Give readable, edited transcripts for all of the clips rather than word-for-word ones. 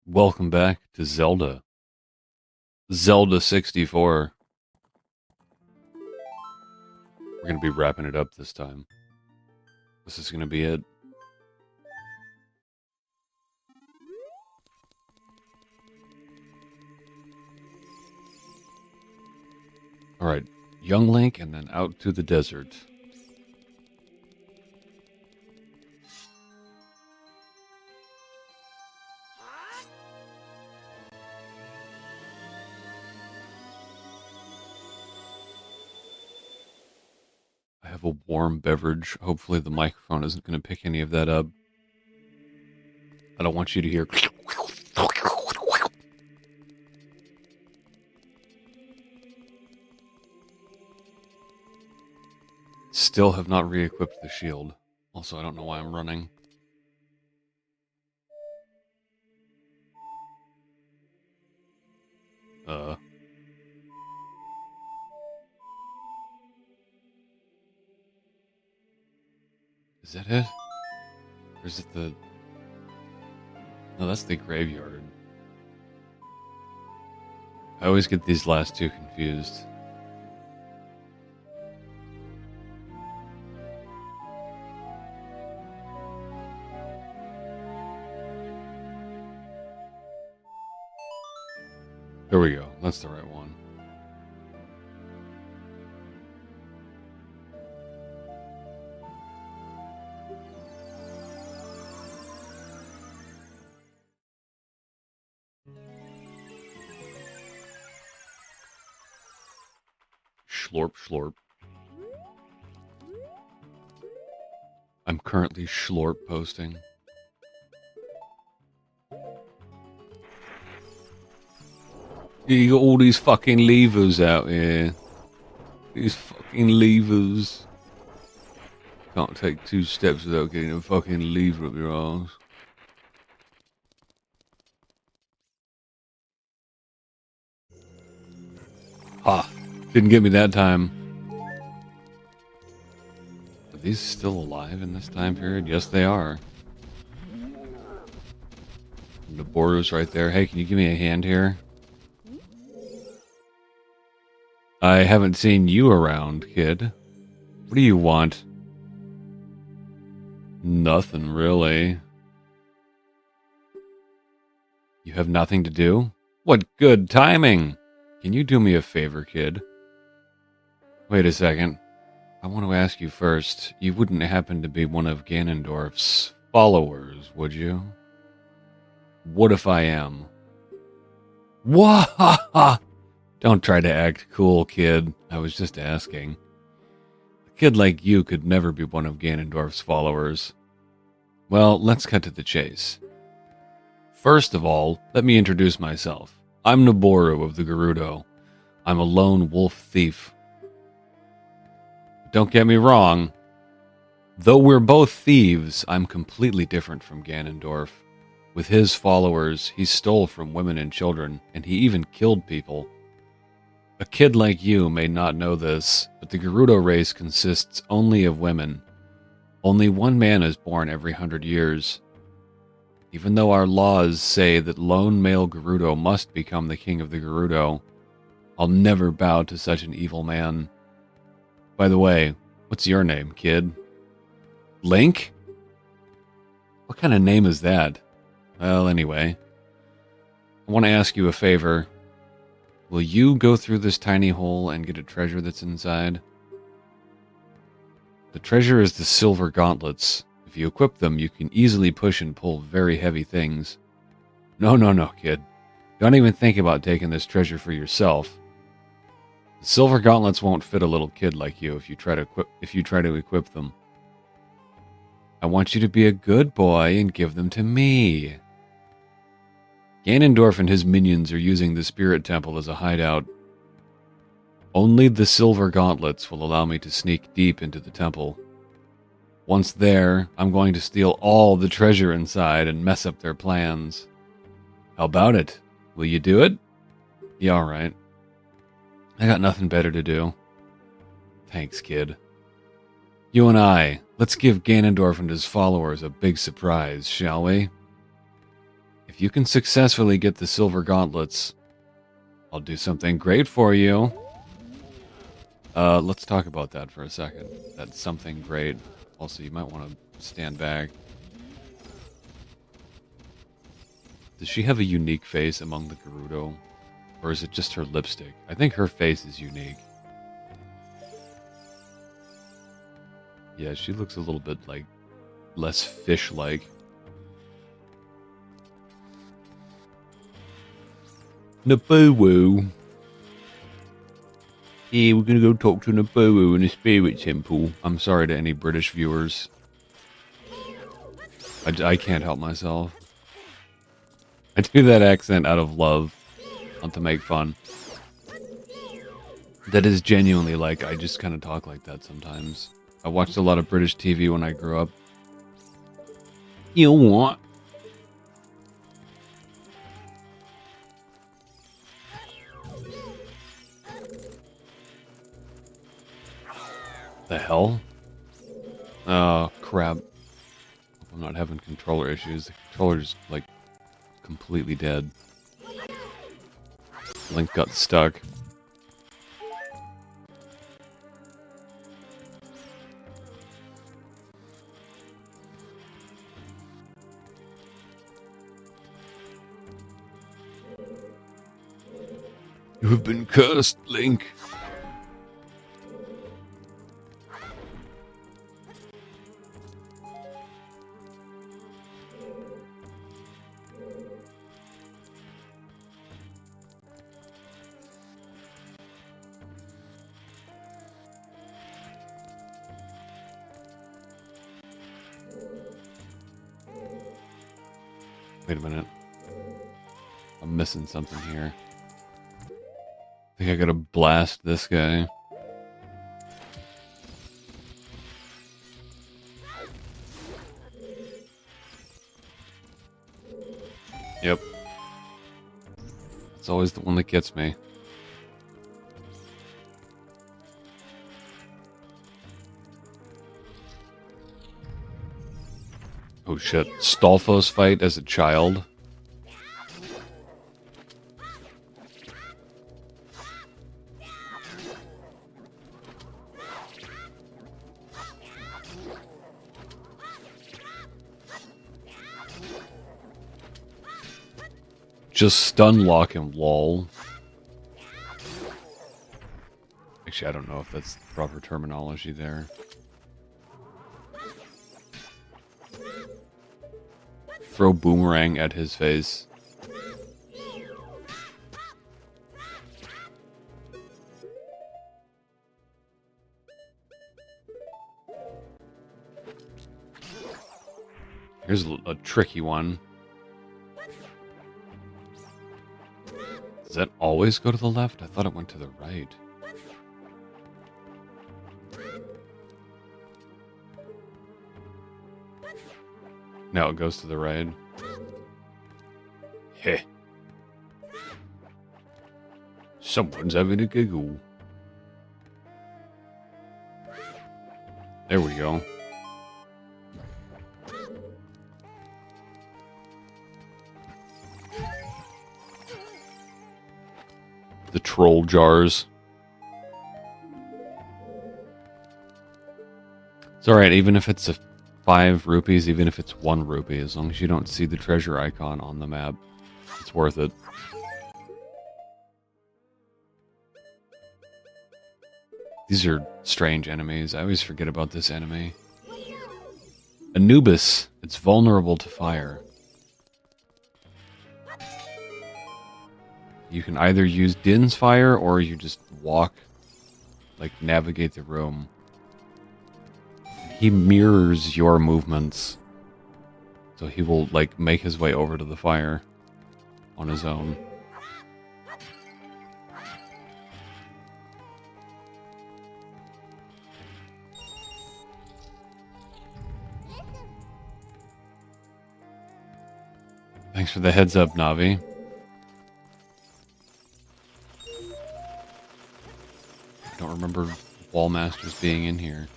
Welcome back to Zelda. Zelda 64. We're going to be wrapping it up this time. This is going to be it. Alright, young Link and then out to the desert. I have a warm beverage. Hopefully the microphone isn't going to pick any of that up. I don't want you to hear... Still have not re-equipped the shield. Also, I don't know why I'm running. Is that it? Or is it the... No, that's the graveyard. I always get these last two confused. There we go. That's the right one. Schlorp, schlorp. I'm currently schlorp posting. You got all these fucking levers out here. These fucking levers. Can't take 2 steps without getting a fucking lever up your arse. Ha! Didn't get me that time. Are these still alive in this time period? Yes, they are. The border's right there. Hey, can you give me a hand here? I haven't seen you around, kid. What do you want? Nothing, really. You have nothing to do? What good timing! Can you do me a favor, kid? Wait a second. I want to ask you first. You wouldn't happen to be one of Ganondorf's followers, would you? What if I am? Wahaha! Don't try to act cool, kid. I was just asking. A kid like you could never be one of Ganondorf's followers. Well, let's cut to the chase. First of all, let me introduce myself. I'm Noboru of the Gerudo. I'm a lone wolf thief. Don't get me wrong. Though we're both thieves, I'm completely different from Ganondorf. With his followers, he stole from women and children, and he even killed people. A kid like you may not know this, but the Gerudo race consists only of women. Only one man is born every 100 years. Even though our laws say that lone male Gerudo must become the king of the Gerudo, I'll never bow to such an evil man. By the way, what's your name, kid? Link? What kind of name is that? Well, anyway, I want to ask you a favor. Will you go through this tiny hole and get a treasure that's inside? The treasure is the silver gauntlets. If you equip them, you can easily push and pull very heavy things. No, kid. Don't even think about taking this treasure for yourself. The silver gauntlets won't fit a little kid like you if you try to equip them. I want you to be a good boy and give them to me. Ganondorf and his minions are using the Spirit Temple as a hideout. Only the silver gauntlets will allow me to sneak deep into the temple. Once there, I'm going to steal all the treasure inside and mess up their plans. How about it? Will you do it? Yeah, alright. I got nothing better to do. Thanks, kid. You and I, let's give Ganondorf and his followers a big surprise, shall we? If you can successfully get the silver gauntlets, I'll do something great for you. Let's talk about that for a second. That's something great. Also, you might want to stand back. Does she have a unique face among the Gerudo? Or is it just her lipstick? I think her face is unique. Yeah, she looks a little bit, like, less fish-like. Nabuwu. Yeah, we're gonna go talk to Nabuwu in the spirit temple. I'm sorry to any British viewers. I can't help myself. I do that accent out of love, not to make fun. That is genuinely like, I just kind of talk like that sometimes. I watched a lot of British TV when I grew up. You know what? The hell? Oh, crap. I'm not having controller issues. The controller's, like, completely dead. Link got stuck. You have been cursed, Link. Wait a minute. I'm missing something here. I think I gotta blast this guy. Yep. It's always the one that gets me. Oh shit. Stolfos fight as a child? Just stun lock him, lol. Actually, I don't know if that's the proper terminology there. Throw boomerang at his face. Here's a tricky one. Does that always go to the left? I thought it went to the right. No, it goes to the right. Heh. Someone's having a giggle. There we go. The troll jars. It's alright, even if it's 5 rupees, even if it's 1 rupee, as long as you don't see the treasure icon on the map, it's worth it. These are strange enemies. I always forget about this enemy. Anubis. It's vulnerable to fire. You can either use Din's fire, or you just walk, like, navigate the room. He mirrors your movements. So he will, like, make his way over to the fire on his own. Thanks for the heads up, Navi. I don't remember Wallmasters being in here.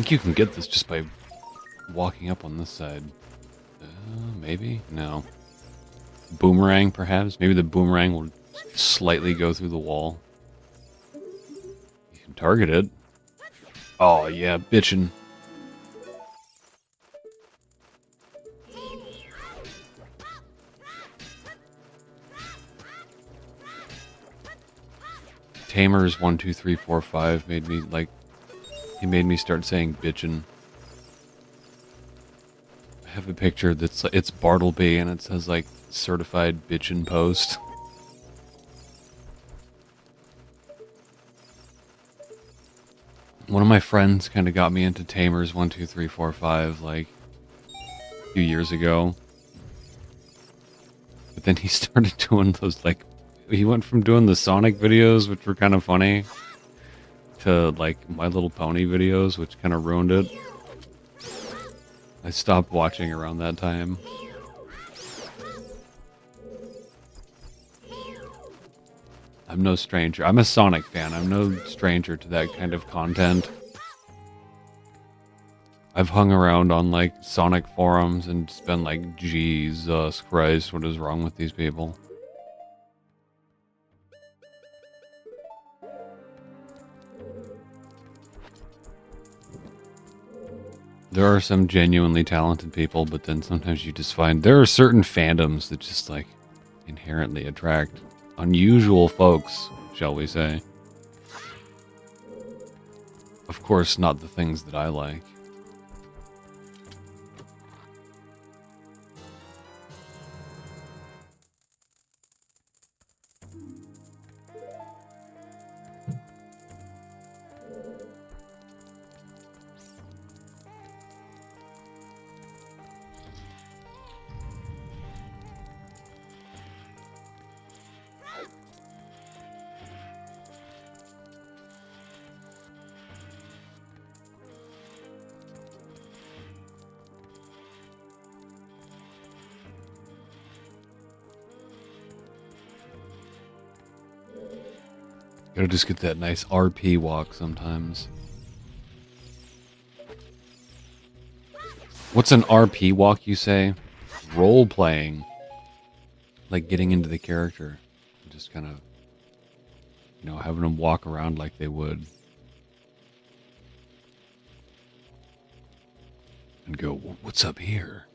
think you can get this just by walking up on this side. Maybe? No. Boomerang, perhaps? Maybe the boomerang will slightly go through the wall. You can target it. Oh, yeah, bitchin'. Tamers 1, 2, 3, 4, 5 made me like. He made me start saying bitchin'. I have a picture that's it's Bartleby and it says like certified bitchin' post. One of my friends kind of got me into Tamers 1, 2, 3, 4, 5 like a few years ago. But then he started doing those like. He went from doing the Sonic videos, which were kind of funny, to like My Little Pony videos, which kind of ruined it. I stopped watching around that time. I'm no stranger. I'm a Sonic fan. I'm no stranger to that kind of content. I've hung around on like Sonic forums and just been like, Jesus Christ, what is wrong with these people? There are some genuinely talented people, but then sometimes you just find there are certain fandoms that just like inherently attract unusual folks, shall we say. Of course, not the things that I like. Gotta just get that nice RP walk sometimes. What's an RP walk, you say? Role playing. Like getting into the character. Just kind of, you know, having them walk around like they would. And go, what's up here?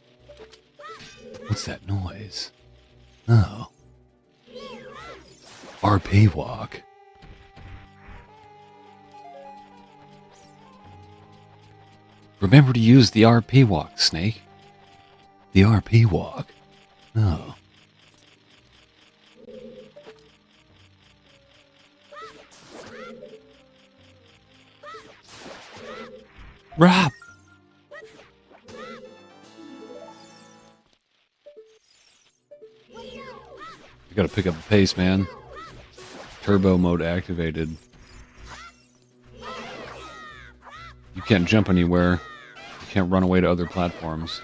What's that noise? Oh. RP walk. Remember to use the RP walk, Snake. The RP walk. Oh. Rob! You gotta pick up the pace, man. Turbo mode activated. You can't jump anywhere. You can't run away to other platforms.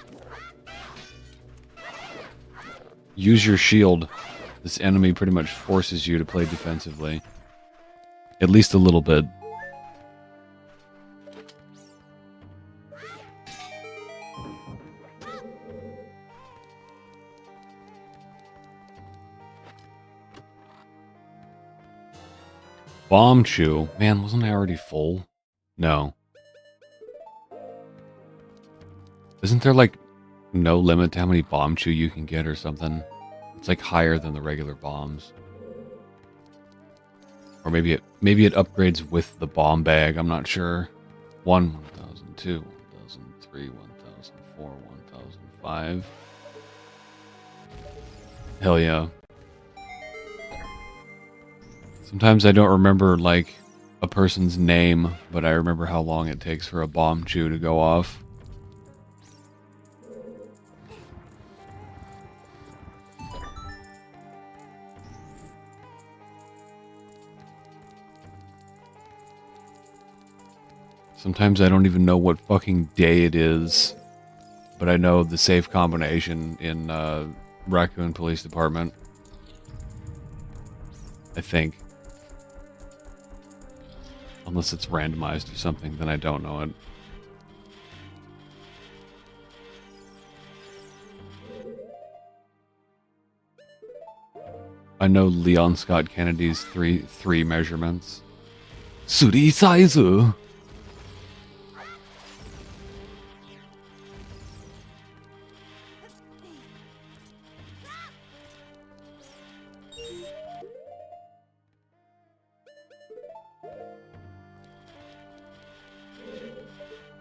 Use your shield. This enemy pretty much forces you to play defensively. At least a little bit. Bomb chew. Man, wasn't I already full? No. Isn't there like no limit to how many bomb chew you can get or something? It's like higher than the regular bombs. Or maybe it upgrades with the bomb bag, I'm not sure. 1,002, 1,003, 1,004, 1,005. Hell yeah. Sometimes I don't remember like a person's name, but I remember how long it takes for a bomb chew to go off. Sometimes I don't even know what fucking day it is, but I know the safe combination in Raccoon Police Department. I think. Unless it's randomized or something, then I don't know it. I know Leon Scott Kennedy's three measurements. Suri size.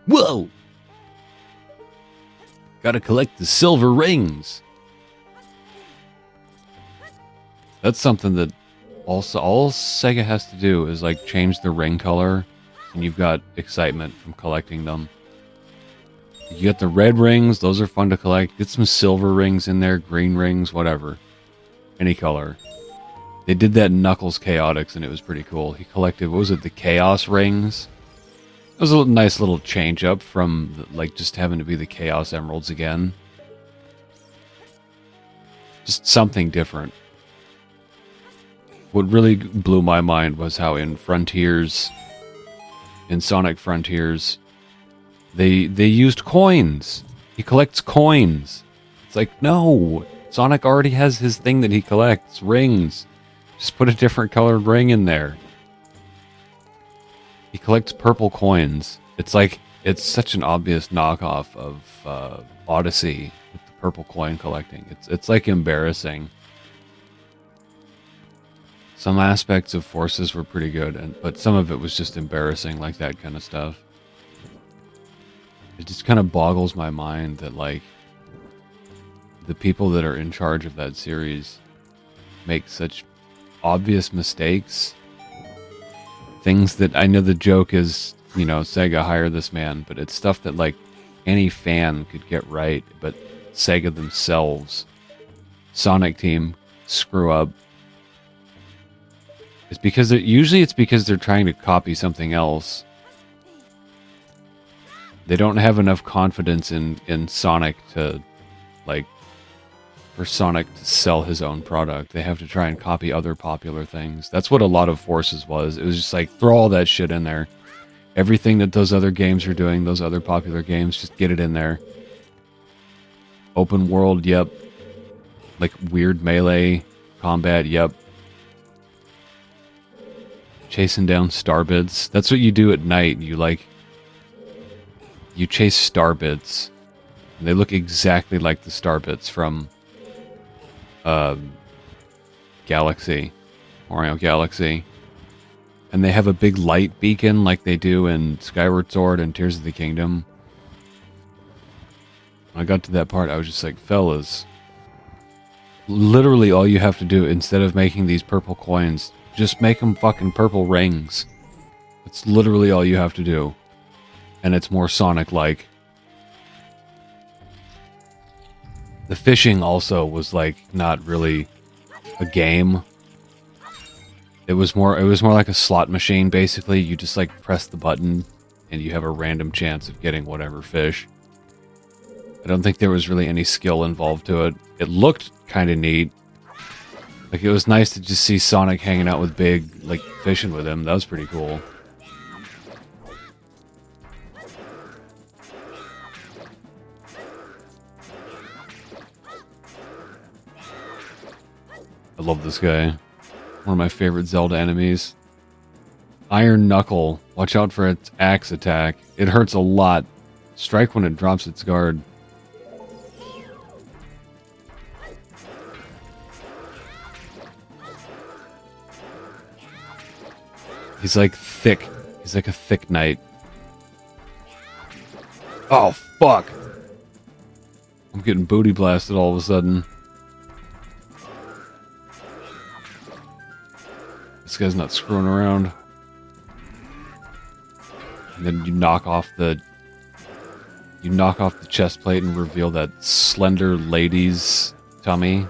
Whoa! Gotta collect the silver rings. That's something that also all Sega has to do is like change the ring color, and you've got excitement from collecting them. You get the red rings; those are fun to collect. Get some silver rings in there, green rings, whatever, any color. They did that in Knuckles Chaotix, and it was pretty cool. He collected, what was it, the Chaos rings? It was a nice little change up from like just having to be the Chaos Emeralds again. Just something different. What really blew my mind was how in Frontiers, in Sonic Frontiers, they used coins. He collects coins. It's like, no, Sonic already has his thing that he collects, rings. Just put a different colored ring in there. He collects purple coins. It's like, it's such an obvious knockoff of Odyssey with the purple coin collecting. It's like embarrassing. Some aspects of Forces were pretty good, but some of it was just embarrassing, like that kind of stuff. It just kind of boggles my mind that, like, the people that are in charge of that series make such obvious mistakes. Things that, I know the joke is, you know, Sega, hire this man, but it's stuff that, like, any fan could get right, but Sega themselves, Sonic Team, screw up. It's because usually it's because they're trying to copy something else. They don't have enough confidence in Sonic to, like, for Sonic to sell his own product. They have to try and copy other popular things. That's what a lot of Forces was. It was just like, throw all that shit in there. Everything that those other games are doing, those other popular games, just get it in there. Open world, yep. Like weird melee combat, yep. Chasing down starbits. That's what you do at night. You chase starbits. And they look exactly like the starbits from Galaxy. Mario Galaxy. And they have a big light beacon like they do in Skyward Sword and Tears of the Kingdom. When I got to that part, I was just like, fellas, literally all you have to do, instead of making these purple coins, just make them fucking purple rings. That's literally all you have to do. And it's more Sonic-like. The fishing also was like not really a game. It was more like a slot machine basically. You just like press the button and you have a random chance of getting whatever fish. I don't think there was really any skill involved to it. It looked kind of neat. Like, it was nice to just see Sonic hanging out with Big, like, fishing with him. That was pretty cool. I love this guy. One of my favorite Zelda enemies. Iron Knuckle. Watch out for its axe attack. It hurts a lot. Strike when it drops its guard. He's like thick. He's like a thick knight. Oh, fuck. I'm getting booty blasted all of a sudden. This guy's not screwing around. And then you knock off the chest plate and reveal that slender lady's tummy.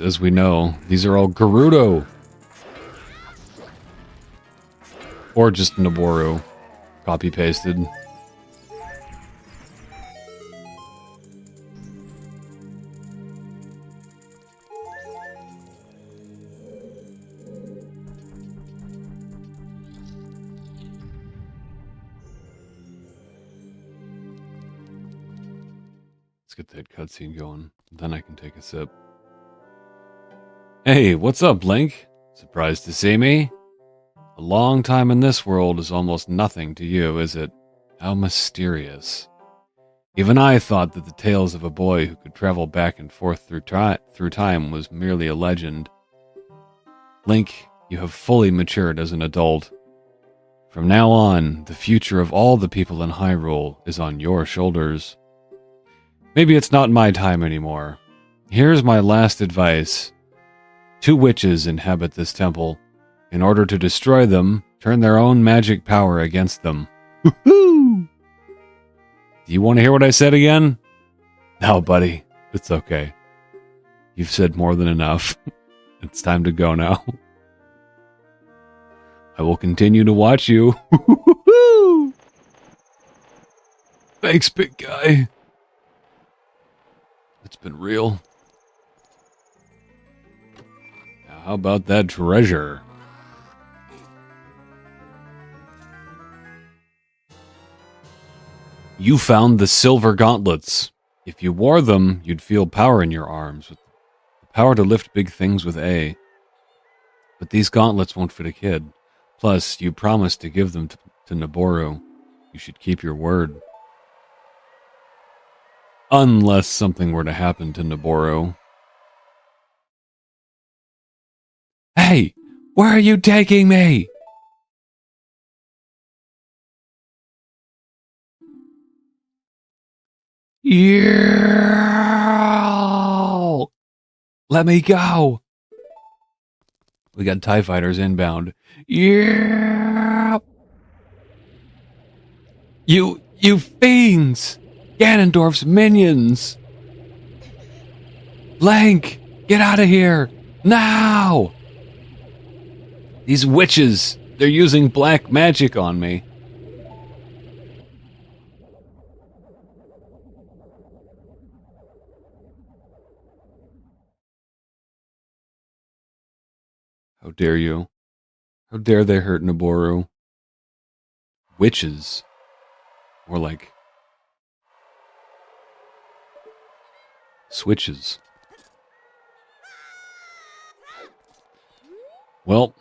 As we know, these are all Gerudo. Or just Noboru. Copy-pasted. Let's get that cutscene going. Then I can take a sip. Hey, what's up, Link? Surprised to see me? A long time in this world is almost nothing to you, is it? How mysterious. Even I thought that the tales of a boy who could travel back and forth through time was merely a legend. Link, you have fully matured as an adult. From now on, the future of all the people in Hyrule is on your shoulders. Maybe it's not my time anymore. Here's my last advice. 2 witches inhabit this temple. In order to destroy them, turn their own magic power against them. Woohoo! Do you want to hear what I said again? No, buddy. It's okay. You've said more than enough. It's time to go now. I will continue to watch you. Thanks, big guy. It's been real. Now, how about that treasure? You found the silver gauntlets. If you wore them, you'd feel power in your arms, with the power to lift big things with A. But these gauntlets won't fit a kid. Plus, you promised to give them to Noboru. You should keep your word. Unless something were to happen to Noboru. Hey! Where are you taking me? Yeah! Let me go! We got TIE fighters inbound. Yeah! You fiends! Ganondorf's minions! Link! Get out of here! Now! These witches! They're using black magic on me. How dare you? How dare they hurt Noboru? Witches. More like switches. Well,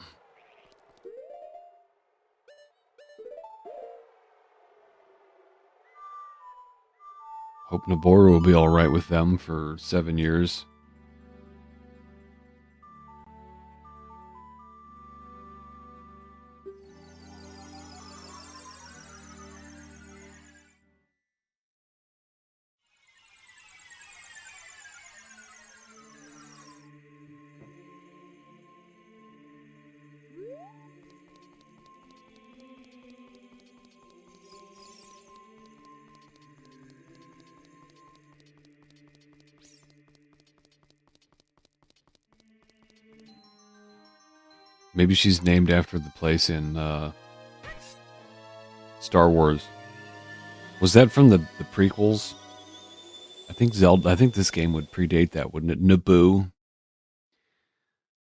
hope Noboru will be alright with them for 7 years. Maybe she's named after the place in Star Wars. Was that from the prequels? I think Zelda. I think this game would predate that, wouldn't it? Naboo.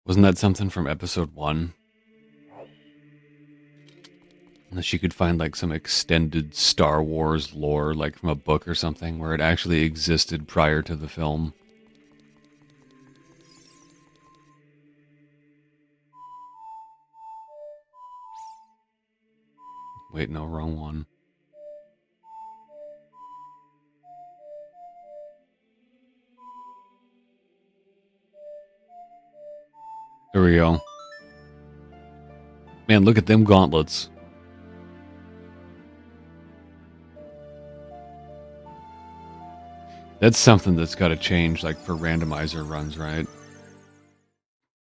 Wasn't that something from Episode 1? Unless you could find like some extended Star Wars lore, like from a book or something, where it actually existed prior to the film. Wait, no, wrong one. There we go. Man, look at them gauntlets. That's something that's got to change, like, for randomizer runs, right?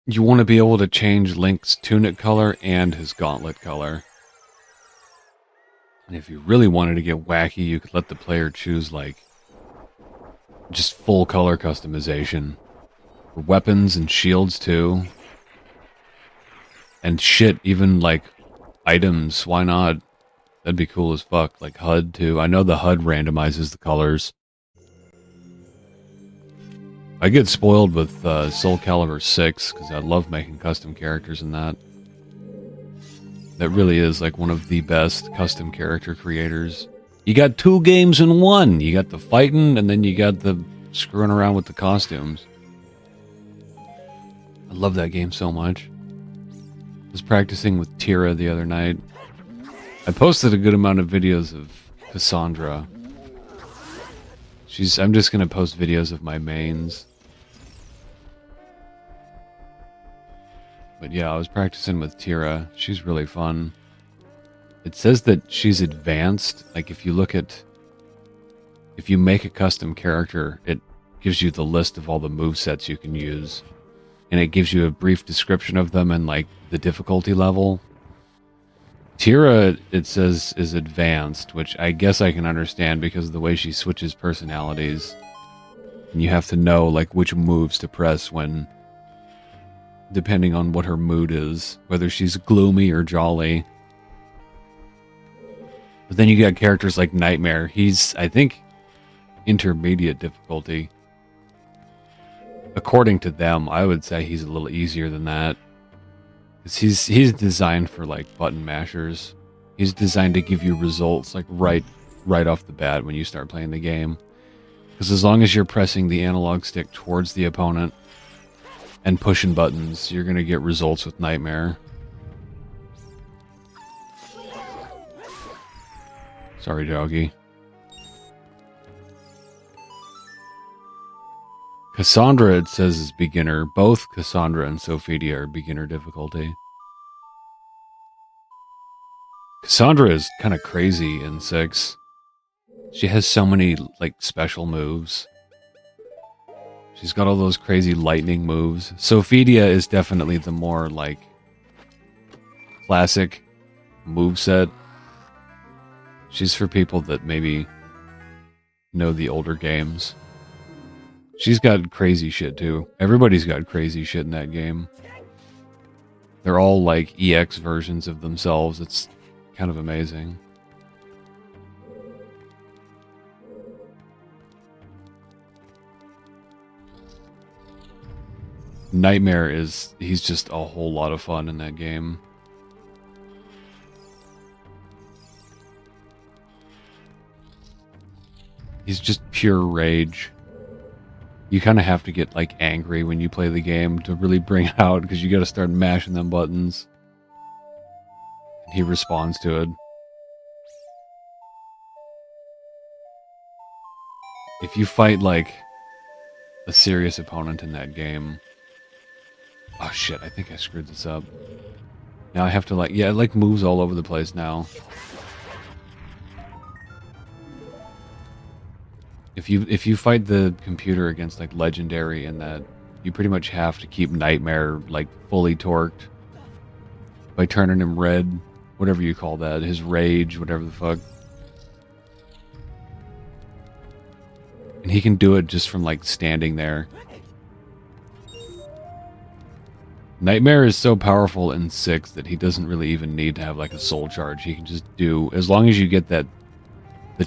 You want to be able to change Link's tunic color and his gauntlet color. And if you really wanted to get wacky, you could let the player choose, like, just full color customization. For weapons and shields, too. And shit, even, like, items, why not? That'd be cool as fuck. Like HUD, too. I know the HUD randomizes the colors. I get spoiled with Soul Calibur 6, because I love making custom characters in that. That really is, like, one of the best custom character creators. You got 2 games in one. You got the fighting, and then you got the screwing around with the costumes. I love that game so much. I was practicing with Tira the other night. I posted a good amount of videos of Cassandra. I'm just gonna post videos of my mains. But yeah, I was practicing with Tira. She's really fun. It says that she's advanced. Like if you make a custom character, it gives you the list of all the movesets you can use. And it gives you a brief description of them and like the difficulty level. Tira, it says, is advanced, which I guess I can understand because of the way she switches personalities. And you have to know like which moves to press when, depending on what her mood is, whether she's gloomy or jolly. But then you got characters like Nightmare. He's, I think, intermediate difficulty. According to them, I would say he's a little easier than that. Because he's designed for like button mashers. He's designed to give you results like right off the bat when you start playing the game. Because as long as you're pressing the analog stick towards the opponent and pushing buttons, you're going to get results with Nightmare. Sorry, doggy. Cassandra, it says, is beginner. Both Cassandra and Sophidia are beginner difficulty. Cassandra is kind of crazy in 6. She has so many, like, special moves. She's got all those crazy lightning moves. Sophidia is definitely the more, like, classic moveset. She's for people that maybe know the older games. She's got crazy shit, too. Everybody's got crazy shit in that game. They're all, like, EX versions of themselves. It's kind of amazing. Nightmare he's just a whole lot of fun in that game. He's just pure rage. You kind of have to get, like, angry when you play the game to really bring it out, because you got to start mashing them buttons. And he responds to it. If you fight, like, a serious opponent in that game... Oh, shit, I think I screwed this up. Now I have to, like... Yeah, it, like, moves all over the place now. If you fight the computer against, like, Legendary and that, you pretty much have to keep Nightmare, like, fully torqued. By turning him red. Whatever you call that. His rage, whatever the fuck. And he can do it just from, like, standing there. Nightmare is so powerful in 6 that he doesn't really even need to have, like, a soul charge. He can just do... As long as you get the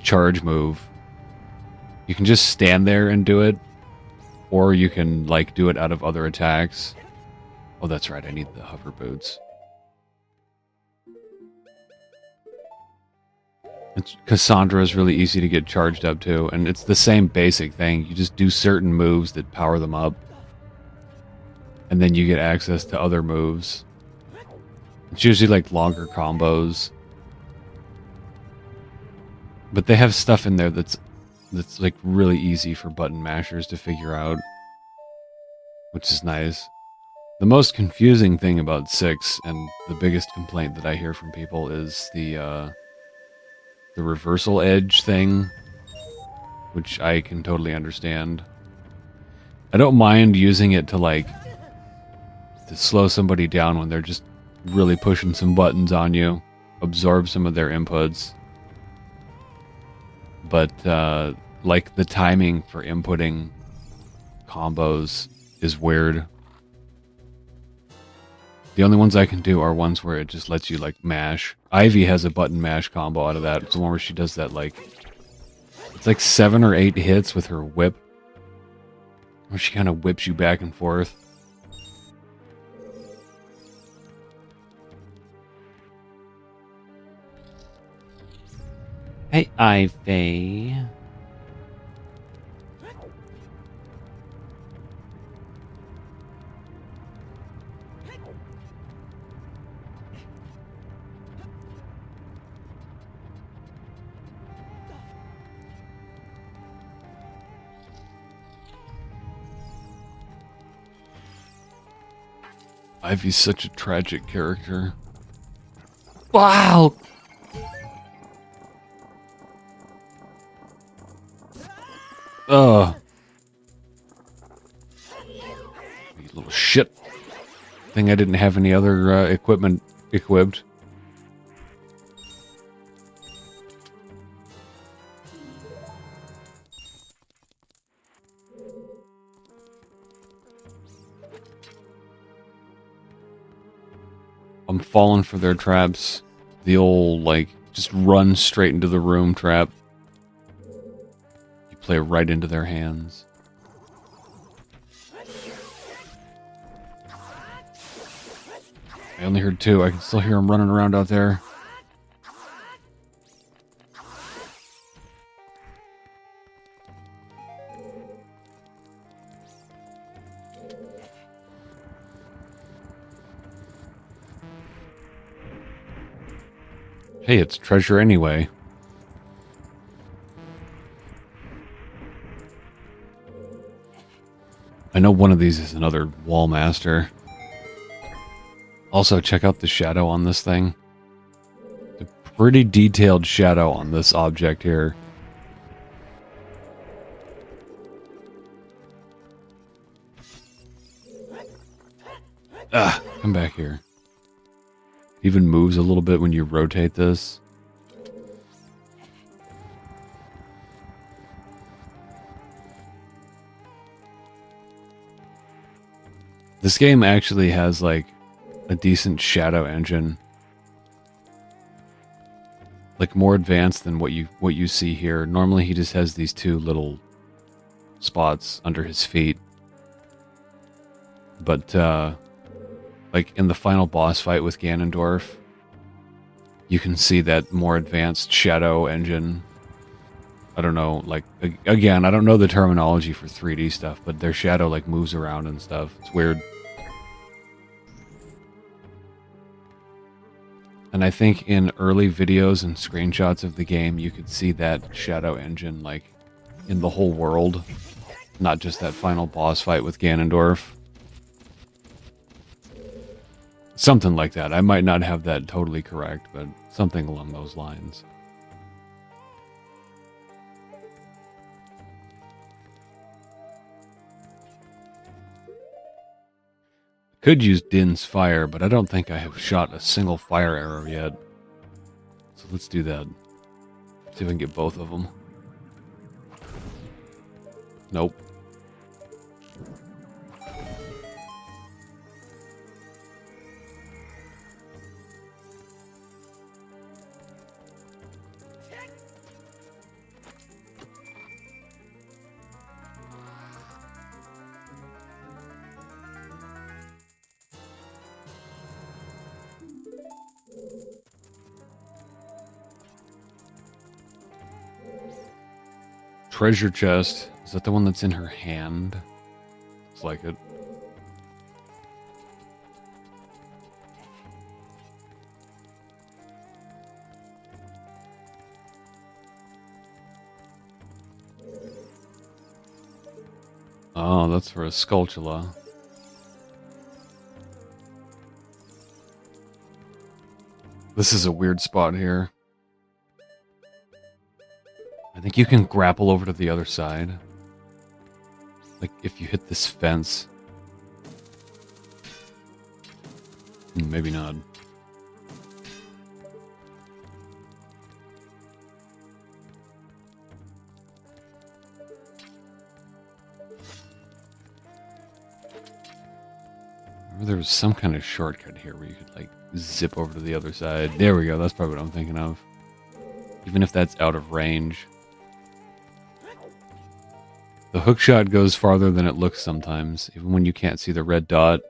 charge move... You can just stand there and do it, or you can, like, do it out of other attacks. Oh, that's right, I need the hover boots. Cassandra is really easy to get charged up to, and it's the same basic thing. You just do certain moves that power them up, and then you get access to other moves. It's usually, like, longer combos. But they have stuff in there that's like really easy for button mashers to figure out, which is nice. The most confusing thing about 6, and the biggest complaint that I hear from people, is the reversal edge thing, which I can totally understand. I don't mind using it to, like, to slow somebody down when they're just really pushing some buttons on you, absorb some of their inputs. But, like, the timing for inputting combos is weird. The only ones I can do are ones where it just lets you, like, mash. Ivy has a button mash combo out of that. It's the one where she does that, like... It's like 7 or 8 hits with her whip. Where she kind of whips you back and forth. Hey, Ivy. Ivy's such a tragic character. Wow! Ugh. You little shit. Thing I didn't have any other equipment equipped. I'm falling for their traps. The old, like, just run straight into the room trap. You play right into their hands. I only heard two. I can still hear them running around out there. Hey, it's treasure anyway. I know one of these is another wall master. Also, check out the shadow on this thing. A pretty detailed shadow on this object here. Ah, come back here. It even moves a little bit when you rotate this. This game actually has, like, a decent shadow engine. Like, more advanced than what you see here. Normally he just has these two little spots under his feet. But, like, in the final boss fight with Ganondorf, you can see that more advanced shadow engine. I don't know, like, again, I don't know the terminology for 3D stuff, but their shadow, like, moves around and stuff. It's weird. And I think in early videos and screenshots of the game, you could see that shadow engine, like, in the whole world. Not just that final boss fight with Ganondorf. Something like that. I might not have that totally correct, but something along those lines. Could use Din's fire, but I don't think I have shot a single fire arrow yet. So let's do that. See if I can get both of them. Nope. Treasure chest. Is that the one that's in her hand? Looks like it. Oh, that's for a Skulltula. This is a weird spot here. I think you can grapple over to the other side. Like, if you hit this fence. Maybe not. Remember there was some kind of shortcut here where you could, like, zip over to the other side. There we go, that's probably what I'm thinking of. Even if that's out of range. The hookshot goes farther than it looks sometimes, even when you can't see the red dot.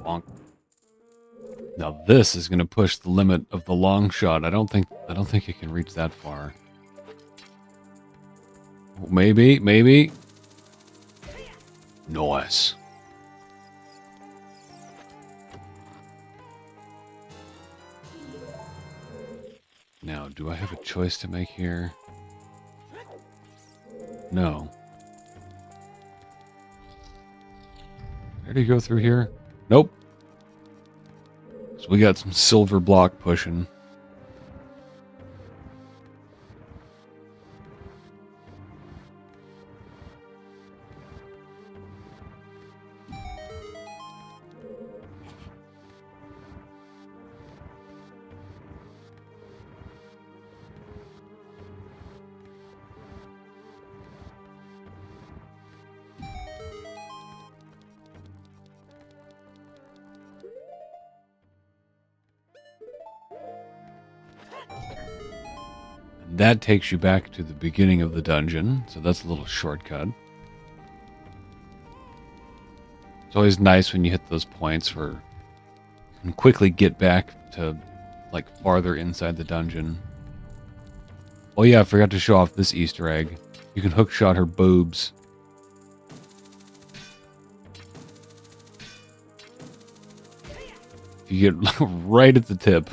Bonk. Now this is going to push the limit of the long shot. I don't think it can reach that far. Maybe. Nice. Now, do I have a choice to make here? No. Where do you go through here? Nope. So we got some silver block pushing. That takes you back to the beginning of the dungeon, so that's a little shortcut. It's always nice when you hit those points where you can quickly get back to, like, farther inside the dungeon. Oh yeah, I forgot to show off this Easter egg. You can hookshot her boobs. You get right at the tip.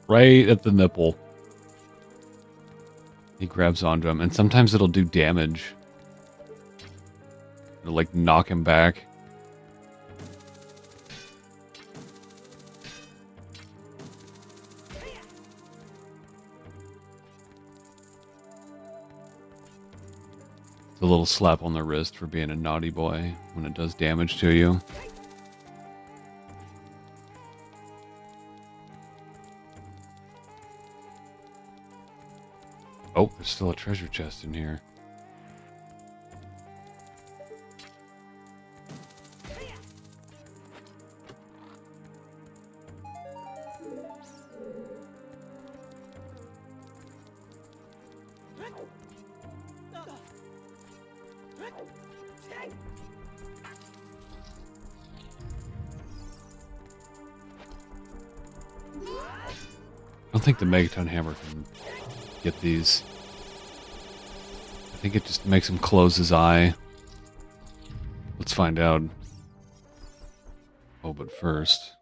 Right at the nipple. He grabs onto him, and sometimes it'll do damage. It'll, like, knock him back. It's a little slap on the wrist for being a naughty boy when it does damage to you. Oh, there's still a treasure chest in here. I don't think the Megaton Hammer can get these. I think it just makes him close his eye. Let's find out. Oh, but first,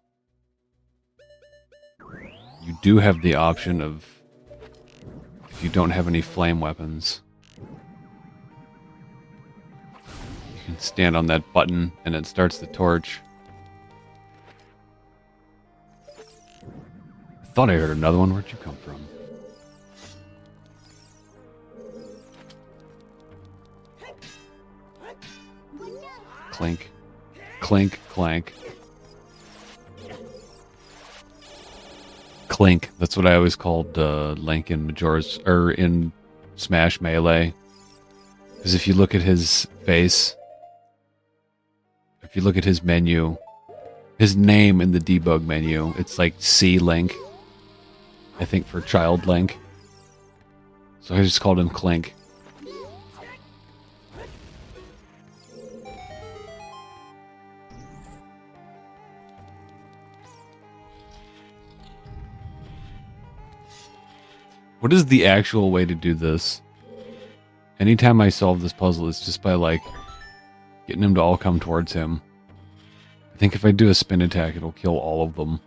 you do have the option of, if you don't have any flame weapons, you can stand on that button and it starts the torch. I thought I heard another one. Where'd you come from? Clink. Clink, clank. Clink. That's what I always called Link in Majora's, or in Smash Melee. Because if you look at his face, if you look at his menu, his name in the debug menu, it's like C Link. I think for Child Link. So I just called him Clink. What is the actual way to do this? Anytime I solve this puzzle, it's just by, like, getting him to all come towards him. I think if I do a spin attack, it'll kill all of them.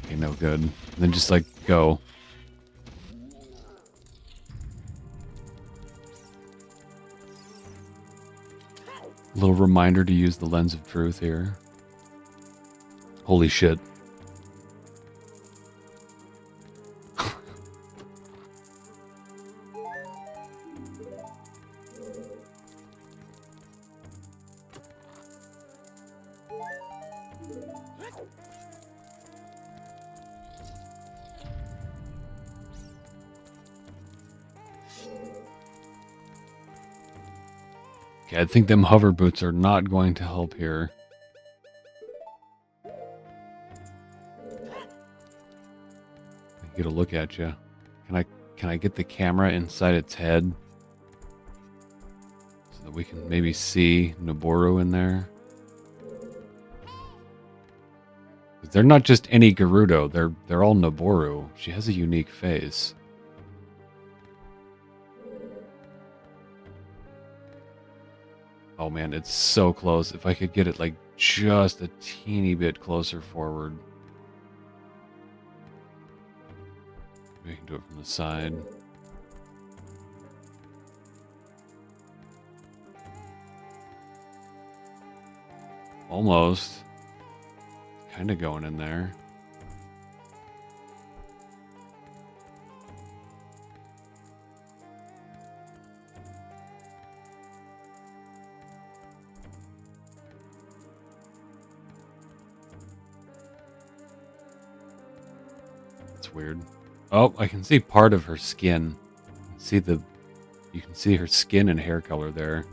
Okay, no good. And then just, like, go. A little reminder to use the lens of truth here. Holy shit. Okay, I think them hover boots are not going to help here. Get a look at you. Can I get the camera inside its head so that we can maybe see Noboru in there? They're not just any Gerudo. They're all Noboru. She has a unique face. Oh man, it's so close. If I could get it like just a teeny bit closer forward. We can do it from the side. Almost. Kind of going in there. That's weird. Oh, I can see part of her skin. You can see her skin and hair color there.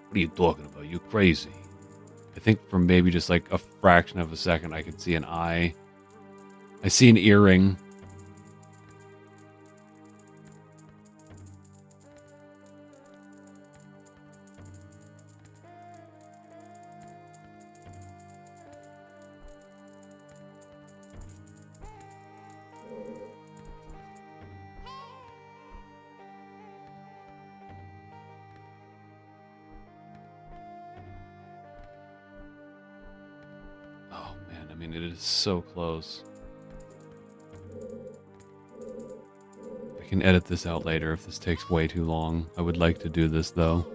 What are you talking about? You crazy? I think for maybe just like a fraction of a second, I could see an eye. I see an earring. I mean, it is so close. I can edit this out later if this takes way too long. I would like to do this, though.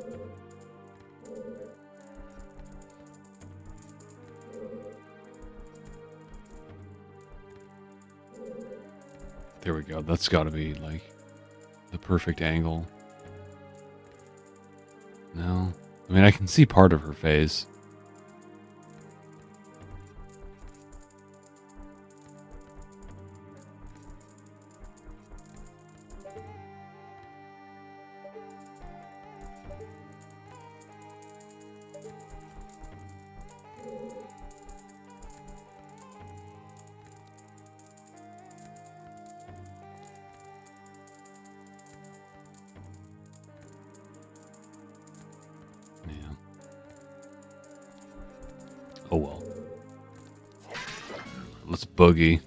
There we go. That's got to be, like, the perfect angle. No. I mean, I can see part of her face. Oh well. Let's boogie.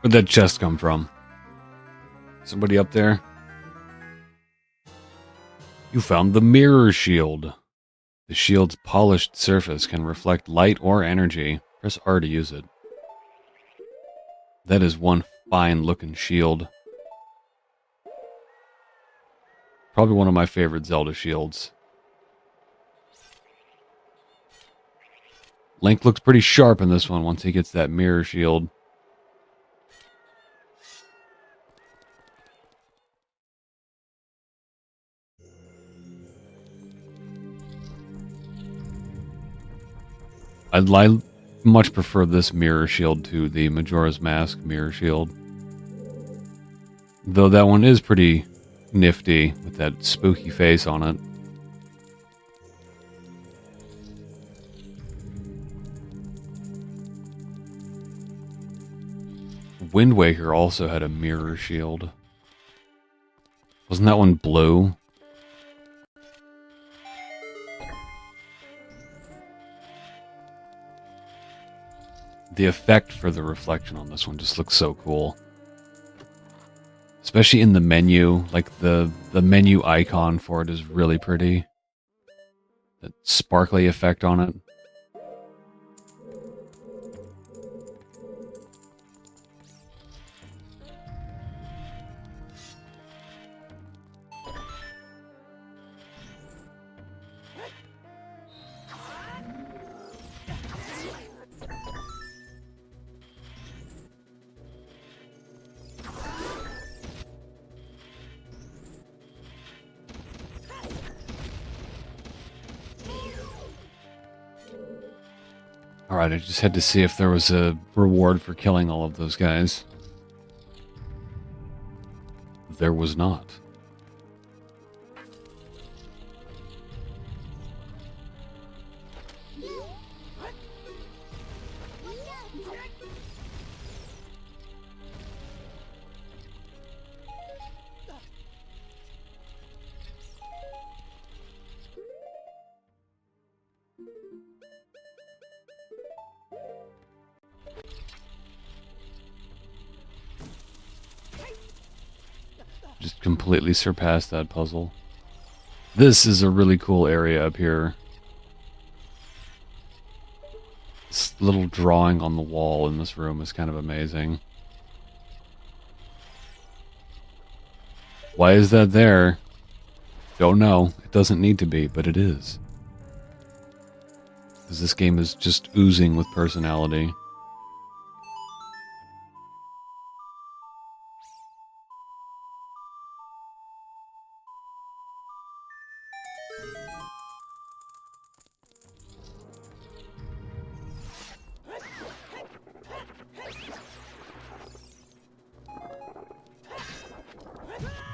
Where'd that chest come from? Somebody up there? You found the mirror shield. The shield's polished surface can reflect light or energy. Press R to use it. That is one fine looking shield. Probably one of my favorite Zelda shields. Link looks pretty sharp in this one once he gets that mirror shield. I much prefer this mirror shield to the Majora's Mask mirror shield. Though that one is pretty nifty with that spooky face on it. Wind Waker also had a mirror shield. Wasn't that one blue? The effect for the reflection on this one just looks so cool. Especially in the menu, like the menu icon for it is really pretty. That sparkly effect on it. Alright, I just had to see if there was a reward for killing all of those guys. There was not. Just completely surpassed that puzzle. This is a really cool area up here. This little drawing on the wall in this room is kind of amazing. Why is that there? Don't know. It doesn't need to be, but it is. Because this game is just oozing with personality.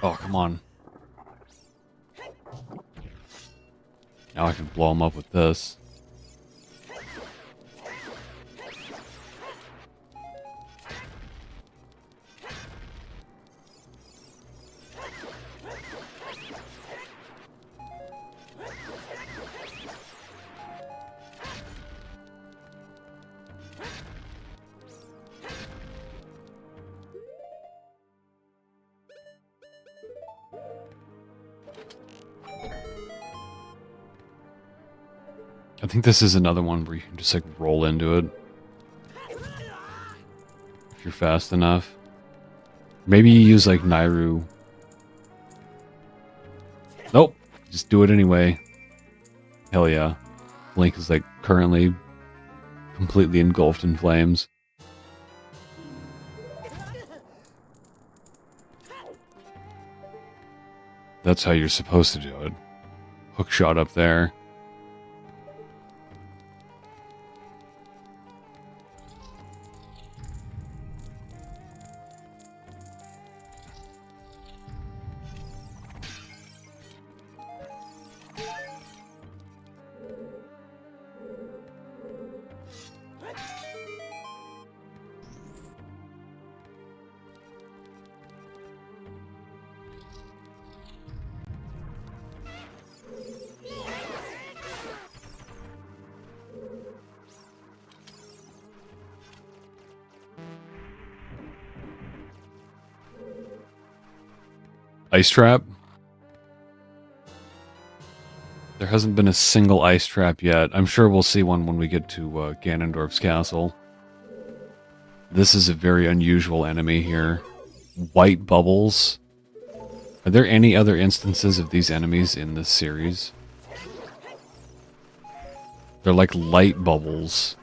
Oh, come on. Now I can blow him up with this. I think this is another one where you can just like roll into it. If you're fast enough. Maybe you use like Nairu. Nope. Just do it anyway. Hell yeah. Link is like currently completely engulfed in flames. That's how you're supposed to do it. Hook shot up there. Ice trap? There hasn't been a single ice trap yet. I'm sure we'll see one when we get to Ganondorf's castle. This is a very unusual enemy here. White bubbles. Are there any other instances of these enemies in this series? They're like light bubbles.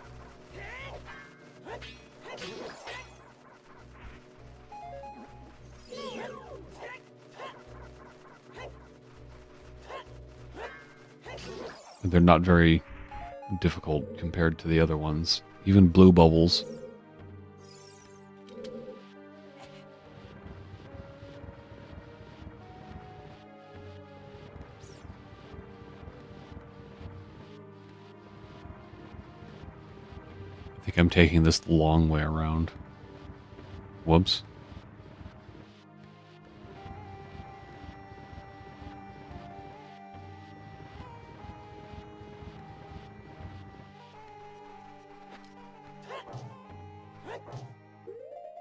They're not very difficult compared to the other ones. Even blue bubbles. I think I'm taking this the long way around. Whoops.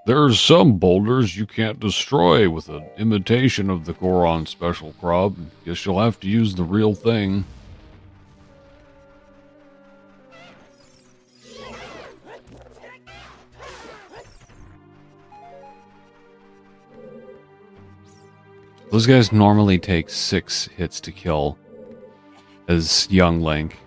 There's some boulders you can't destroy with an imitation of the Goron special crop. Guess you'll have to use the real thing. Those guys normally take 6 hits to kill as young Link.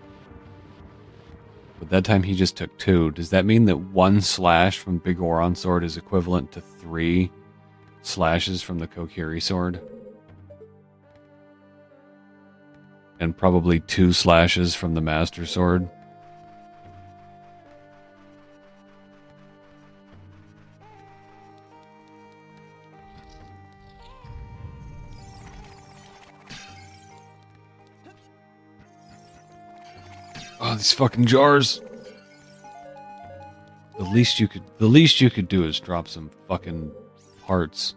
But that time he just took 2. Does that mean that 1 slash from Big Goron Sword is equivalent to 3 slashes from the Kokiri Sword? And probably 2 slashes from the Master Sword? these fucking jars. The least you could do is drop some fucking hearts.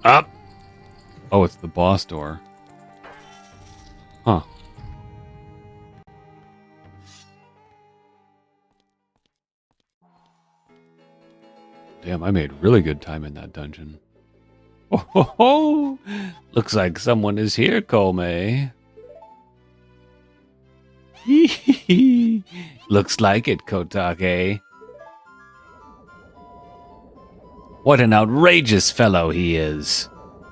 Up! Oh, it's the boss door. Huh. Damn, I made really good time in that dungeon. Oh, ho, ho. Looks like someone is here, Kome. Looks like it, Kotake. What an outrageous fellow he is,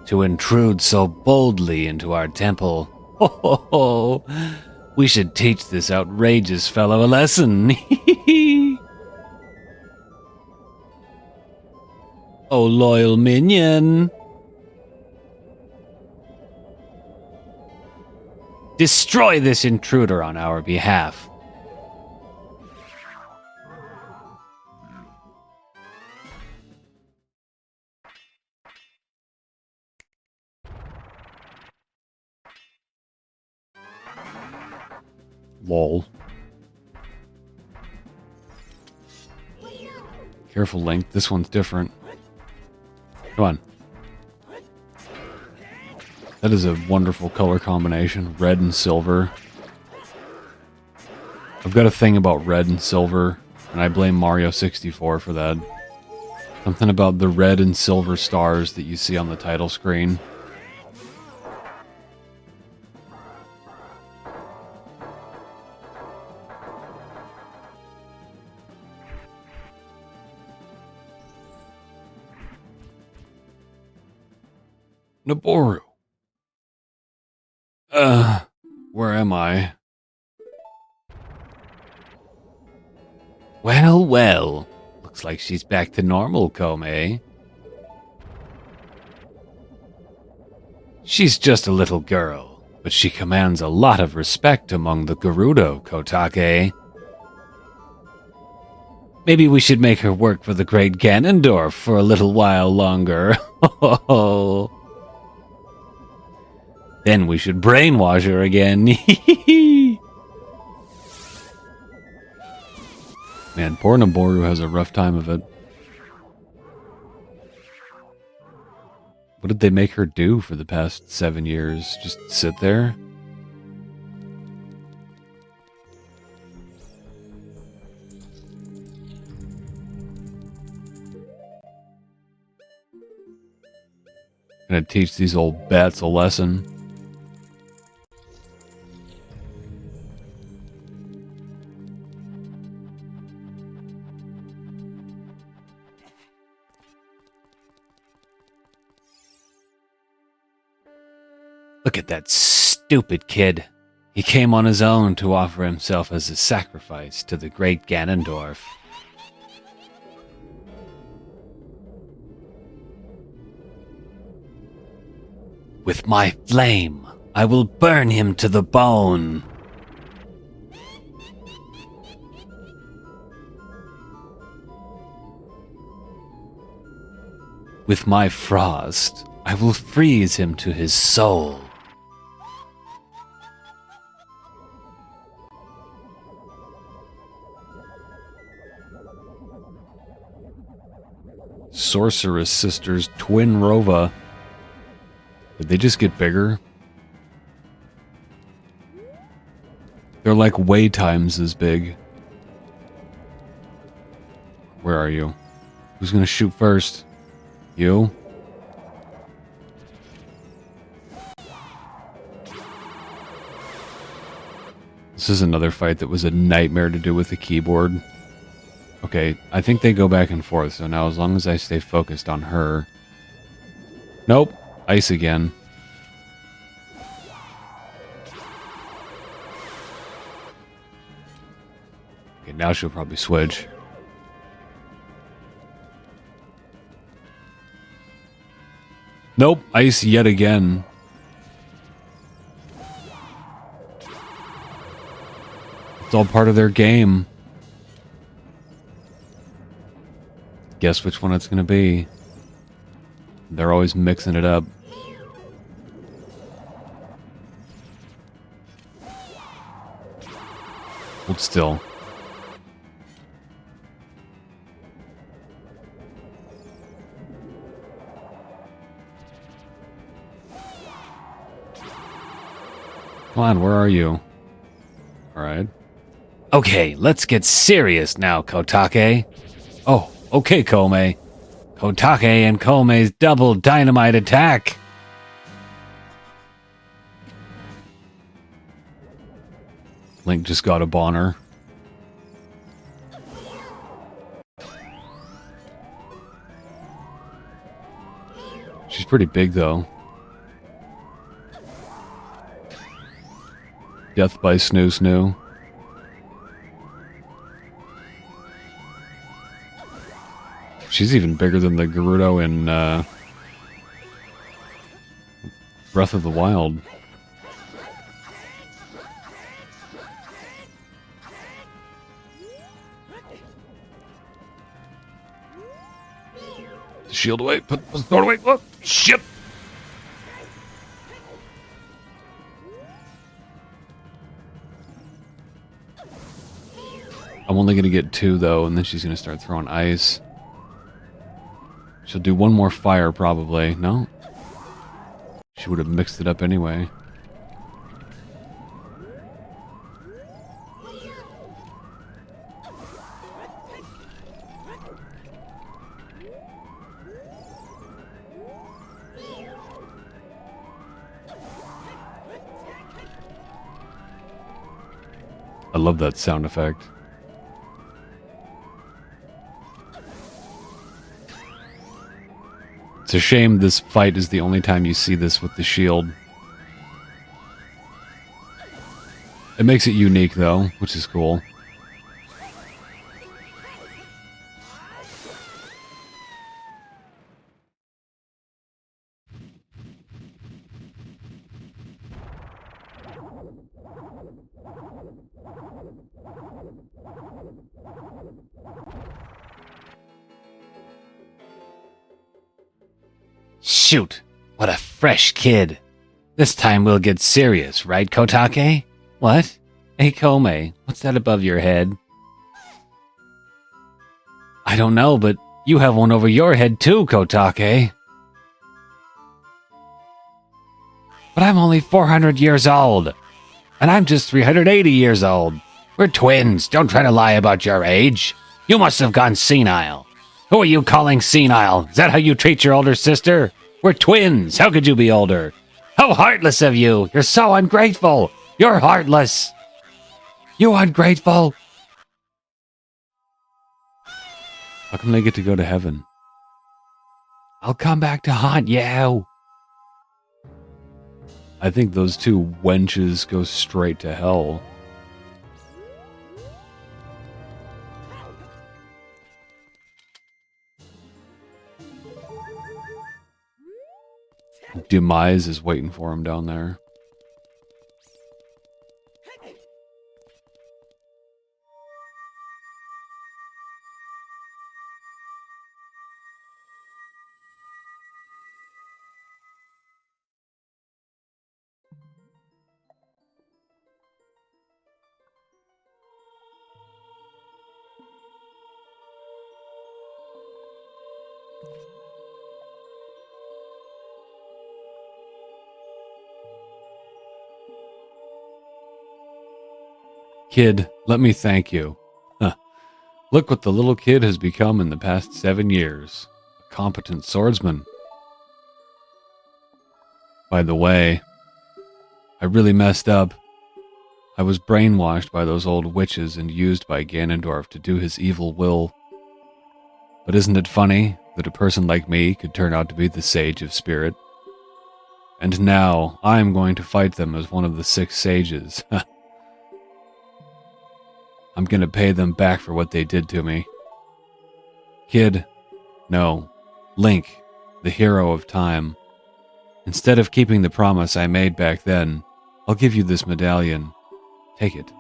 to intrude so boldly into our temple. Ho, ho, ho. We should teach this outrageous fellow a lesson. Oh, loyal minion. Destroy this intruder on our behalf. Lol. Careful, Link. This one's different. Come on. That is a wonderful color combination. Red and silver. I've got a thing about red and silver, and I blame Mario 64 for that. Something about the red and silver stars that you see on the title screen. Naboru. Where am I? Well, well. Looks like she's back to normal, Kome. She's just a little girl, but she commands a lot of respect among the Gerudo, Kotake. Maybe we should make her work for the great Ganondorf for a little while longer. Then we should brainwash her again. Man, poor Naboru has a rough time of it. What did they make her do for the past 7 years? Just sit there? Gonna teach these old bats a lesson. Look at that stupid kid. He came on his own to offer himself as a sacrifice to the great Ganondorf. With my flame, I will burn him to the bone. With my frost, I will freeze him to his soul. Sorceress Sisters Twin Rova. Did they just get bigger? They're like way times as big. Where are you? Who's gonna shoot first? You? This is another fight that was a nightmare to do with the keyboard. Okay, I think they go back and forth, so now as long as I stay focused on her... Nope, ice again. now she'll probably switch. Nope, ice yet again. It's all part of their game. Guess which one it's gonna be. They're always mixing it up. Hold still. Come on, where are you? Alright. Okay, let's get serious now, Kotake. Oh, okay, Kome. Kotake and Kome's double dynamite attack. Link just got a boner. She's pretty big, though. Death by Snoo Snoo. She's even bigger than the Gerudo in Breath of the Wild. Shield away. Put the sword away. Look. Shit. I'm only going to get 2, though, and then she's going to start throwing ice. She'll do 1 more fire, probably. No? She would have mixed it up anyway. I love that sound effect. It's a shame this fight is the only time you see this with the shield. It makes it unique, though, which is cool. Shoot! What a fresh kid! This time we'll get serious, right, Kotake? What? Hey, Kome, what's that above your head? I don't know, but you have one over your head too, Kotake. But I'm only 400 years old. And I'm just 380 years old. We're twins. Don't try to lie about your age. You must have gone senile. Who are you calling senile? Is that how you treat your older sister? We're twins. How could you be older? How heartless of you. You're so ungrateful. You're heartless. You ungrateful. How come they get to go to heaven? I'll come back to haunt you. I think those 2 wenches go straight to hell. Demise is waiting for him down there. Kid, let me thank you. Huh. Look what the little kid has become in the past 7 years. A competent swordsman. By the way, I really messed up. I was brainwashed by those old witches and used by Ganondorf to do his evil will. But isn't it funny that a person like me could turn out to be the Sage of Spirit? And now I'm going to fight them as one of the 6 sages. I'm gonna pay them back for what they did to me. Kid, no, Link, the hero of time. Instead of keeping the promise I made back then, I'll give you this medallion. Take it.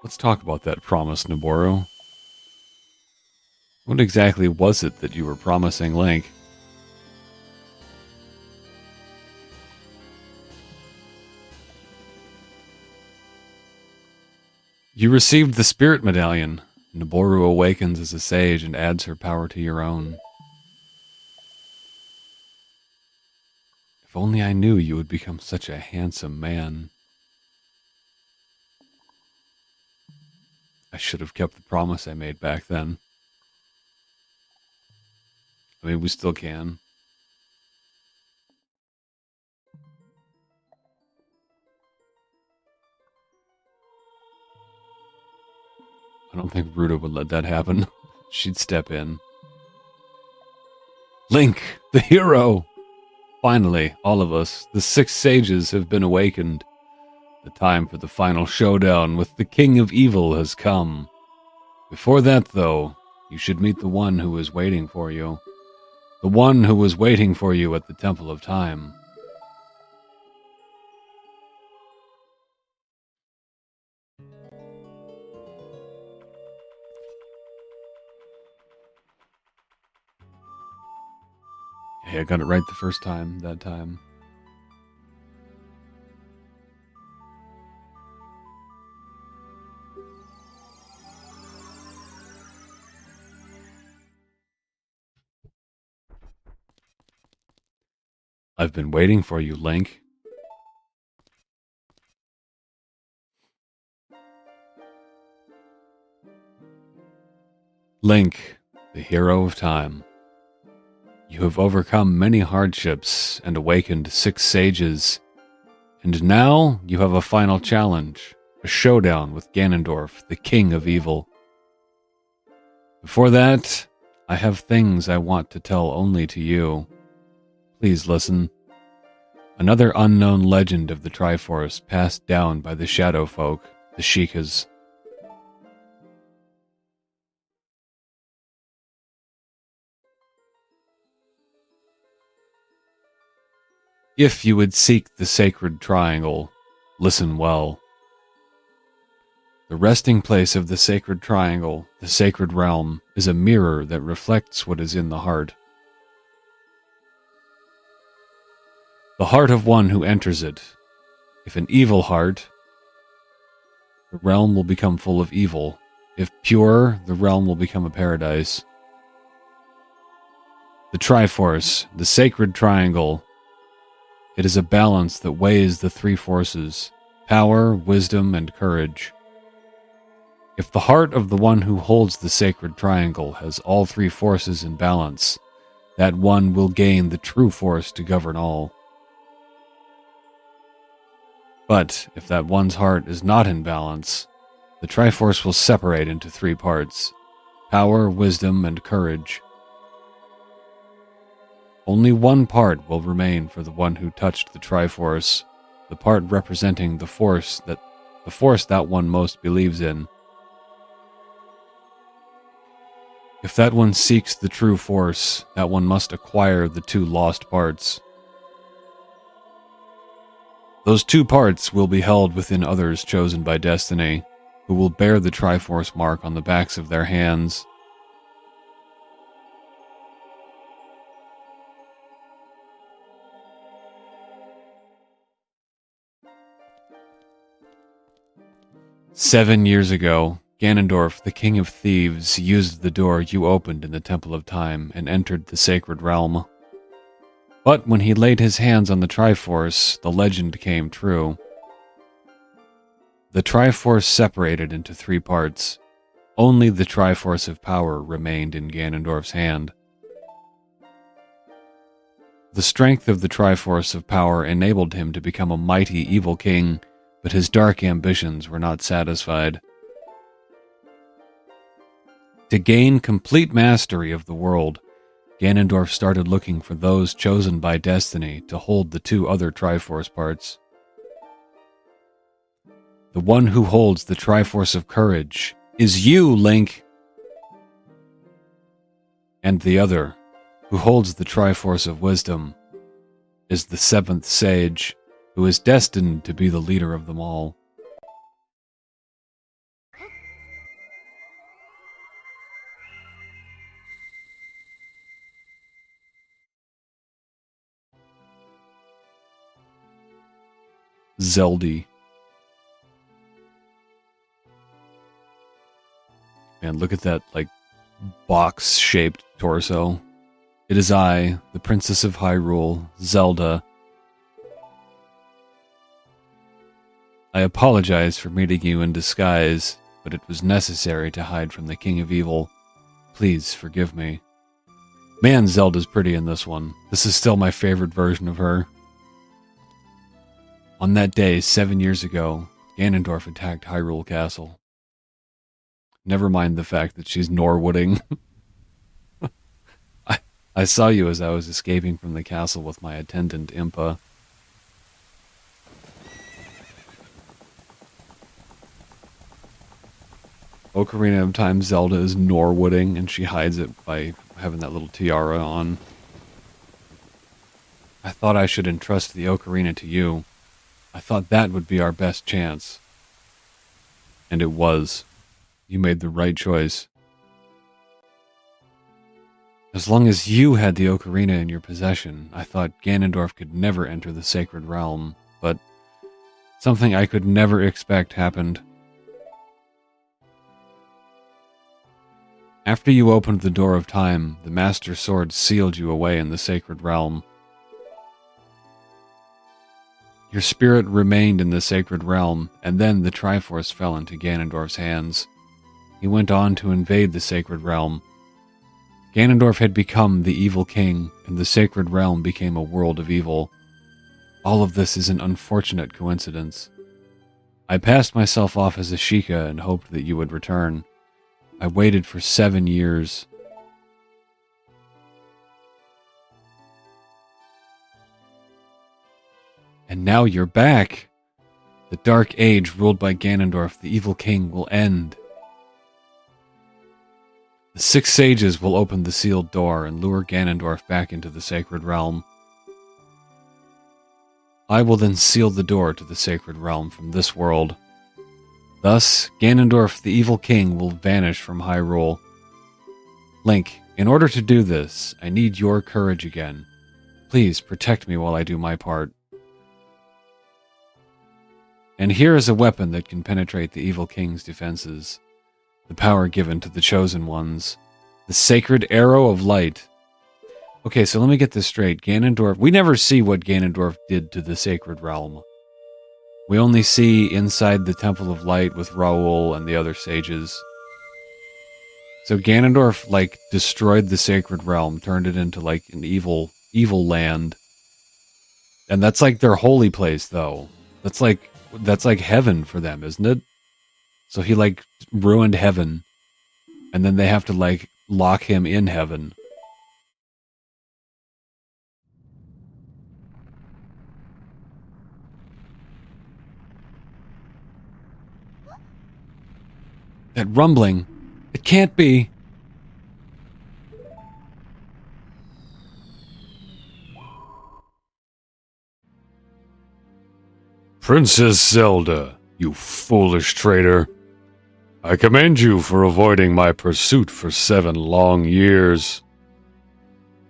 Let's talk about that promise, Noboru. What exactly was it that you were promising Link? You received the Spirit Medallion. Noboru awakens as a sage and adds her power to your own. If only I knew you would become such a handsome man. I should have kept the promise I made back then. I mean, we still can. I don't think Ruta would let that happen. She'd step in. Link, the hero! Finally, all of us, the 6 sages, have been awakened. The time for the final showdown with the King of Evil has come. Before that, though, you should meet the one who is waiting for you. The one who was waiting for you at the Temple of Time. Hey, I got it right the first time, that time. I've been waiting for you, Link. Link, the hero of time. You have overcome many hardships and awakened 6 sages. And now you have a final challenge, a showdown with Ganondorf, the King of Evil. Before that, I have things I want to tell only to you. Please listen. Another unknown legend of the Triforce passed down by the Shadow Folk, the Sheikahs. If you would seek the sacred triangle, listen well. The resting place of the sacred triangle, the sacred realm, is a mirror that reflects what is in the heart. The heart of one who enters it. If an evil heart, the realm will become full of evil. If pure, the realm will become a paradise. The Triforce, the sacred triangle, it is a balance that weighs the 3 forces: power, wisdom, and courage. If the heart of the one who holds the sacred triangle has all 3 forces in balance, that one will gain the true force to govern all. But if that one's heart is not in balance, the Triforce will separate into 3 parts: power, wisdom, and courage. Only one part will remain for the one who touched the Triforce, the part representing the force that one most believes in. If that one seeks the true force, that one must acquire the 2 lost parts. Those 2 parts will be held within others chosen by destiny, who will bear the Triforce mark on the backs of their hands. "7 years ago, Ganondorf, the King of Thieves, used the door you opened in the Temple of Time and entered the sacred realm. But when he laid his hands on the Triforce, the legend came true. The Triforce separated into 3 parts. Only the Triforce of Power remained in Ganondorf's hand. The strength of the Triforce of Power enabled him to become a mighty evil king, but his dark ambitions were not satisfied. To gain complete mastery of the world, Ganondorf started looking for those chosen by destiny to hold the 2 other Triforce parts. The one who holds the Triforce of Courage is you, Link! And the other, who holds the Triforce of Wisdom, is the seventh sage, who is destined to be the leader of them all. Zelda. Man, look at that, like, box-shaped torso. It is I, the Princess of Hyrule, Zelda. I apologize for meeting you in disguise, but it was necessary to hide from the King of Evil. Please forgive me. Man, Zelda's pretty in this one. This is still my favorite version of her. On that day, 7 years ago, Ganondorf attacked Hyrule Castle. Never mind the fact that she's Norwooding. I saw you as I was escaping from the castle with my attendant, Impa. Ocarina of Time Zelda is Norwooding, and she hides it by having that little tiara on. I thought I should entrust the Ocarina to you. I thought that would be our best chance. And it was. You made the right choice. As long as you had the Ocarina in your possession, I thought Ganondorf could never enter the Sacred Realm, but something I could never expect happened. After you opened the Door of Time, the Master Sword sealed you away in the Sacred Realm. Your spirit remained in the Sacred Realm, and then the Triforce fell into Ganondorf's hands. He went on to invade the Sacred Realm. Ganondorf had become the evil king, and the Sacred Realm became a world of evil. All of this is an unfortunate coincidence. I passed myself off as a Sheikah and hoped that you would return. I waited for 7 years. And now you're back! The Dark Age ruled by Ganondorf, the evil king, will end. The 6 sages will open the sealed door and lure Ganondorf back into the Sacred Realm. I will then seal the door to the Sacred Realm from this world. Thus, Ganondorf, the evil king, will vanish from Hyrule. Link, in order to do this, I need your courage again. Please protect me while I do my part. And here is a weapon that can penetrate the evil king's defenses. The power given to the chosen ones. The Sacred Arrow of Light. Okay, so let me get this straight. Ganondorf... We never see what Ganondorf did to the Sacred Realm. We only see inside the Temple of Light with Raoul and the other sages. So Ganondorf, like, destroyed the Sacred Realm, turned it into, like, an evil land. And that's, like, their holy place, though. That's like heaven for them, isn't it? So he, like, ruined heaven. And then they have to, like, lock him in heaven. That rumbling. It can't be. Princess Zelda, you foolish traitor. I commend you for avoiding my pursuit for 7 long years.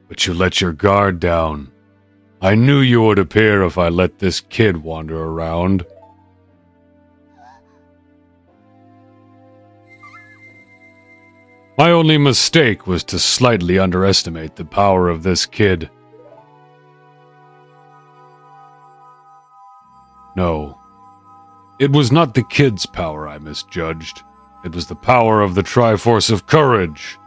But you let your guard down. I knew you would appear if I let this kid wander around. My only mistake was to slightly underestimate the power of this kid. No, it was not the kid's power I misjudged. It was the power of the Triforce of Courage.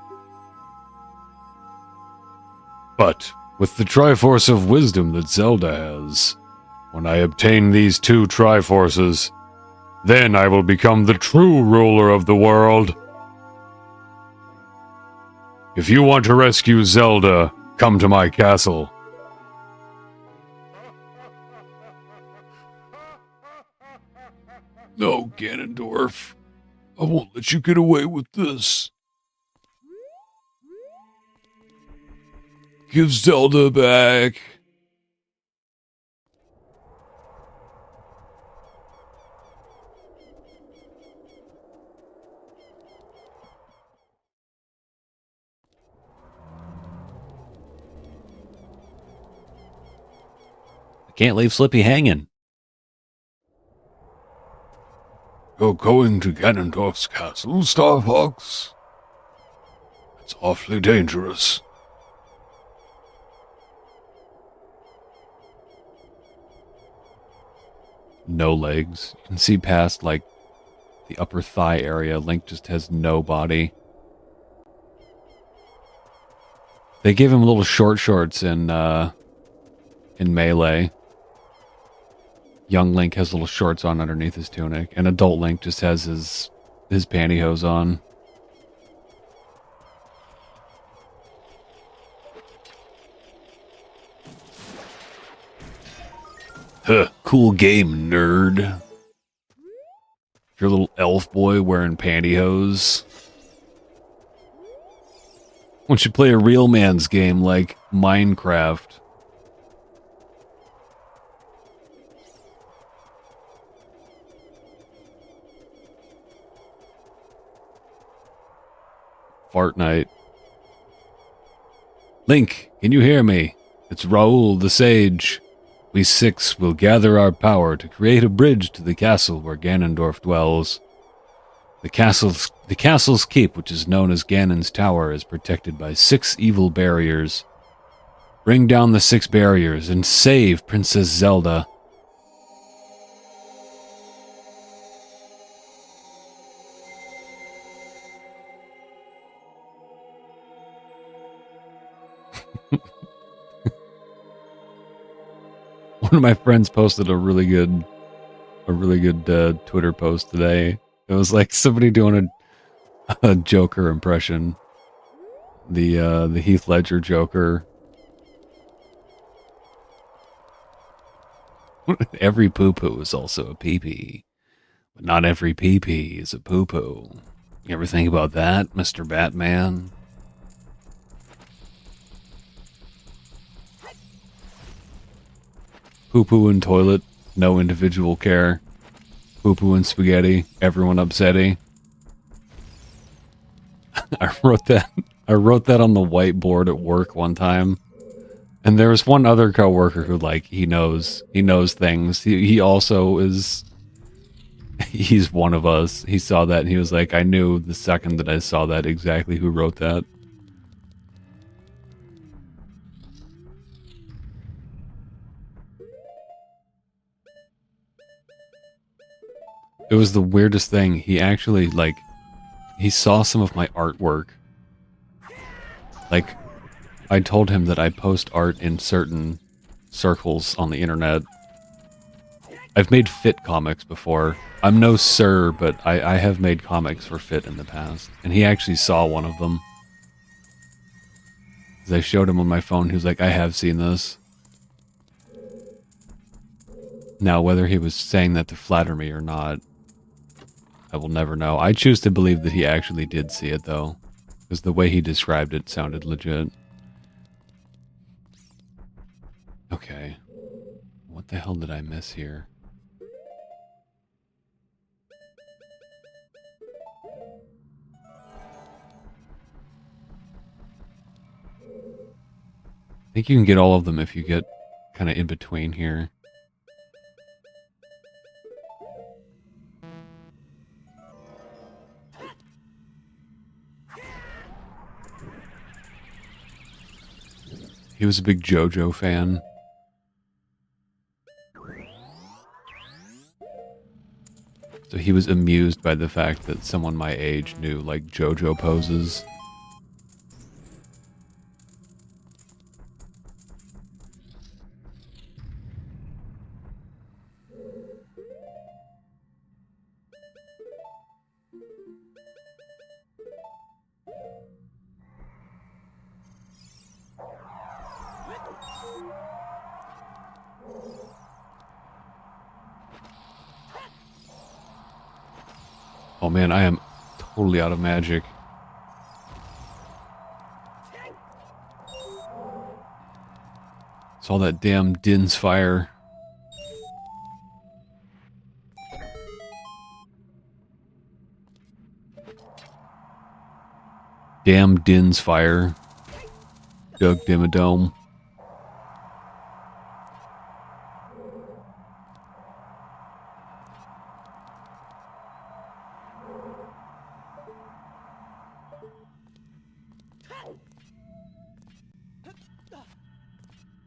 But with the Triforce of Wisdom that Zelda has, when I obtain these 2 Triforces, then I will become the true ruler of the world. If you want to rescue Zelda, come to my castle. No, Ganondorf. I won't let you get away with this. Give Zelda back. I can't leave Slippy hanging. You're going to Ganondorf's castle, Star Fox? It's awfully dangerous. No legs. You can see past, like, the upper thigh area. Link just has no body. They gave him little short shorts in Melee. Young Link has little shorts on underneath his tunic, and adult Link just has his pantyhose on. Huh, Cool game, nerd. Your little elf boy wearing pantyhose. Why don't you play a real man's game like Minecraft? Fortnite. Link, can you hear me? It's Raoul the Sage. We six will gather our power to create a bridge to the castle where Ganondorf dwells. The castle's keep, which is known as Ganon's Tower, is protected by 6 evil barriers. Bring down the 6 barriers and save Princess Zelda. One of my friends posted a really good Twitter post today. It was like somebody doing a Joker impression. The Heath Ledger Joker. Every poo-poo is also a pee-pee. But not every pee-pee is a poo-poo. You ever think about that, Mr. Batman? Poo-poo and toilet, no individual care. Poo-poo and spaghetti, everyone upsetty. I wrote that on the whiteboard at work one time. And there was one other coworker who, like, he knows things. He also is, he's one of us. He saw that and he was like, I knew the second that I saw that exactly who wrote that. It was the weirdest thing. He actually, like, he saw some of my artwork. Like, I told him that I post art in certain circles on the internet. I've made Fit comics before. I'm no sir, but I have made comics for Fit in the past. And he actually saw one of them. As I showed him on my phone, he was like, I have seen this. Now, whether he was saying that to flatter me or not, I will never know. I choose to believe that he actually did see it, though. Because the way he described it sounded legit. Okay. What the hell did I miss here? I think you can get all of them if you get kind of in between here. He was a big JoJo fan. So he was amused by the fact that someone my age knew, like, JoJo poses. Oh man, I am totally out of magic. It's all that damn Din's fire. Damn Din's fire. Doug Dimmadome.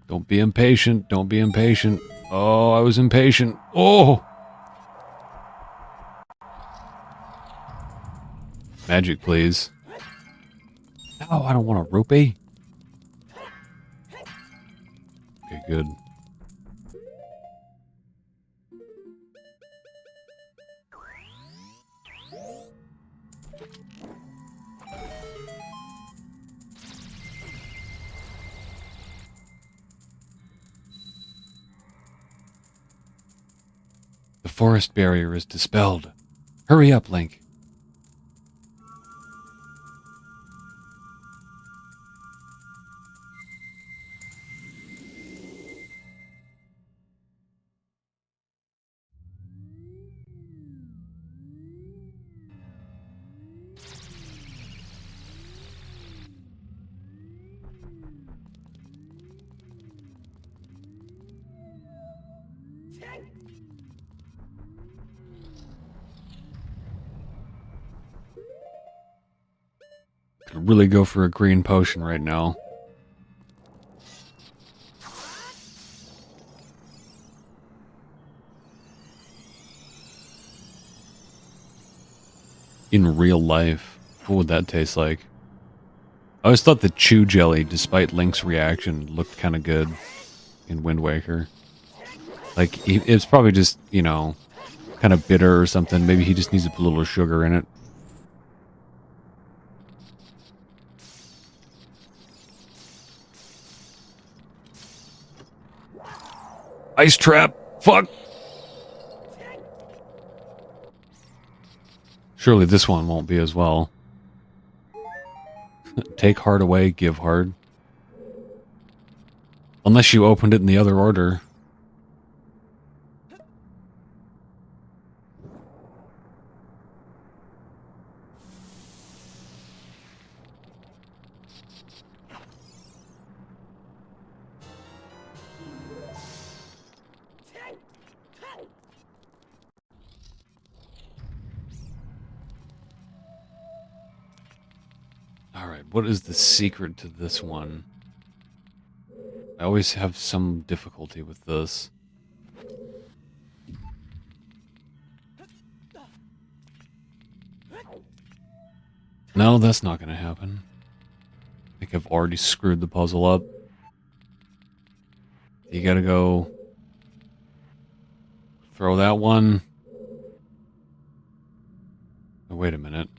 Don't be impatient. Don't be impatient. Oh, I was impatient. Oh! Magic, please. No, I don't want a rupee. Okay, good. The forest barrier is dispelled. Hurry up, Link. Could really go for a green potion right now. In real life, what would that taste like? I always thought the chew jelly, despite Link's reaction, looked kind of good in Wind Waker. Like, it's probably just, you know, kind of bitter or something. Maybe he just needs to put a little sugar in it. Ice trap! Fuck! Surely this one won't be as well. Take heart away, give heart. Unless you opened it in the other order. Alright, what is the secret to this one? I always have some difficulty with this. No, that's not gonna happen. I think I've already screwed the puzzle up. You gotta go... throw that one. Oh, wait a minute.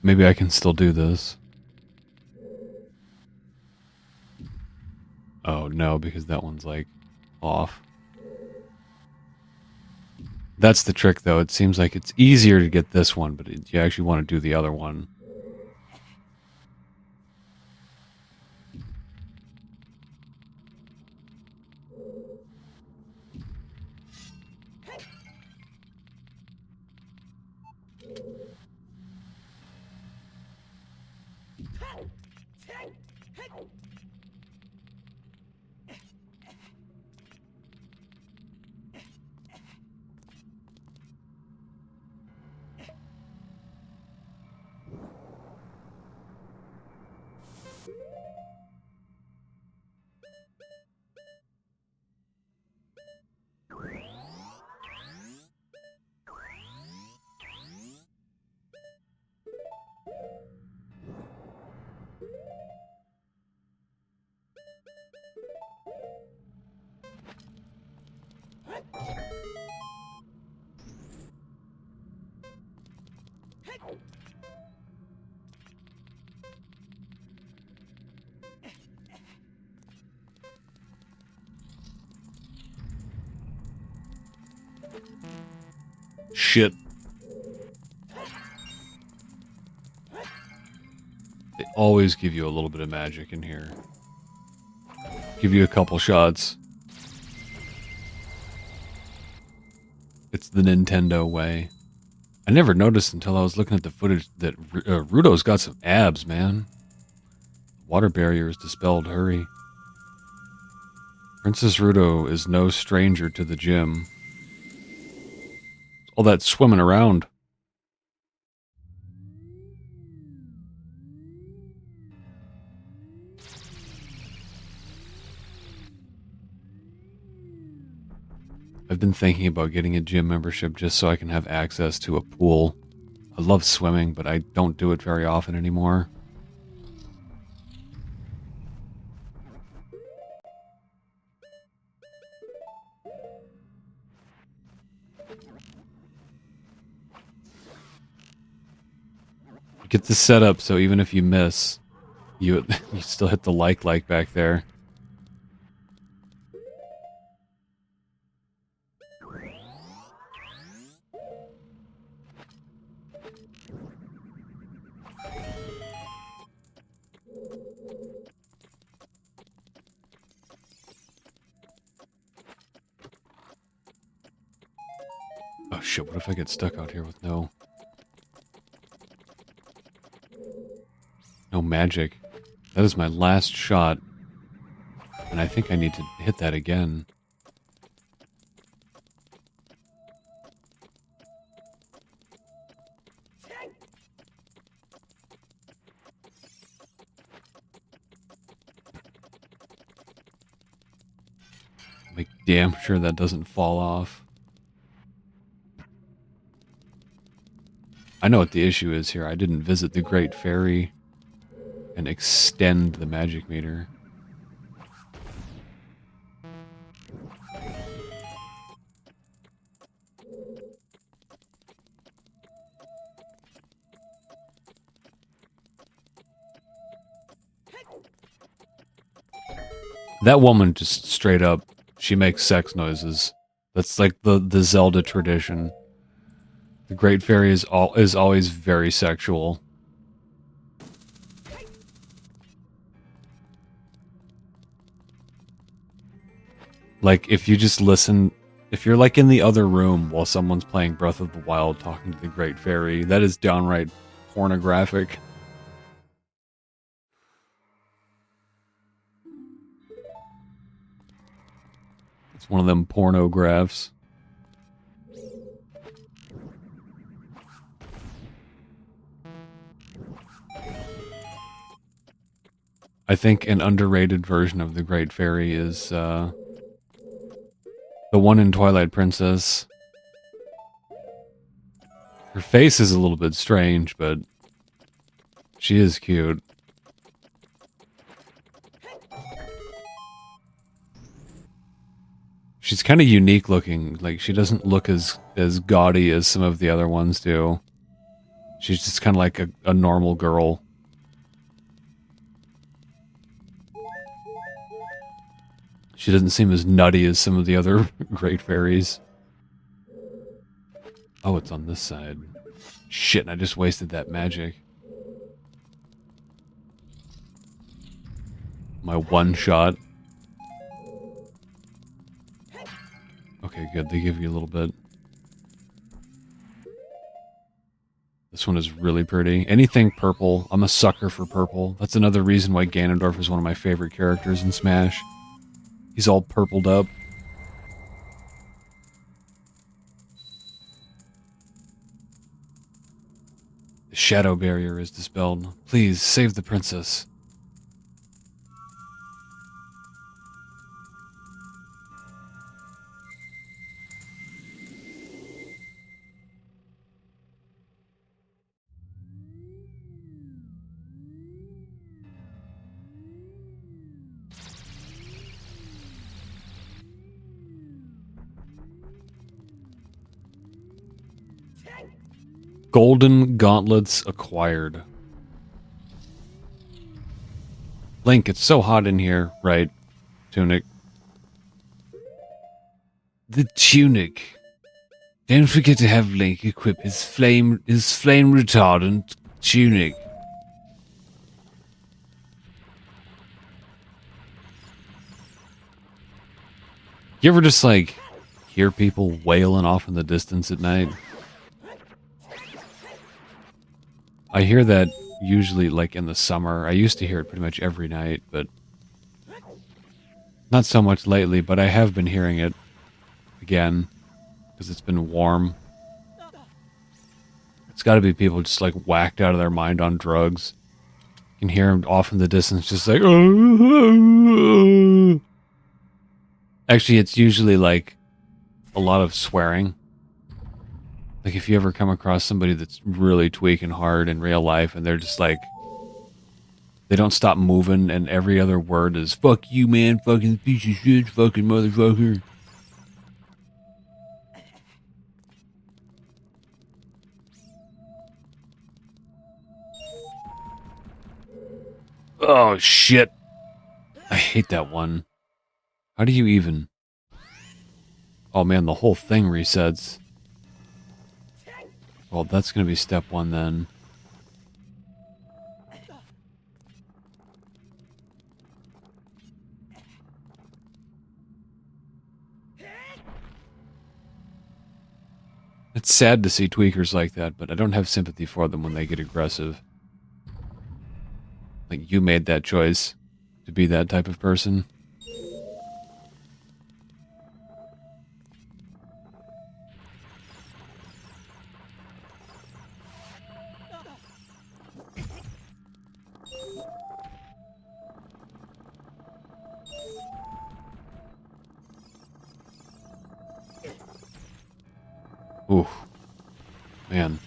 Maybe I can still do this. Oh, no, because that one's, like, off. That's the trick, though. It seems like it's easier to get this one, but you actually want to do the other one. Shit. They always give you a little bit of magic in here. Give you a couple shots. It's the Nintendo way. I never noticed until I was looking at the footage that Rudo's got some abs, man. Water barrier is dispelled. Hurry. Princess Rudo is no stranger to the gym. All that swimming around. I've been thinking about getting a gym membership just so I can have access to a pool. I love swimming, but I don't do it very often anymore. Get this set up so even if you miss, you still hit the like back there. Oh shit, what if I get stuck out here with no magic? That is my last shot. And I think I need to hit that again. Make damn sure that doesn't fall off. I know what the issue is here. I didn't visit the Great Fairy and extend the magic meter. That woman just straight up, she makes sex noises. That's like the Zelda tradition. The Great Fairy is always very sexual. Like, if you just listen, if you're like in the other room while someone's playing Breath of the Wild talking to the Great Fairy, that is downright pornographic. It's one of them pornographs. I think an underrated version of the Great Fairy is the one in Twilight Princess. Her face is a little bit strange, but she is cute. She's kind of unique looking. Like, she doesn't look as gaudy as some of the other ones do. She's just kind of like a normal girl. She doesn't seem as nutty as some of the other Great Fairies. Oh, it's on this side. Shit, and I just wasted that magic. My one shot. Okay, good. They give you a little bit. This one is really pretty. Anything purple. I'm a sucker for purple. That's another reason why Ganondorf is one of my favorite characters in Smash. He's all purpled up. The shadow barrier is dispelled. Please, save the princess. Golden gauntlets acquired. Link, it's so hot in here, right? Tunic. The tunic. Don't forget to have Link equip his flame retardant tunic. You ever just like hear people wailing off in the distance at night? I hear that usually like in the summer. I used to hear it pretty much every night, but not so much lately, but I have been hearing it again because it's been warm. It's got to be people just like whacked out of their mind on drugs. You can hear them off in the distance just like... Actually, it's usually like a lot of swearing. Like if you ever come across somebody that's really tweaking hard in real life and they're just like... They don't stop moving and every other word is fuck you, man, fucking piece of shit, fucking motherfucker. Oh, shit. I hate that one. How do you even... Oh, man, the whole thing resets. Well, that's going to be step one, then. It's sad to see tweakers like that, but I don't have sympathy for them when they get aggressive. Like, you made that choice to be that type of person. Ooh. Man.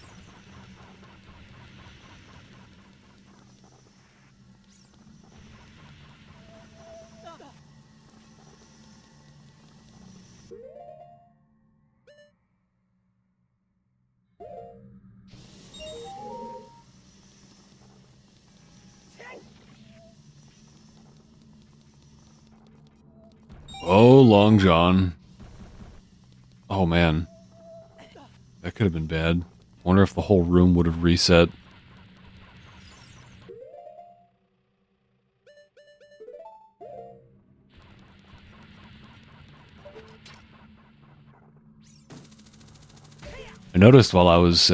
Oh, Long John. Oh, man. That could have been bad. Wonder if the whole room would have reset. I noticed while I was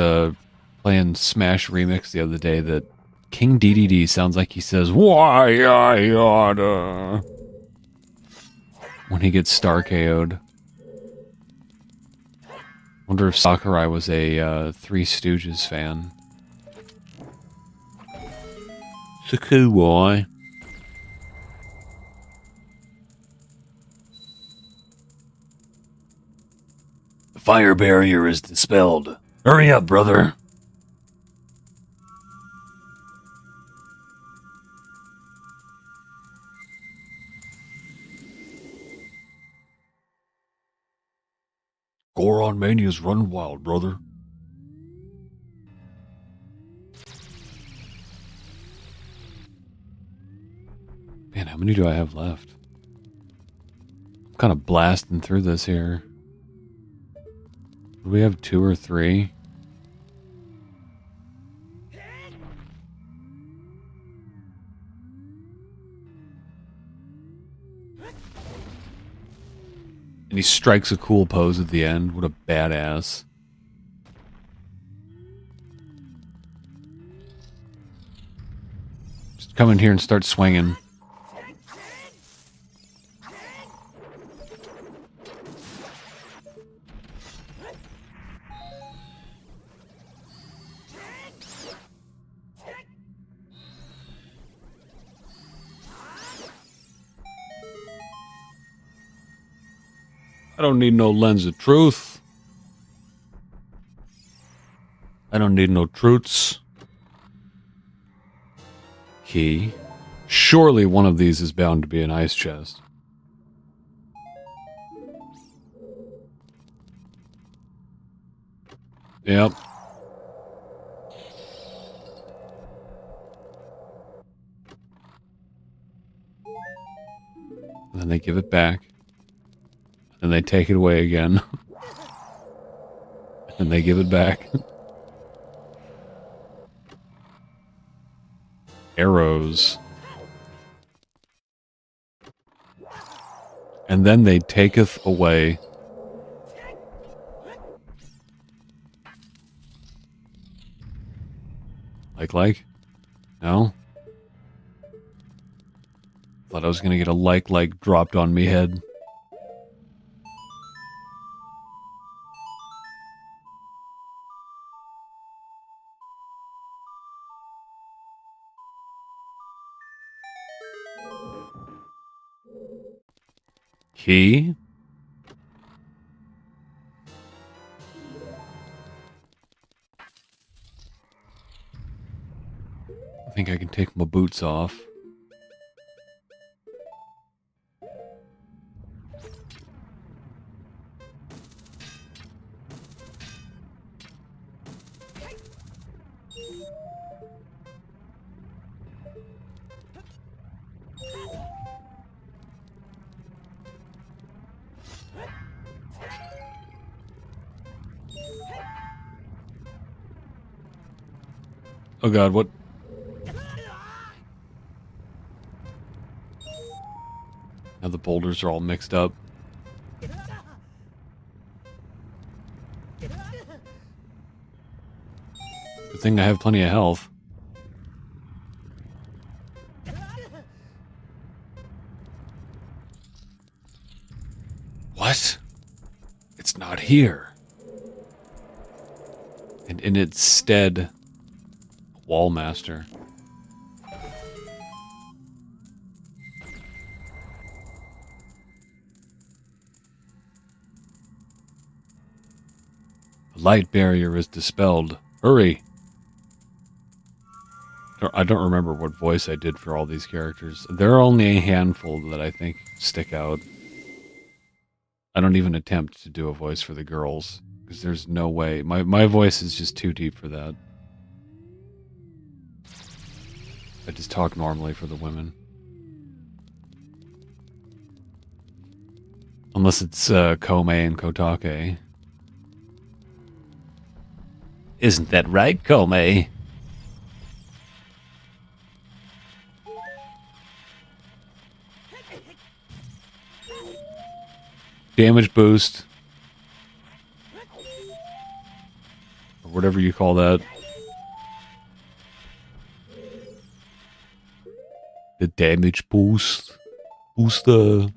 playing Smash Remix the other day that King DDD sounds like he says, "Why I oughta," when he gets star KO'd. Wonder if Sakurai was a Three Stooges fan. Sakurai. The fire barrier is dispelled. Hurry up, brother. Goron Mania's run wild, brother. Man, how many do I have left? I'm kind of blasting through this here. Do we have 2 or 3? And he strikes a cool pose at the end. What a badass. Just come in here and start swinging. I don't need no lens of truth. I don't need no truths. Key. Surely one of these is bound to be an ice chest. Yep. And then they give it back. And they take it away again. and they give it back. Arrows. And then they taketh away. Like? No? Thought I was gonna get a like dropped on me head. Key? I think I can take my boots off. Oh god, what? Now the boulders are all mixed up. Good thing I have plenty of health. What? It's not here. And in its stead, Wallmaster. The light barrier is dispelled. Hurry! I don't remember what voice I did for all these characters. There are only a handful that I think stick out. I don't even attempt to do a voice for the girls, because there's no way. My voice is just too deep for that. I just talk normally for the women. Unless it's Komei and Kotake. Isn't that right, Komei? Damage boost. Or whatever you call that. The damage boost. Booster.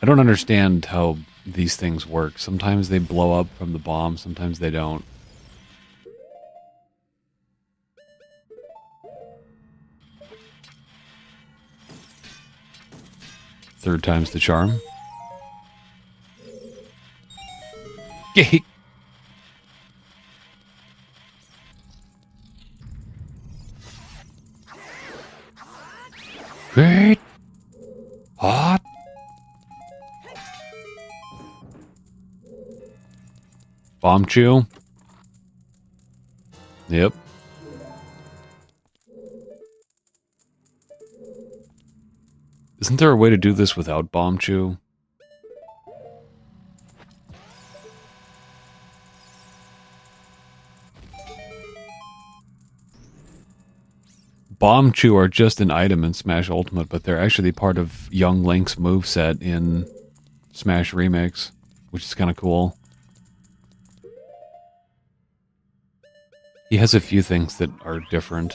I don't understand how these things work. Sometimes they blow up from the bomb, sometimes they don't. Third time's the charm. Gay. Great. Hot. Bomb chew. Yep. Isn't there a way to do this without bomb chew? Bomb chew are just an item in Smash Ultimate, but they're actually part of Young Link's moveset in Smash Remix, which is kind of cool. He has a few things that are different.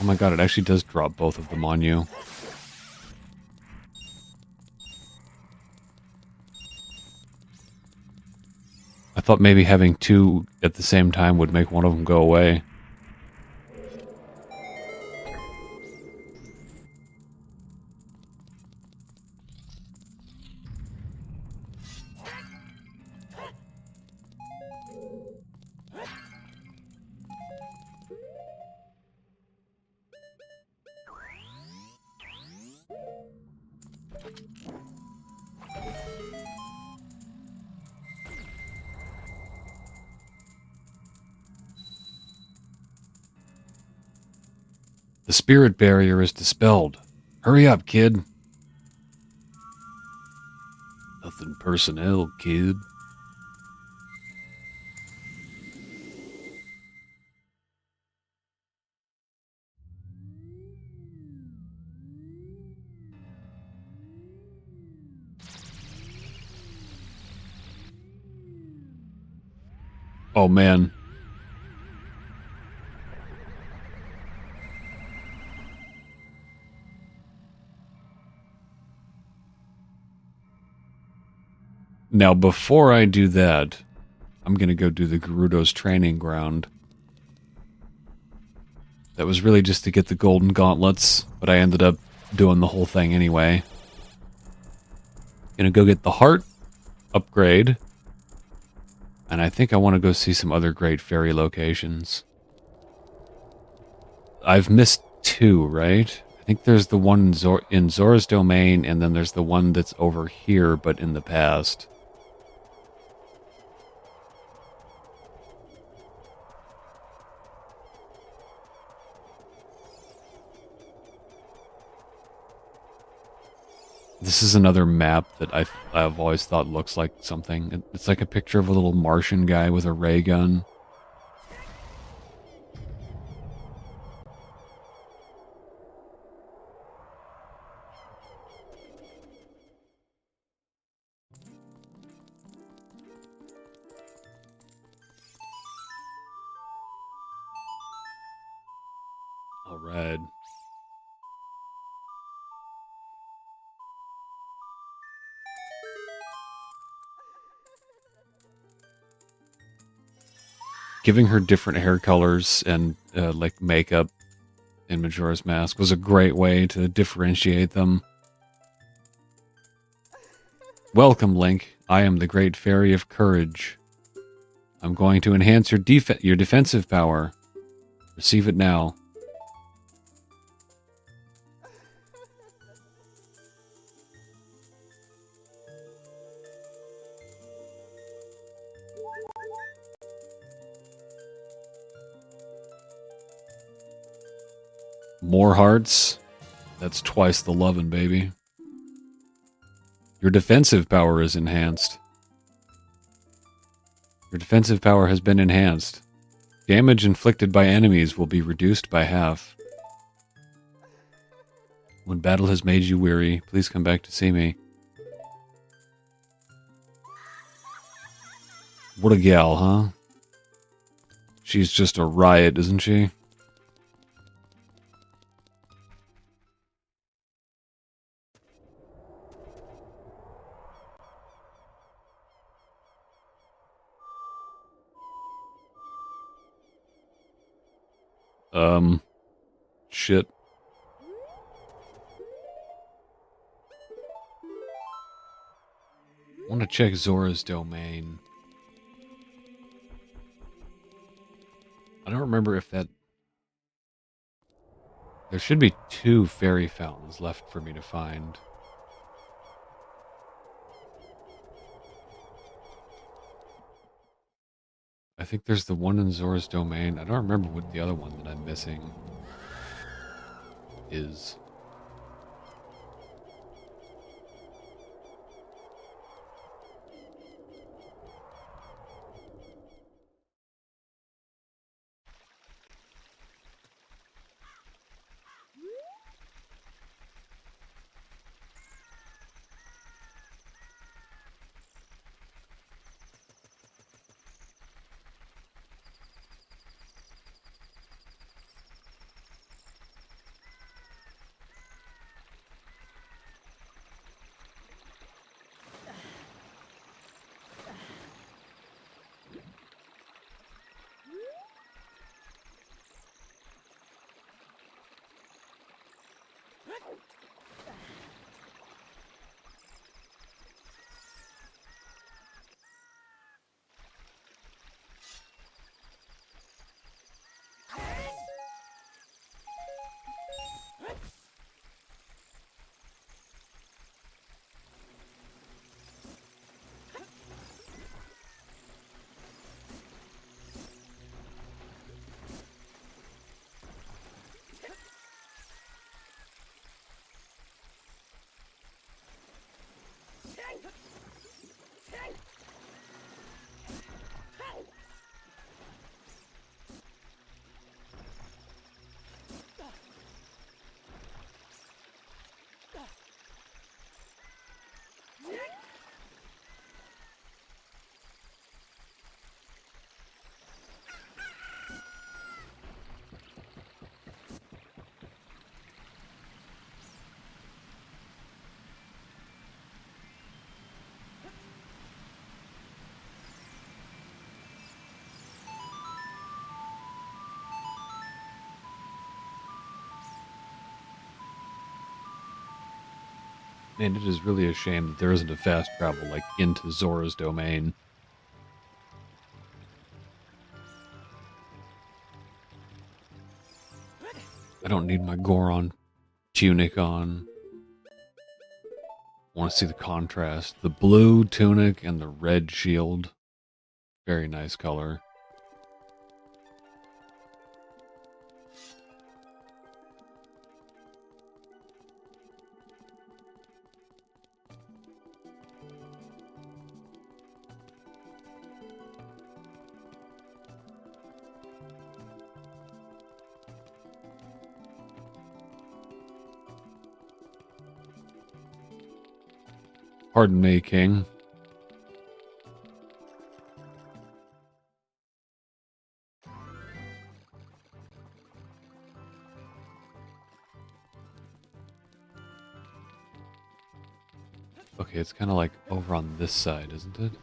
Oh my god, it actually does drop both of them on you. I thought maybe having two at the same time would make one of them go away. The spirit barrier is dispelled. Hurry up, kid. Nothing personnel, kid. Oh, man. Now, before I do that, I'm going to go do the Gerudo's training ground. That was really just to get the golden gauntlets, but I ended up doing the whole thing anyway. Gonna go get the heart upgrade. And I think I want to go see some other great fairy locations. I've missed two, right? I think there's the one in Zora's Domain, and then there's the one that's over here, but in the past. This is another map that I've always thought looks like something. It's like a picture of a little Martian guy with a ray gun. All right. Giving her different hair colors and like makeup in Majora's Mask was a great way to differentiate them. Welcome, Link. I am the Great Fairy of Courage. I'm going to enhance your defensive power. Receive it now. More hearts. That's twice the lovin', baby. Your defensive power is enhanced. Your defensive power has been enhanced. Damage inflicted by enemies will be reduced by half. When battle has made you weary, please come back to see me. What a gal, huh? She's just a riot, isn't she? Shit. I want to check Zora's Domain. I don't remember if that... There should be 2 fairy fountains left for me to find. I think there's the one in Zora's Domain. I don't remember what the other one that I'm missing is. Man, it is really a shame that there isn't a fast travel, like, into Zora's domain. I don't need my Goron tunic on. I want to see the contrast. The blue tunic and the red shield. Very nice color. Pardon me, King. Okay, it's kind of like over on this side, isn't it?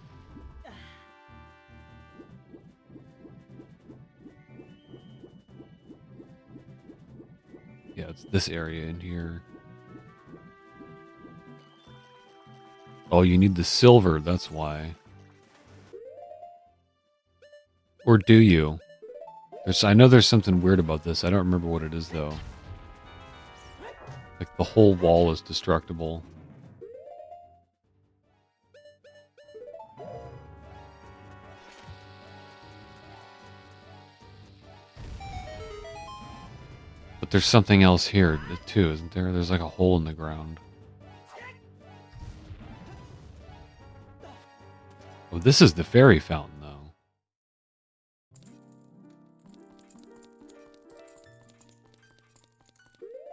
Yeah, it's this area in here. Oh, you need the silver, that's why. Or do you? I know there's something weird about this. I don't remember what it is, though. Like, the whole wall is destructible. But there's something else here, too, isn't there? There's like a hole in the ground. Oh, this is the fairy fountain, though.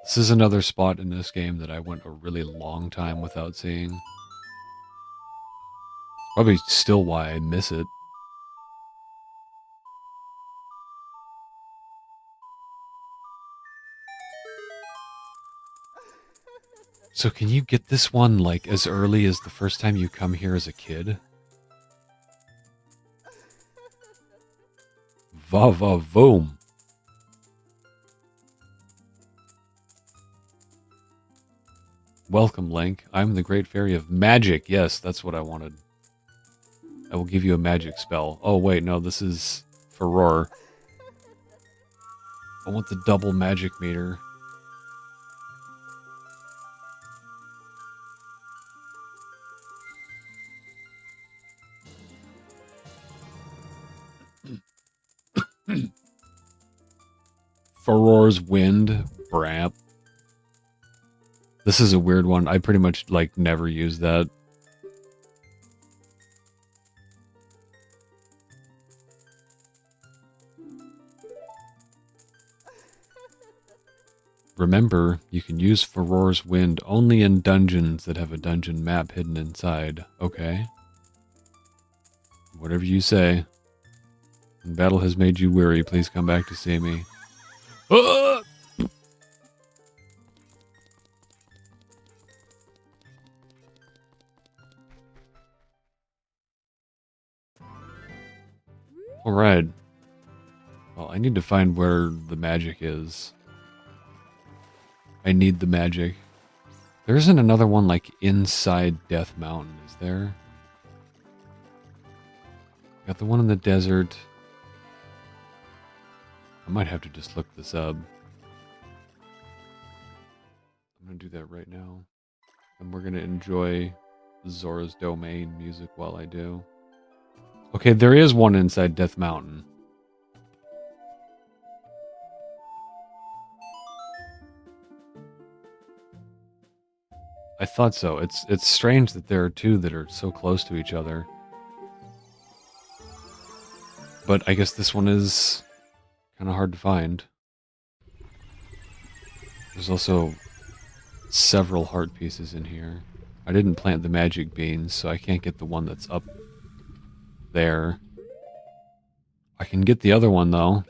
This is another spot in this game that I went a really long time without seeing. Probably still why I miss it. So can you get this one, like, as early as the first time you come here as a kid? Va-va-voom. Welcome, Link. I'm the Great Fairy of Magic. Yes, that's what I wanted. I will give you a magic spell. Oh, wait, no, this is Furore. I want the double magic meter. Furore's Wind. Bramp. This is a weird one. I pretty much, like, never use that. Remember, you can use Furore's Wind only in dungeons that have a dungeon map hidden inside. Okay. Whatever you say. When battle has made you weary, please come back to see me. Ah! Alright. Well, I need to find where the magic is. I need the magic. There isn't another one, like, inside Death Mountain, is there? Got the one in the desert. I might have to just look this up. I'm gonna do that right now. And we're gonna enjoy Zora's Domain music while I do. Okay, there is one inside Death Mountain. I thought so. It's strange that there are two that are so close to each other. But I guess this one is kind of hard to find. There's also several heart pieces in here. I didn't plant the magic beans, so I can't get the one that's up there. I can get the other one, though.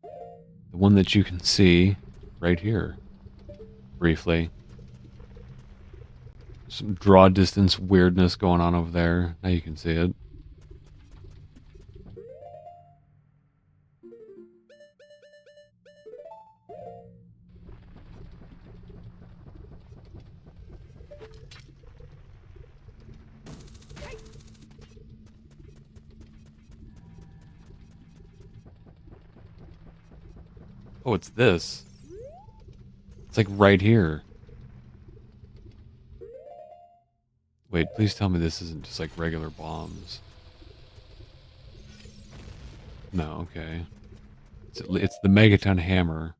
The one that you can see right here. Briefly. Some draw distance weirdness going on over there. Now you can see it. Oh, it's this. It's like right here. Wait, please tell me this isn't just like regular bombs. No, okay. It's the Megaton hammer.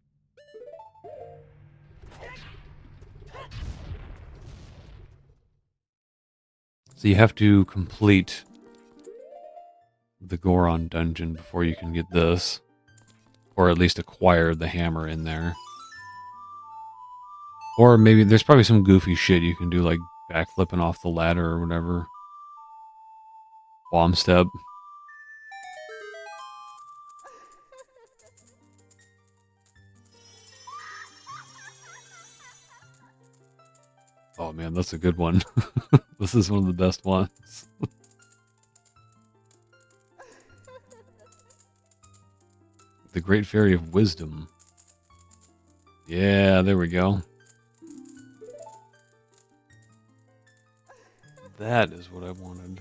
So you have to complete the Goron dungeon before you can get this. Or at least acquire the hammer in there. Or maybe there's probably some goofy shit you can do, like backflipping off the ladder or whatever. Bomb step. Oh man, that's a good one. This is one of the best ones. The Great Fairy of Wisdom. Yeah, there we go. That is what I wanted.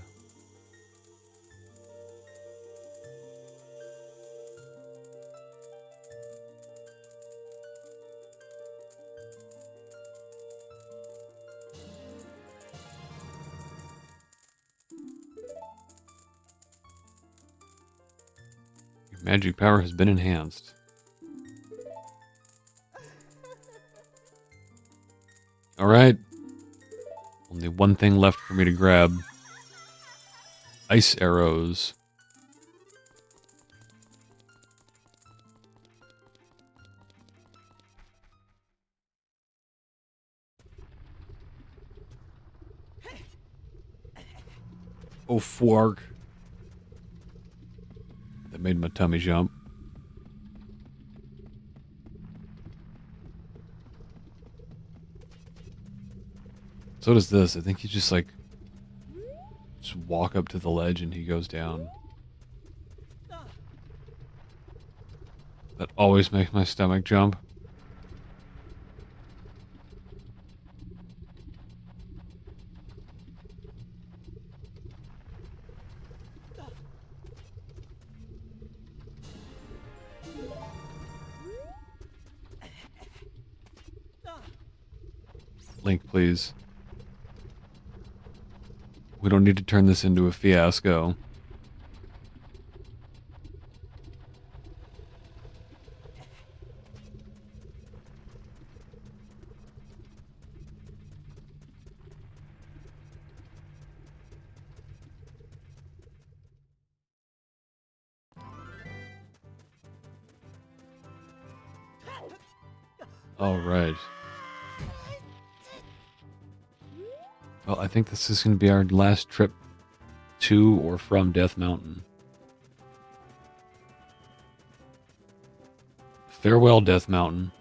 Your magic power has been enhanced. Alright. Only one thing left for me to grab. Ice arrows. Oh, fork. That made my tummy jump. So does this. I think he just walk up to the ledge and he goes down. That always makes my stomach jump. Link, please. We don't need to turn this into a fiasco. Alright. Well, I think this is going to be our last trip to or from Death Mountain. Farewell, Death Mountain.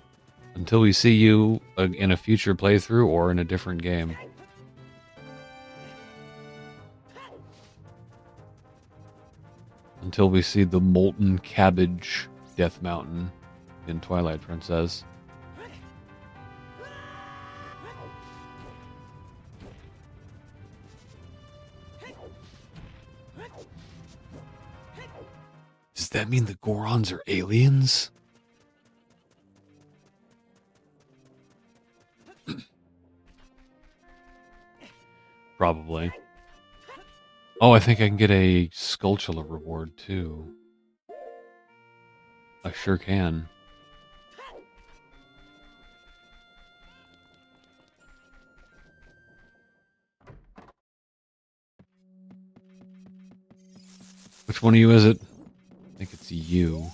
Until we see you in a future playthrough or in a different game. Until we see the Molten Cabbage Death Mountain in Twilight Princess. Does that mean the Gorons are aliens? Probably. Oh, I think I can get a Skulltula reward too. I sure can. Which one of you is it? I think it's you.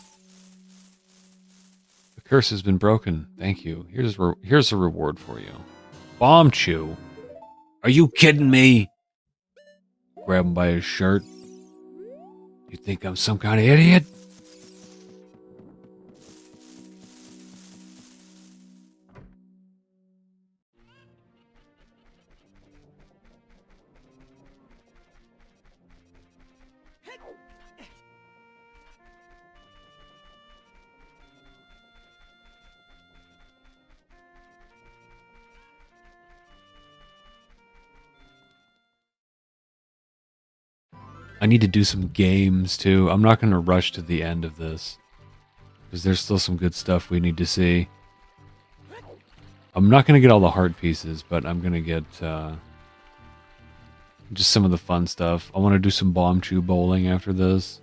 The curse has been broken. Thank you. Here's a reward for you. Bomb Chew. Are you kidding me? Grab him by his shirt. You think I'm some kind of idiot? I need to do some games too. I'm not going to rush to the end of this. Because there's still some good stuff we need to see. I'm not going to get all the heart pieces, but I'm going to get just some of the fun stuff. I want to do some bomb chew bowling after this.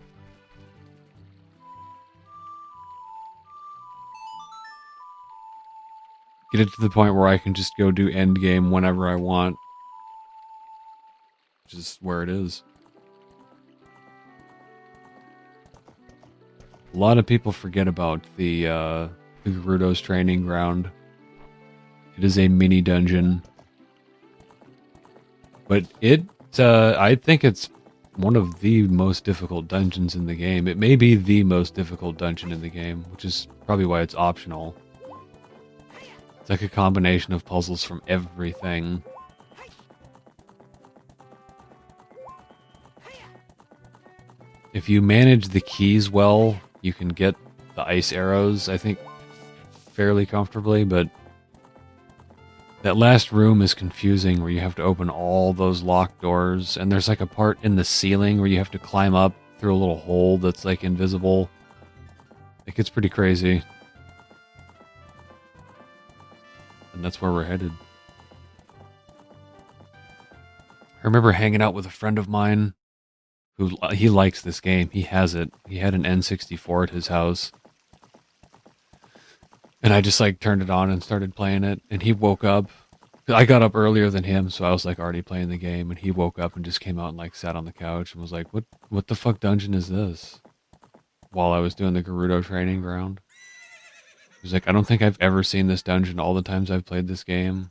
Get it to the point where I can just go do end game whenever I want. Just where it is. A lot of people forget about the Gerudo's training ground. It is a mini dungeon. But I think it's one of the most difficult dungeons in the game. It may be the most difficult dungeon in the game, which is probably why it's optional. It's like a combination of puzzles from everything. If you manage the keys well, you can get the ice arrows, I think, fairly comfortably, but that last room is confusing where you have to open all those locked doors, and there's like a part in the ceiling where you have to climb up through a little hole that's like invisible. It gets pretty crazy. And that's where we're headed. I remember hanging out with a friend of mine who he likes this game. He has it. He had an N64 at his house. And I just like turned it on and started playing it. And he woke up. I got up earlier than him, so I was like already playing the game. And he woke up and just came out and like sat on the couch and was like, "What the fuck dungeon is this?" While I was doing the Gerudo training ground. He was like, "I don't think I've ever seen this dungeon all the times I've played this game."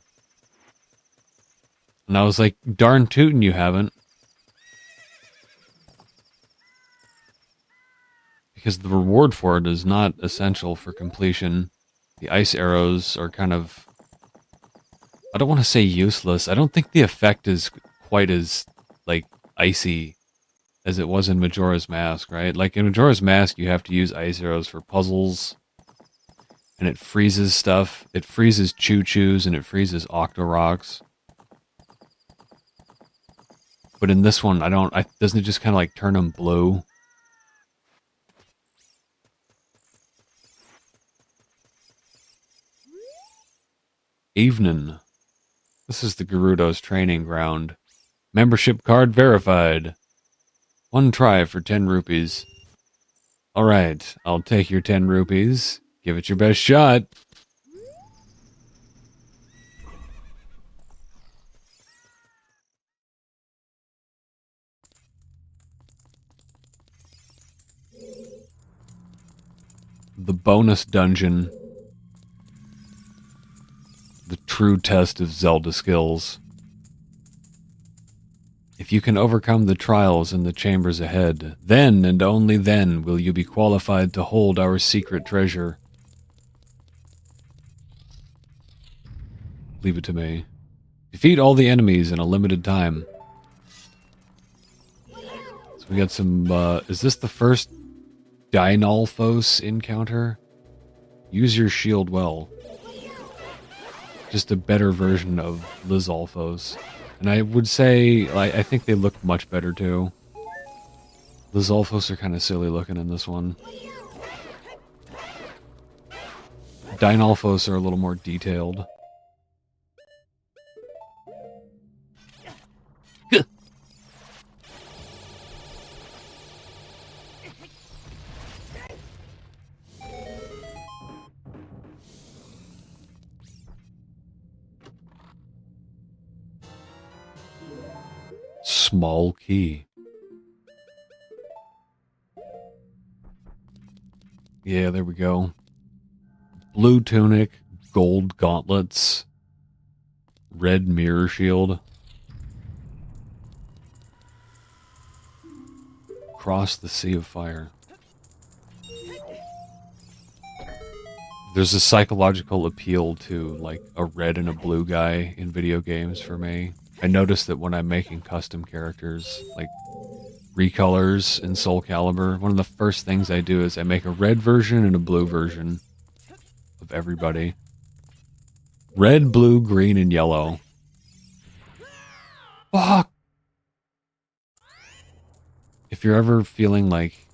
And I was like, "Darn tootin' you haven't." Because the reward for it is not essential for completion. The ice arrows are kind of... I don't want to say useless. I don't think the effect is quite as, like, icy as it was in Majora's Mask, right? Like, in Majora's Mask, you have to use ice arrows for puzzles. And it freezes stuff. It freezes Choo-Choos and it freezes Octorocks. But in this one, doesn't it just kind of, like, turn them blue? Evening. This is the Gerudo's training ground. Membership card verified. 1 try for 10 rupees. Alright, I'll take your 10 rupees. Give it your best shot. The bonus dungeon. The true test of Zelda skills. If you can overcome the trials in the chambers ahead, then and only then will you be qualified to hold our secret treasure. Leave it to me. Defeat all the enemies in a limited time. So we got some, is this the first Dynalphos encounter? Use your shield well. Just a better version of Lizalfos. And I would say, I think they look much better too. Lizalfos are kind of silly looking in this one. Dynalphos are a little more detailed. Small key. Yeah, there we go. Blue tunic, gold gauntlets, red mirror shield. Cross the sea of fire. There's a psychological appeal to like a red and a blue guy in video games for me. I noticed that when I'm making custom characters, like recolors in Soul Calibur, one of the first things I do is I make a red version and a blue version of everybody. Red, blue, green, and yellow. Fuck! If you're ever feeling like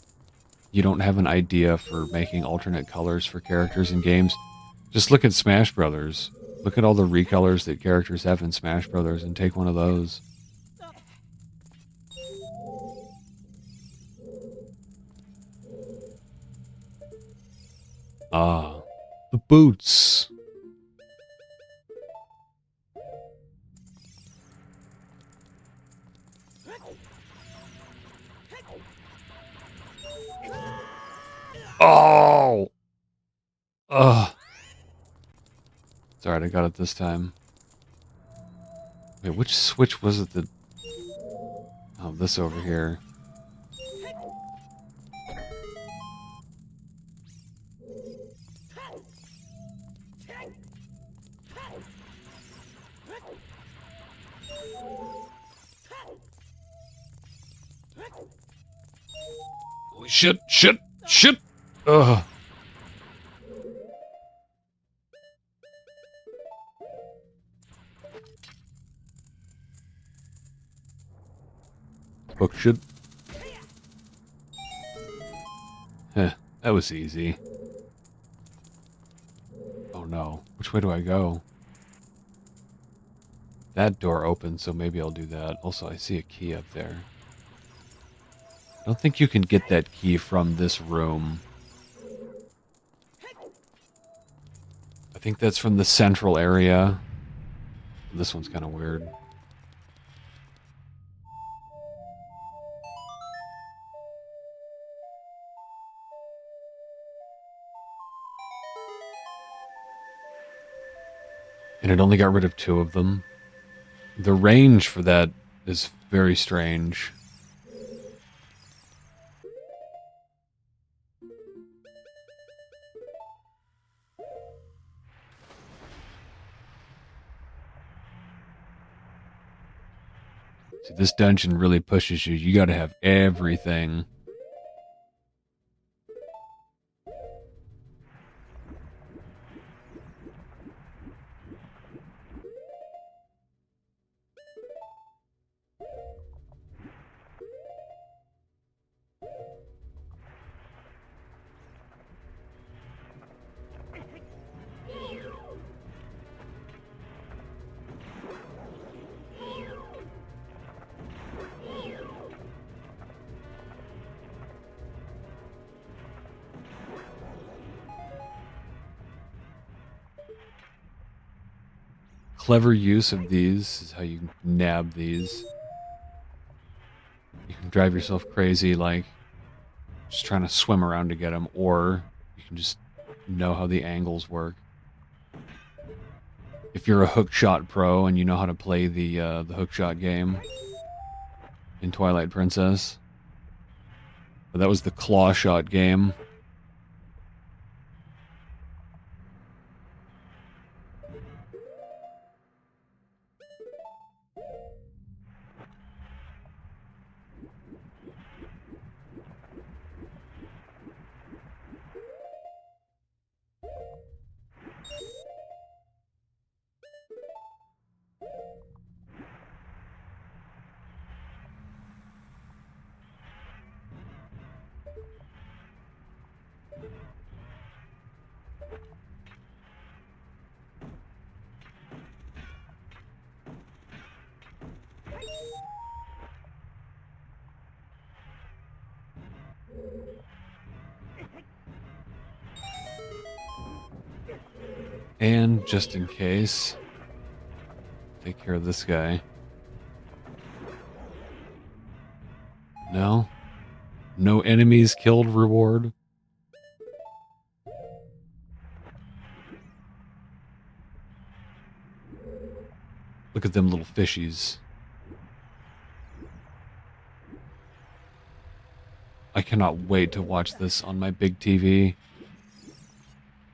you don't have an idea for making alternate colors for characters in games, just look at Smash Brothers. Look at all the recolors that characters have in Smash Brothers and take one of those. Ah, the boots. Oh! Ugh. It's alright, I got it this time. Wait, which switch was it that... Oh, this over here. Holy shit, shit, shit! Ugh. Hook shit. Heh, that was easy. Oh no, which way do I go? That door opens, so maybe I'll do that. Also, I see a key up there. I don't think you can get that key from this room. I think that's from the central area. This one's kind of weird. And it only got rid of 2 of them. The range for that is very strange. See, this dungeon really pushes you. You gotta have everything. Clever use of these is how you nab these. You can drive yourself crazy, like just trying to swim around to get them, or you can just know how the angles work. If you're a hookshot pro and you know how to play the hookshot game in Twilight Princess, but that was the claw shot game. And just in case, take care of this guy. No? No enemies killed reward? Look at them little fishies. I cannot wait to watch this on my big TV.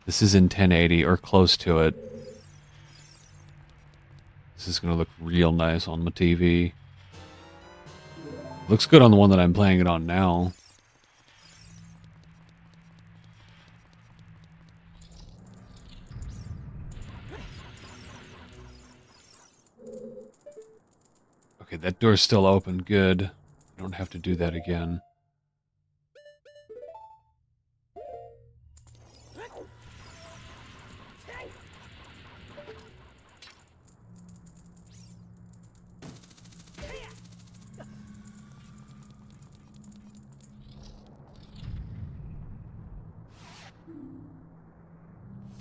This is in 1080 or close to it. This is going to look real nice on my TV. Looks good on the one that I'm playing it on now. Okay, that door's still open. Good. I don't have to do that again.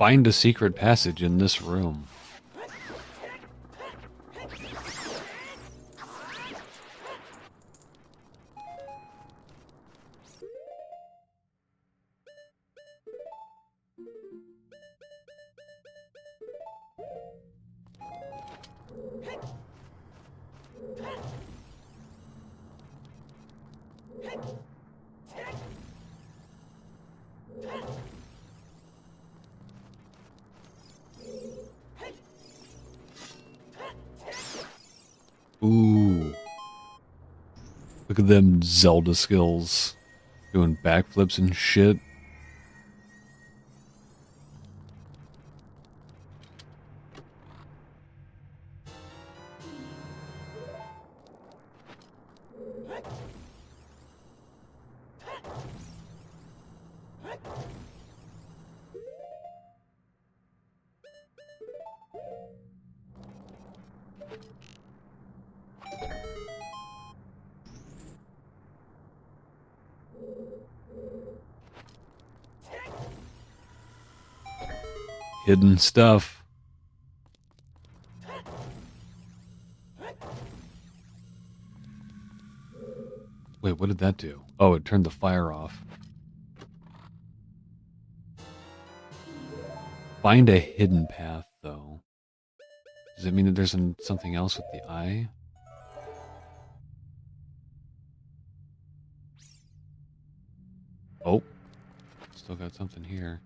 Find a secret passage in this room. Ooh. Look at them Zelda skills. Doing backflips and shit. Hidden stuff. Wait, what did that do? Oh, it turned the fire off. Find a hidden path, though. Does it mean that there's something else with the eye? Oh. Still got something here.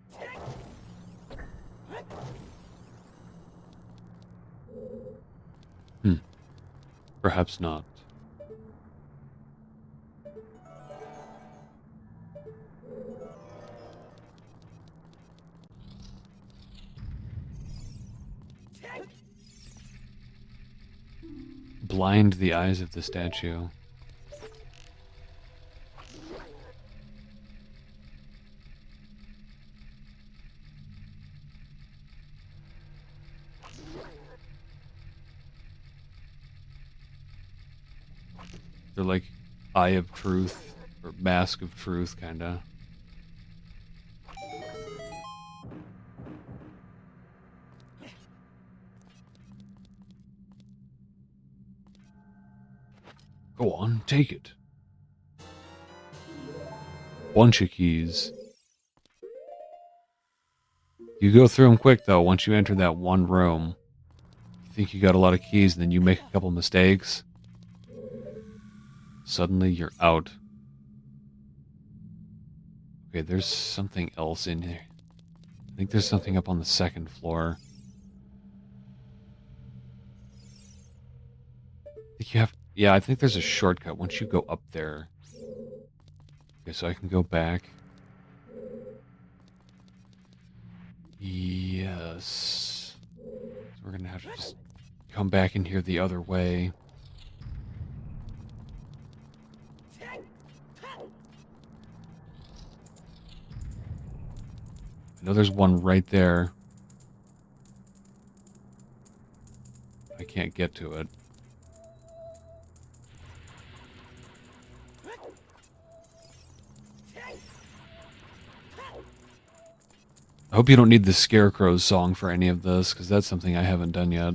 Perhaps not. Blind the eyes of the statue. They're like Eye of Truth, or Mask of Truth, kinda. Go on, take it. Bunch of keys. You go through them quick, though, once you enter that one room. You think you got a lot of keys, and then you make a couple mistakes. Suddenly, you're out. Okay, there's something else in here. I think there's something up on the second floor. I think you have... Yeah, I think there's a shortcut once you go up there. Okay, so I can go back. Yes. So we're gonna have to just come back in here the other way. I know there's one right there. I can't get to it. I hope you don't need the Scarecrow's song for any of this, because that's something I haven't done yet.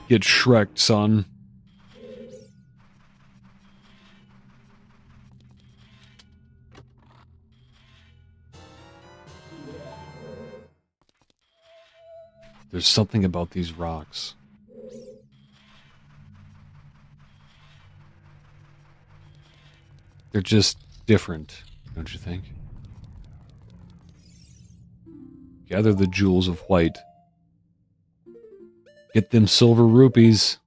Get Shrek'd, son. There's something about these rocks. They're just different, don't you think? Gather the jewels of white. Get them silver rupees.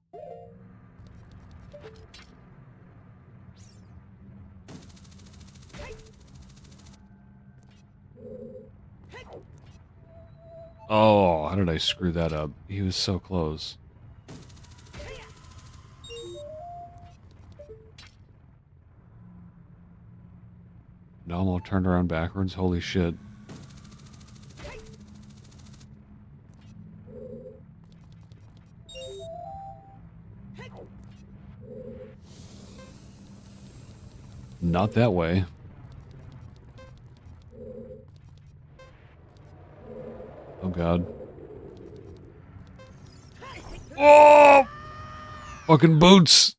Oh, how did I screw that up? He was so close. Now I'm all turned around backwards. Holy shit. Not that way. Oh god. Oh! Fucking boots!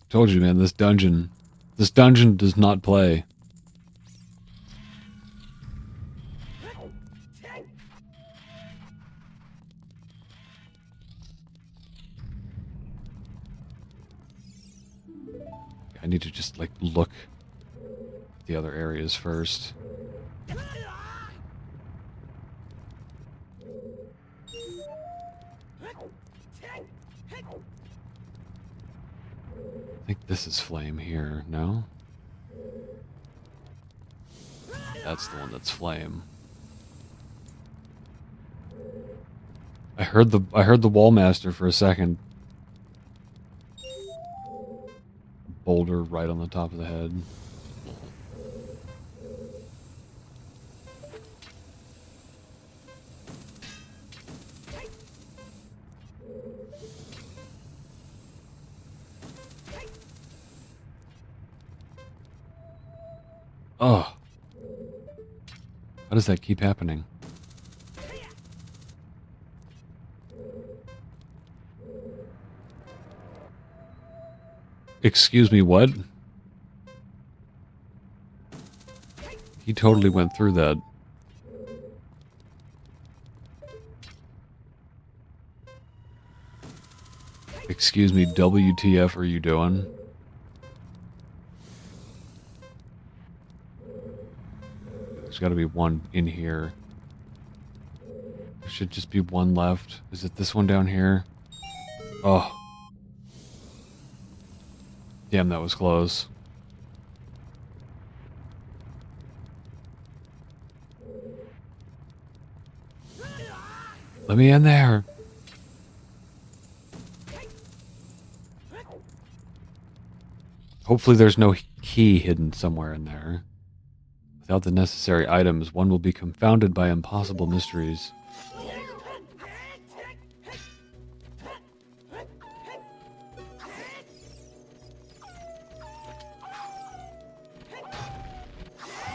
Told you, man, this dungeon does not play. I need to just, like, look at the other areas first. I think this is flame here, no? That's the one that's flame. I heard the Wallmaster for a second. Boulder right on the top of the head. Oh. How does that keep happening? Excuse me, what? He totally went through that. Excuse me, WTF are you doing? There's gotta be one in here. There should just be one left. Is it this one down here? Oh. Damn, that was close. Let me in there. Hopefully there's no key hidden somewhere in there. Without the necessary items, one will be confounded by impossible mysteries.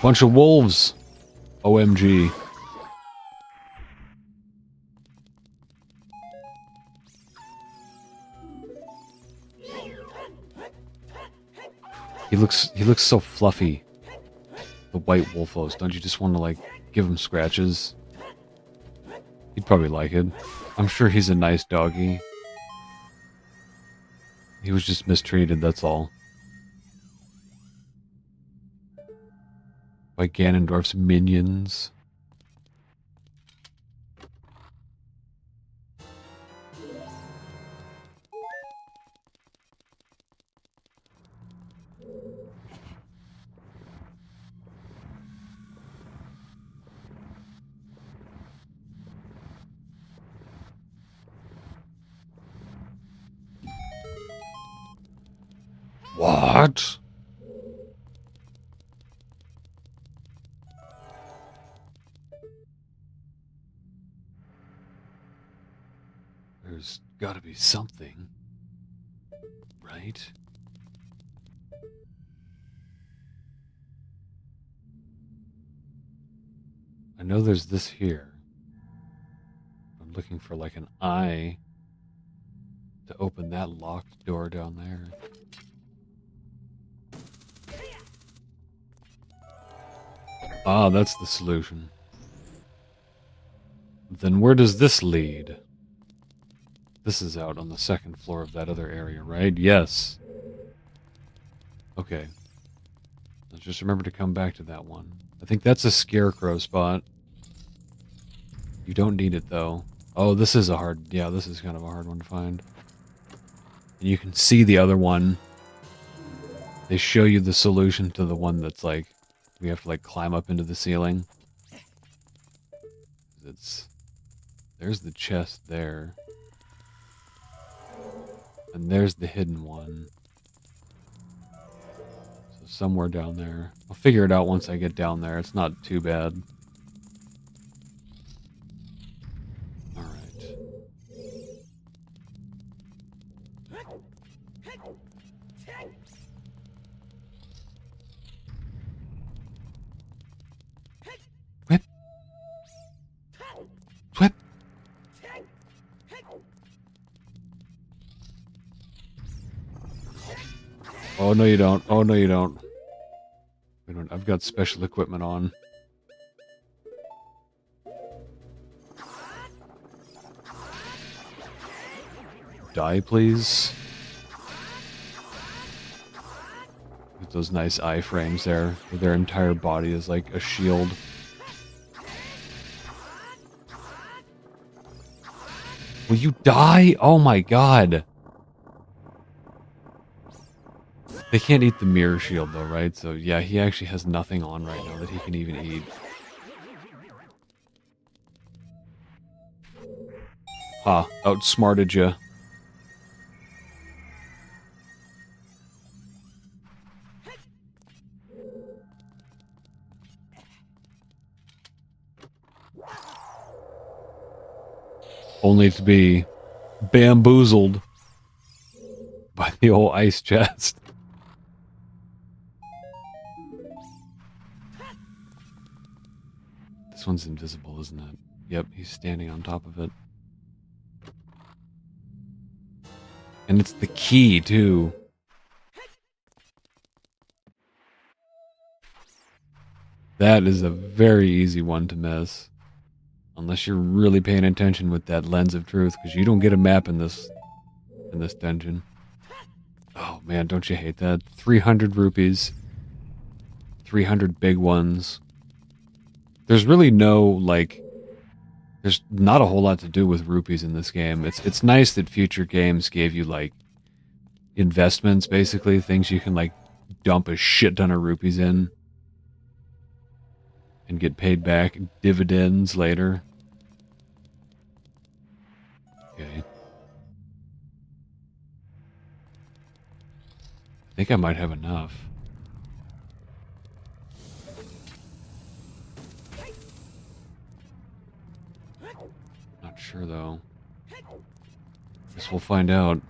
Bunch of wolves. OMG. He looks so fluffy. The white wolfos. Don't you just want to, like, give him scratches? He'd probably like it. I'm sure he's a nice doggy. He was just mistreated, that's all. By Ganondorf's minions. What? There's gotta be something. Right? I know there's this here. I'm looking for like an eye to open that locked door down there. Ah, that's the solution. Then where does this lead? This is out on the second floor of that other area, right? Yes. Okay. Let's just remember to come back to that one. I think that's a scarecrow spot. You don't need it, though. Oh, this is a hard... Yeah, this is kind of a hard one to find. And you can see the other one. They show you the solution to the one that's like... We have to, like, climb up into the ceiling. It's... There's the chest there. And there's the hidden one. So somewhere down there. I'll figure it out once I get down there. It's not too bad. Alright. Whip! Whip! Oh, no you don't. Oh, no you don't. Wait a minute, I've got special equipment on. Die, please. With those nice iframes there, where their entire body is like a shield. Will you die? Oh my god. They can't eat the mirror shield though, right? So yeah, he actually has nothing on right now that he can even eat. Ha, outsmarted you. Only to be bamboozled by the old ice chest. This one's invisible, isn't it? Yep, he's standing on top of it. And it's the key, too. That is a very easy one to miss. Unless you're really paying attention with that lens of truth, because you don't get a map in this dungeon. Oh man, don't you hate that? 300 rupees. 300 big ones. There's really no, like... There's not a whole lot to do with rupees in this game. It's nice that future games gave you, like, investments, basically. Things you can, like, dump a shit ton of rupees in. And get paid back dividends later. Okay. I think I might have enough. Not sure, though. Guess we'll find out.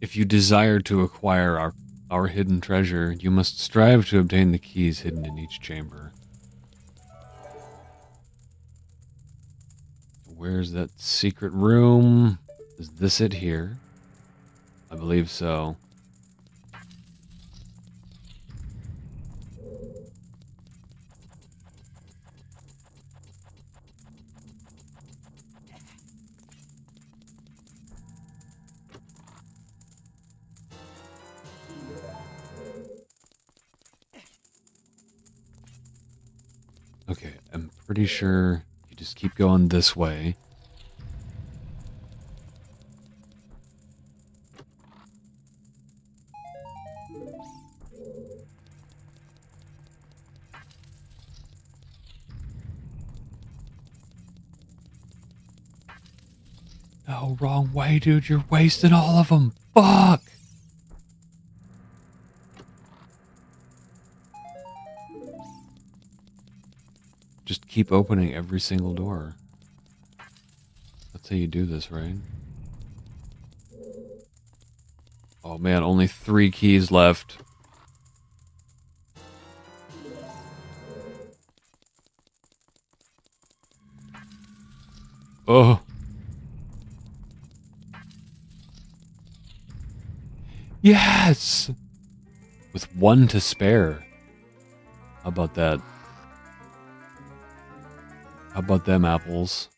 If you desire to acquire our hidden treasure, you must strive to obtain the keys hidden in each chamber. Where's that secret room? Is this it here? I believe so. Okay, I'm pretty sure you just keep going this way. No, wrong way, dude. You're wasting all of them. Fuck! Just keep opening every single door. That's how you do this, right? Oh man, only 3 keys left. Oh. Yes! With 1 to spare. How about that? How about them apples?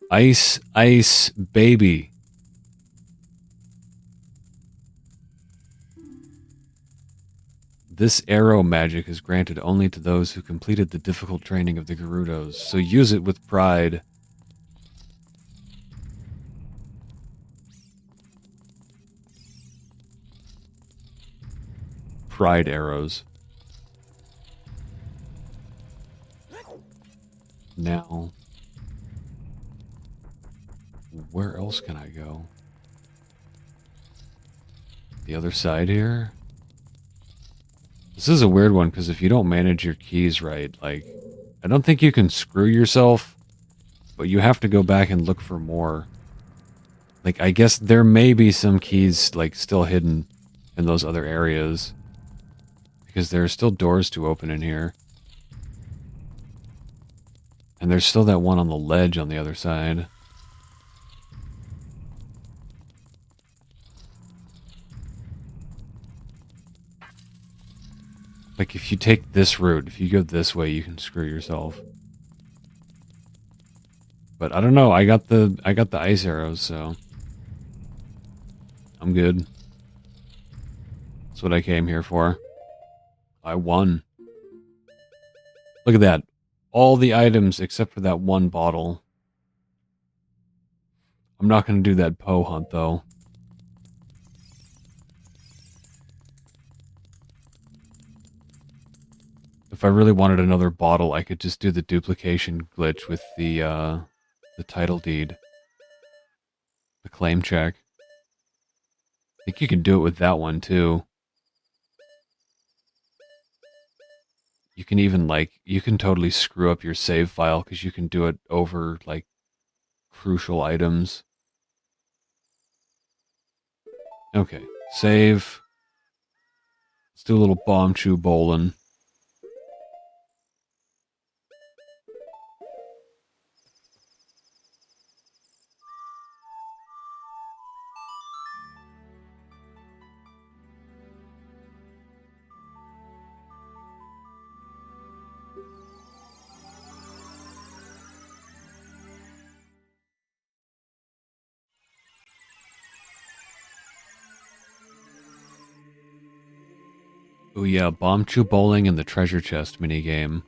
Ice, ice, baby. This arrow magic is granted only to those who completed the difficult training of the Gerudos, so use it with pride. Pride arrows. Now, where else can I go? The other side here? This is a weird one, because if you don't manage your keys right, like, I don't think you can screw yourself, but you have to go back and look for more. Like, I guess there may be some keys, like, still hidden in those other areas. Because there are still doors to open in here. And there's still that one on the ledge on the other side. Like, if you take this route, if you go this way, you can screw yourself. But I don't know, I got the ice arrows, so I'm good. That's what I came here for. I won. Look at that. All the items except for that one bottle. I'm not going to do that Poe hunt, though. If I really wanted another bottle, I could just do the duplication glitch with the title deed. The claim check. I think you can do it with that one, too. You can even, like, you can totally screw up your save file because you can do it over, like, crucial items. Okay, save. Let's do a little bomb chew bowling. Oh yeah, bomb chew bowling and the treasure chest minigame.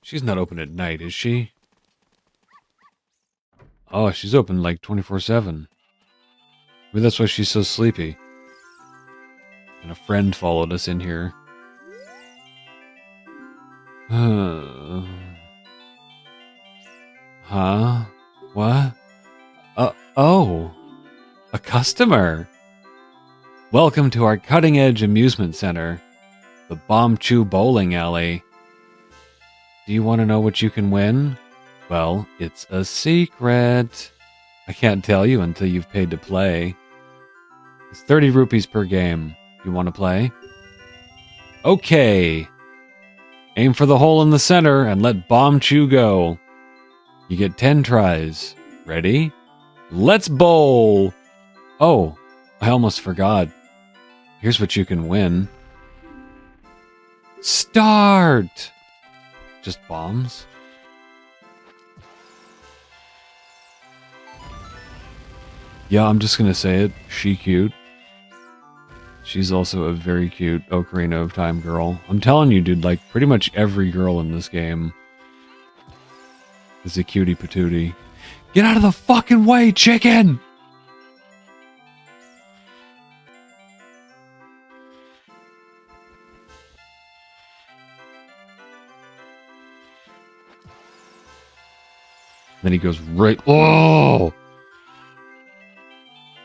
She's not open at night, is she? Oh, she's open like 24/7. Maybe that's why she's so sleepy. And a friend followed us in here. Huh? What? Oh. A customer. Welcome to our cutting-edge amusement center, the Bomb Chew Bowling Alley. Do you want to know what you can win? Well, it's a secret. I can't tell you until you've paid to play. It's 30 rupees per game. You want to play? Okay. Aim for the hole in the center and let Bomb Chew go. You get 10 tries. Ready? Let's bowl! Oh, I almost forgot. Here's what you can win. Start! Just bombs? Yeah, I'm just gonna say it. She cute. She's also a very cute Ocarina of Time girl. I'm telling you, dude, like, pretty much every girl in this game is a cutie patootie. Get out of the fucking way, chicken! Then he goes right... Oh!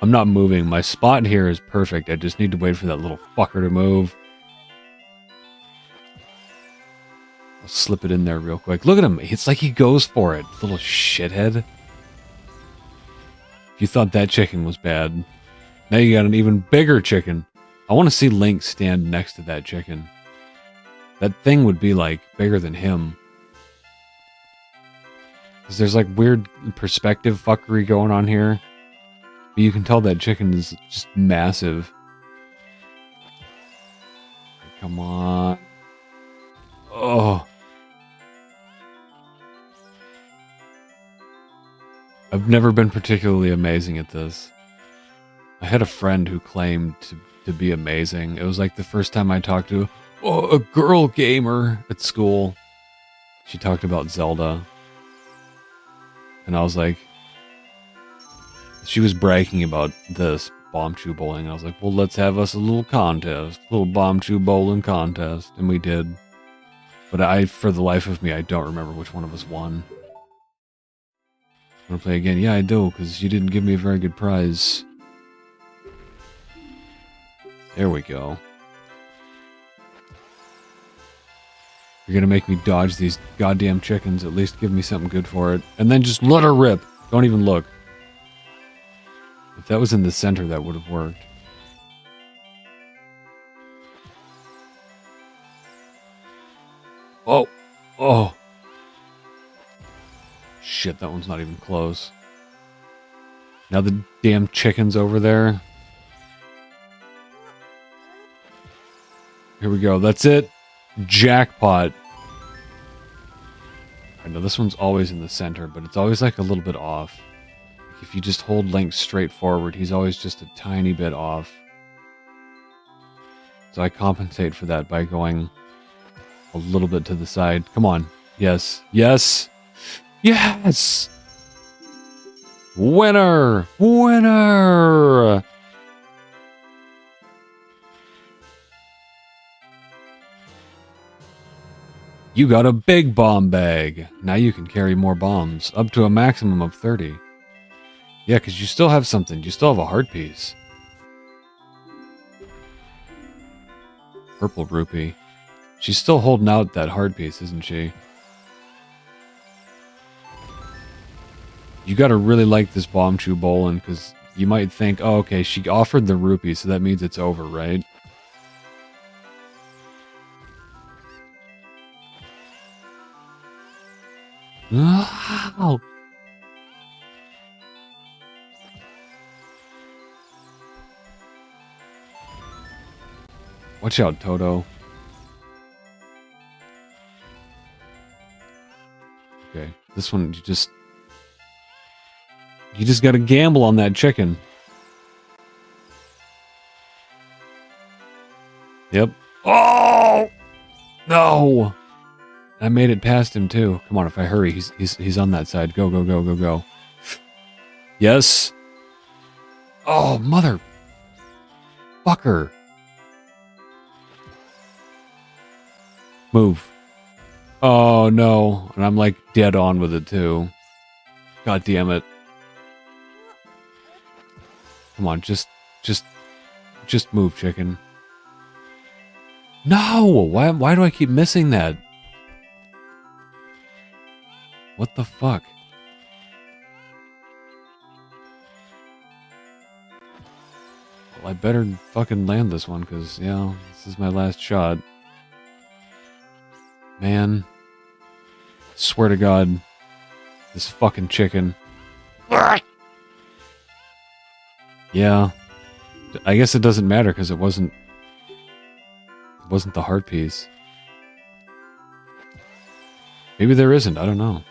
I'm not moving. My spot here is perfect. I just need to wait for that little fucker to move. I'll slip it in there real quick. Look at him. It's like he goes for it. Little shithead. If you thought that chicken was bad, now you got an even bigger chicken. I want to see Link stand next to that chicken. That thing would be, like, bigger than him. Because there's, like, weird perspective fuckery going on here. But you can tell that chicken is just massive. Come on. Oh. I've never been particularly amazing at this. I had a friend who claimed to be amazing. It was like the first time I talked to a girl gamer at school. She talked about Zelda. And I was like... She was bragging about this bomb chew bowling. I was like, well, let's have us a little contest. A little bomb chew bowling contest. And we did. But for the life of me, I don't remember which one of us won. Want to play again? Yeah, I do, because you didn't give me a very good prize. There we go. You're gonna make me dodge these goddamn chickens. At least give me something good for it. And then just let her rip. Don't even look. If that was in the center, that would have worked. Oh! Oh! Shit, that one's not even close. Now the damn chicken's over there. Here we go. That's it. Jackpot. I know this one's always in the center, but it's always like a little bit off. If you just hold Link straight forward, he's always just a tiny bit off. So I compensate for that by going a little bit to the side. Come on. Yes. Yes. Yes! Winner! Winner! You got a big bomb bag. Now you can carry more bombs, up to a maximum of 30. Yeah, because you still have something. You still have a heart piece. Purple rupee. She's still holding out that heart piece, isn't she? You gotta really like this bomb chew bowling, because you might think, oh, okay, she offered the rupee, so that means it's over, right? Wow. Watch out, Toto. Okay, this one, you just gotta gamble on that chicken. Yep. Oh! No! I made it past him, too. Come on, if I hurry, he's on that side. Go, go, go, go, go. Yes. Oh, mother... fucker. Move. Oh, no. And I'm, like, dead on with it, too. God damn it. Come on, just move, chicken. No! Why do I keep missing that? What the fuck? Well, I better fucking land this one, because, you know, this is my last shot. Man. Swear to God. This fucking chicken. Yeah. I guess it doesn't matter because it wasn't the heart piece. Maybe there isn't, I don't know.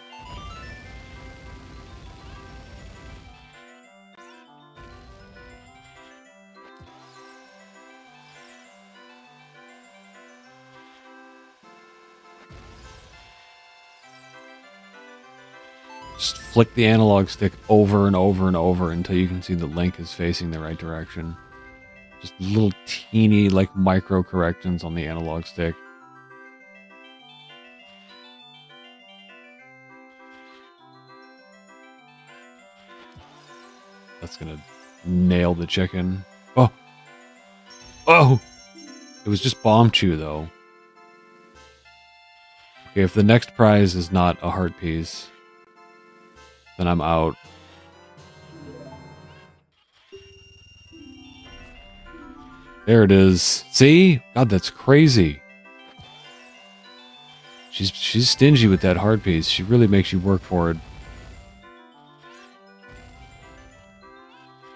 Just flick the analog stick over and over and over until you can see the Link is facing the right direction. Just little teeny, like, micro corrections on the analog stick. That's gonna nail the chicken. Oh! Oh! It was just Bomb Chew, though. Okay, if the next prize is not a heart piece, then I'm out. There it is. See? God, that's crazy. She's stingy with that heart piece. She really makes you work for it.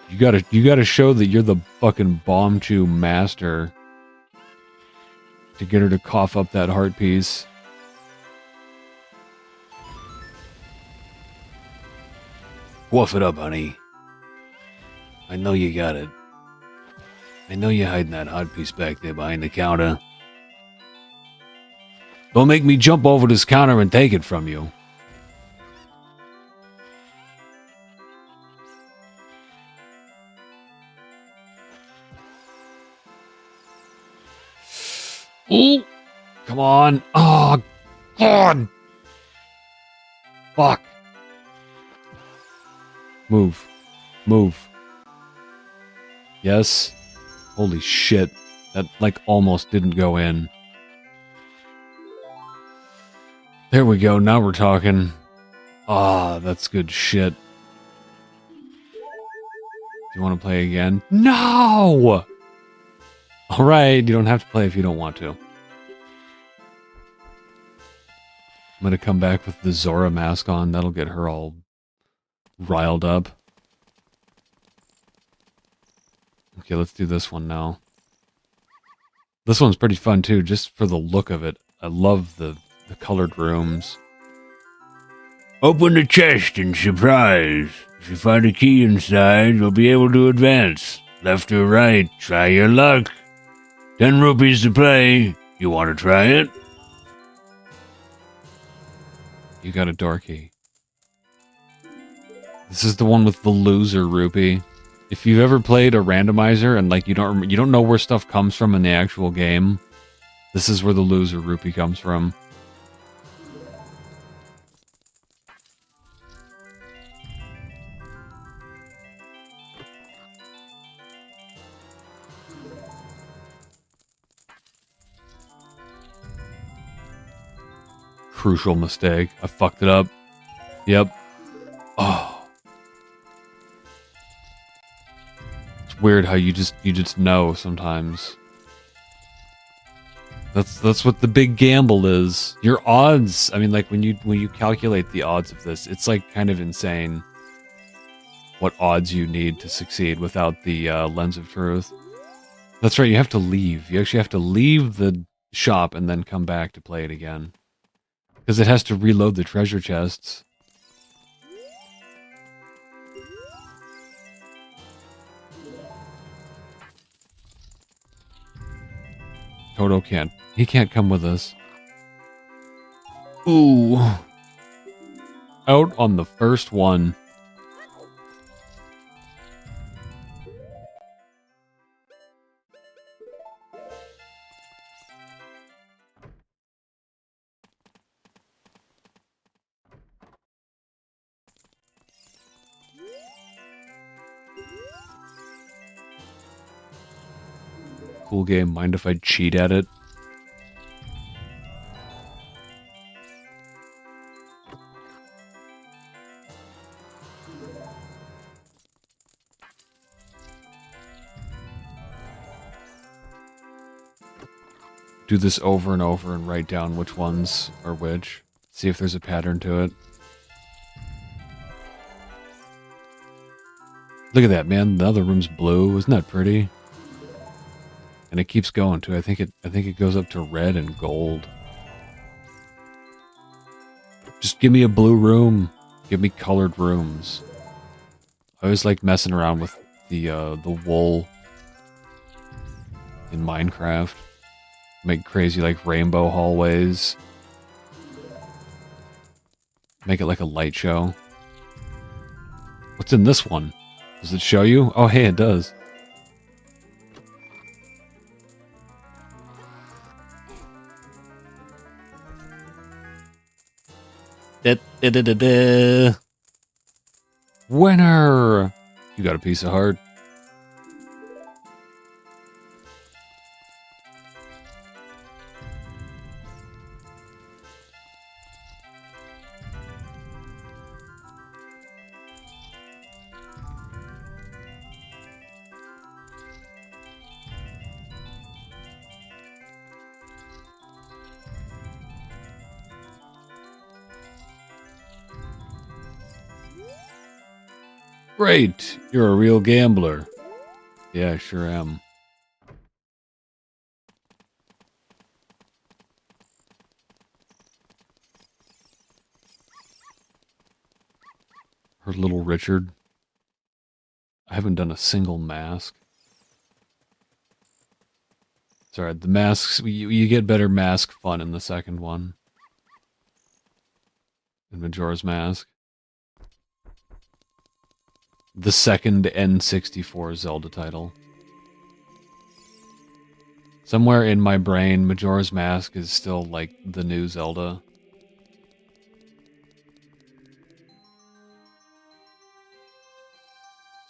You gotta show that you're the fucking Bomb Chew master to get her to cough up that heart piece. Woof it up, honey. I know you got it. I know you're hiding that heart piece back there behind the counter. Don't make me jump over this counter and take it from you. Ooh! Come on. Oh, God! Fuck. Move. Move. Yes. Holy shit. That, like, almost didn't go in. There we go. Now we're talking. Ah, that's good shit. Do you want to play again? No! Alright, you don't have to play if you don't want to. I'm gonna come back with the Zora mask on. That'll get her all riled up. Okay, let's do this one now. This one's pretty fun too, just for the look of it. I love the colored rooms. Open the chest and surprise. If you find a key inside, you'll be able to advance. Left or right, try your luck. 10 rupees to play. You want to try it? You got a door key. This is the one with the loser rupee. If you've ever played a randomizer and like you don't know where stuff comes from in the actual game, this is where the loser rupee comes from. Crucial mistake. I fucked it up. Yep. Oh. It's weird how you just know sometimes. That's what the big gamble is. Your odds, I mean, like when you calculate the odds of this, it's like kind of insane what odds you need to succeed without the lens of truth. That's right, you have to leave. You actually have to leave the shop and then come back to play it again. Because it has to reload the treasure chests. Toto can't. He can't come with us. Ooh. Out on the first one. Cool game. Mind if I cheat at it? do this over and over and write down which ones are which. See if there's a pattern to it. Look at that, man. The other room's blue. Isn't that pretty? And it keeps going too. I think it goes up to red and gold. Just give me a blue room. Give me colored rooms. I always like messing around with the wool in Minecraft. Make crazy like rainbow hallways. Make it like a light show. What's in this one? Does it show you? Oh, hey, it does. Winner! You got a piece of heart. Great! You're a real gambler. Yeah, I sure am. Her little Richard. I haven't done a single mask. Sorry, the masks, you get better mask fun in the second one. In Majora's Mask. The second N64 Zelda title. Somewhere in my brain, Majora's Mask is still like the new Zelda.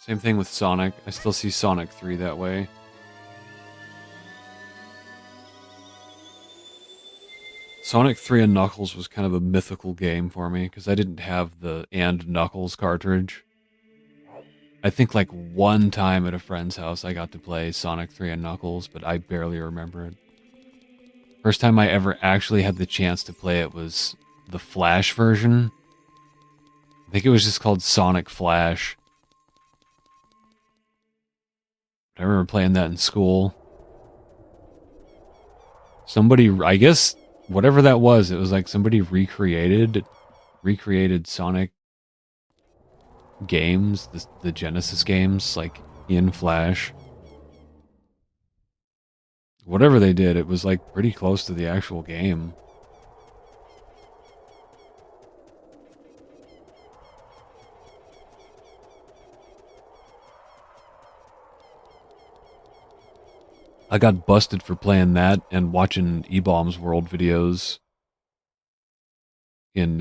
Same thing with Sonic. I still see Sonic 3 that way. Sonic 3 and Knuckles was kind of a mythical game for me because I didn't have the and Knuckles cartridge. I think like one time at a friend's house I got to play Sonic 3 and Knuckles, but I barely remember it. First time I ever actually had the chance to play it was the Flash version. I think it was just called Sonic Flash. I remember playing that in school. Somebody, I guess, whatever that was, it was like somebody recreated Sonic games, the Genesis games, like in Flash. Whatever they did, it was like pretty close to the actual game. I got busted for playing that and watching E-Bombs World videos in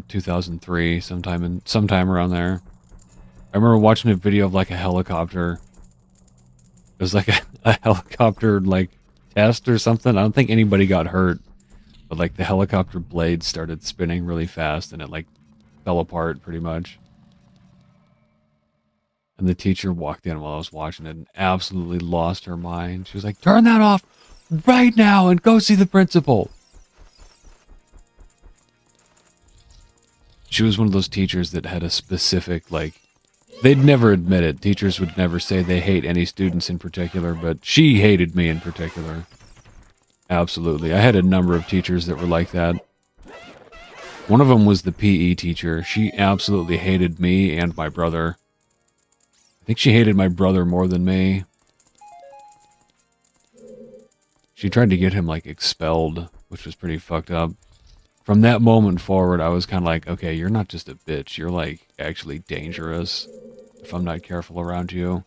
2003, sometime around there. I remember watching a video of like a helicopter. It was like a helicopter like test or something. I don't think anybody got hurt, but like the helicopter blade started spinning really fast and it like fell apart pretty much. And the teacher walked in while I was watching it and absolutely lost her mind. She was like, "Turn that off right now and go see the principal." She was one of those teachers that had a specific, like, they'd never admit it. Teachers would never say they hate any students in particular, but she hated me in particular. Absolutely. I had a number of teachers that were like that. One of them was the PE teacher. She absolutely hated me and my brother. I think she hated my brother more than me. She tried to get him, like, expelled, which was pretty fucked up. From that moment forward, I was kind of like, okay, you're not just a bitch. You're, like, actually dangerous if I'm not careful around you.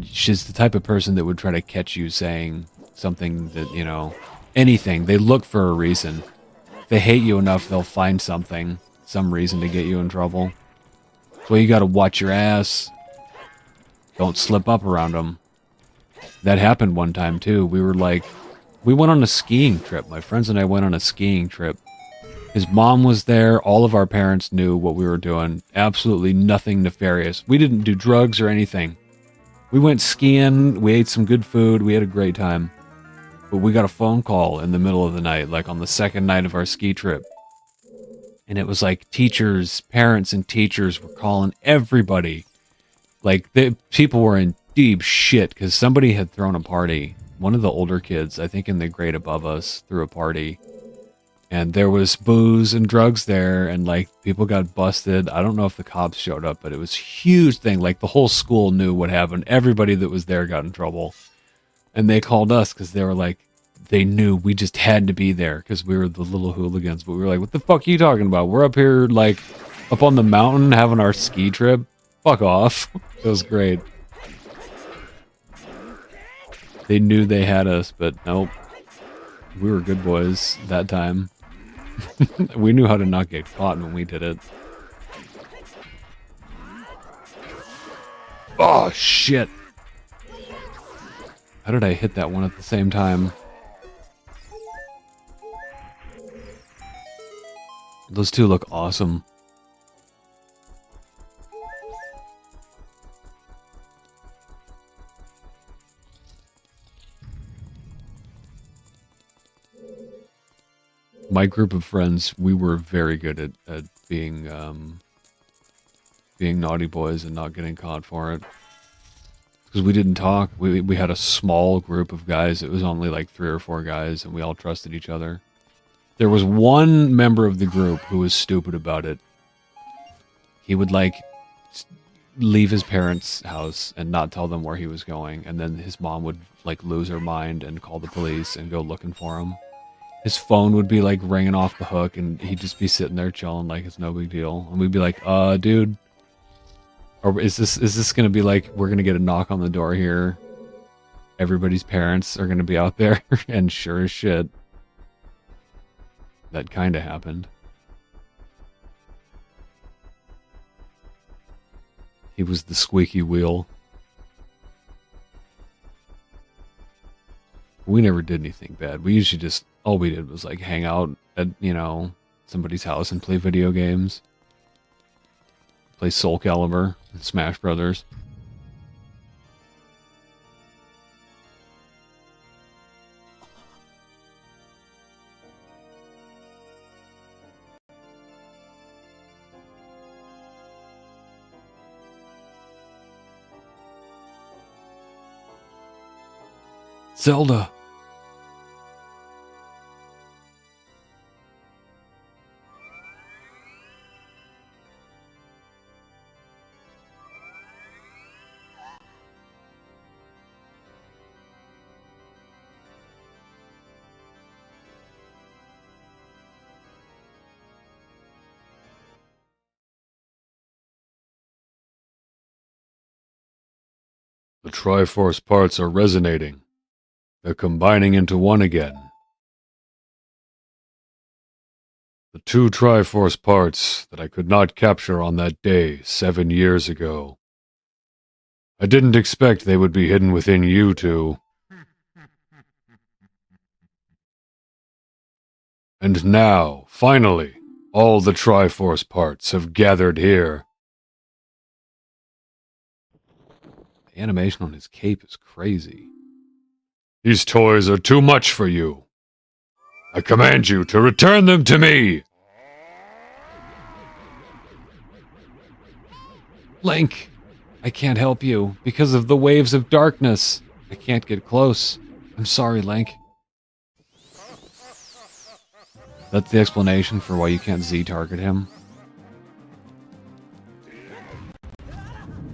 She's the type of person that would try to catch you saying something that, you know, anything. They look for a reason. If they hate you enough, they'll find something, some reason to get you in trouble. That's why you gotta watch your ass. Don't slip up around them. That happened one time, too. We went on a skiing trip. My friends and I went on a skiing trip. His mom was there. All of our parents knew what we were doing. Absolutely nothing nefarious. We didn't do drugs or anything. We went skiing. We ate some good food. We had a great time. But we got a phone call in the middle of the night, like on the second night of our ski trip. And it was like teachers, parents and teachers were calling everybody. Like, people were in deep shit because somebody had thrown a party. One of the older kids, I think in the grade above us, threw a party. And there was booze and drugs there, and like people got busted. I don't know if the cops showed up, but it was a huge thing. Like the whole school knew what happened. Everybody that was there got in trouble. And they called us because they were like, they knew we just had to be there because we were the little hooligans. But we were like, what the fuck are you talking about? We're up here, like, up on the mountain having our ski trip. Fuck off. It was great. They knew they had us, but nope. We were good boys that time. We knew how to not get caught when we did it. Oh, shit. How did I hit that one at the same time? Those two look awesome. My group of friends, we were very good at being being naughty boys and not getting caught for it. Because we didn't talk. We had a small group of guys. It was only like 3 or 4 guys, and we all trusted each other. There was one member of the group who was stupid about it. He would, like, leave his parents' house and not tell them where he was going, and then his mom would, like, lose her mind and call the police and go looking for him. His phone would be, like, ringing off the hook, and he'd just be sitting there chilling like it's no big deal. And we'd be like, dude... Or is this gonna be like, we're gonna get a knock on the door here? Everybody's parents are gonna be out there, and sure as shit, that kinda happened. He was the squeaky wheel. We never did anything bad. We usually just, all we did was like hang out at, you know, somebody's house and play video games. Play Soul Calibur and Smash Brothers. Zelda! The Triforce parts are resonating. They're combining into one again. The 2 Triforce parts that I could not capture on that day 7 years ago. I didn't expect they would be hidden within you two. And now, finally, all the Triforce parts have gathered here. The animation on his cape is crazy. These toys are too much for you. I command you to return them to me! Link! I can't help you because of the waves of darkness. I can't get close. I'm sorry, Link. That's the explanation for why you can't Z-target him.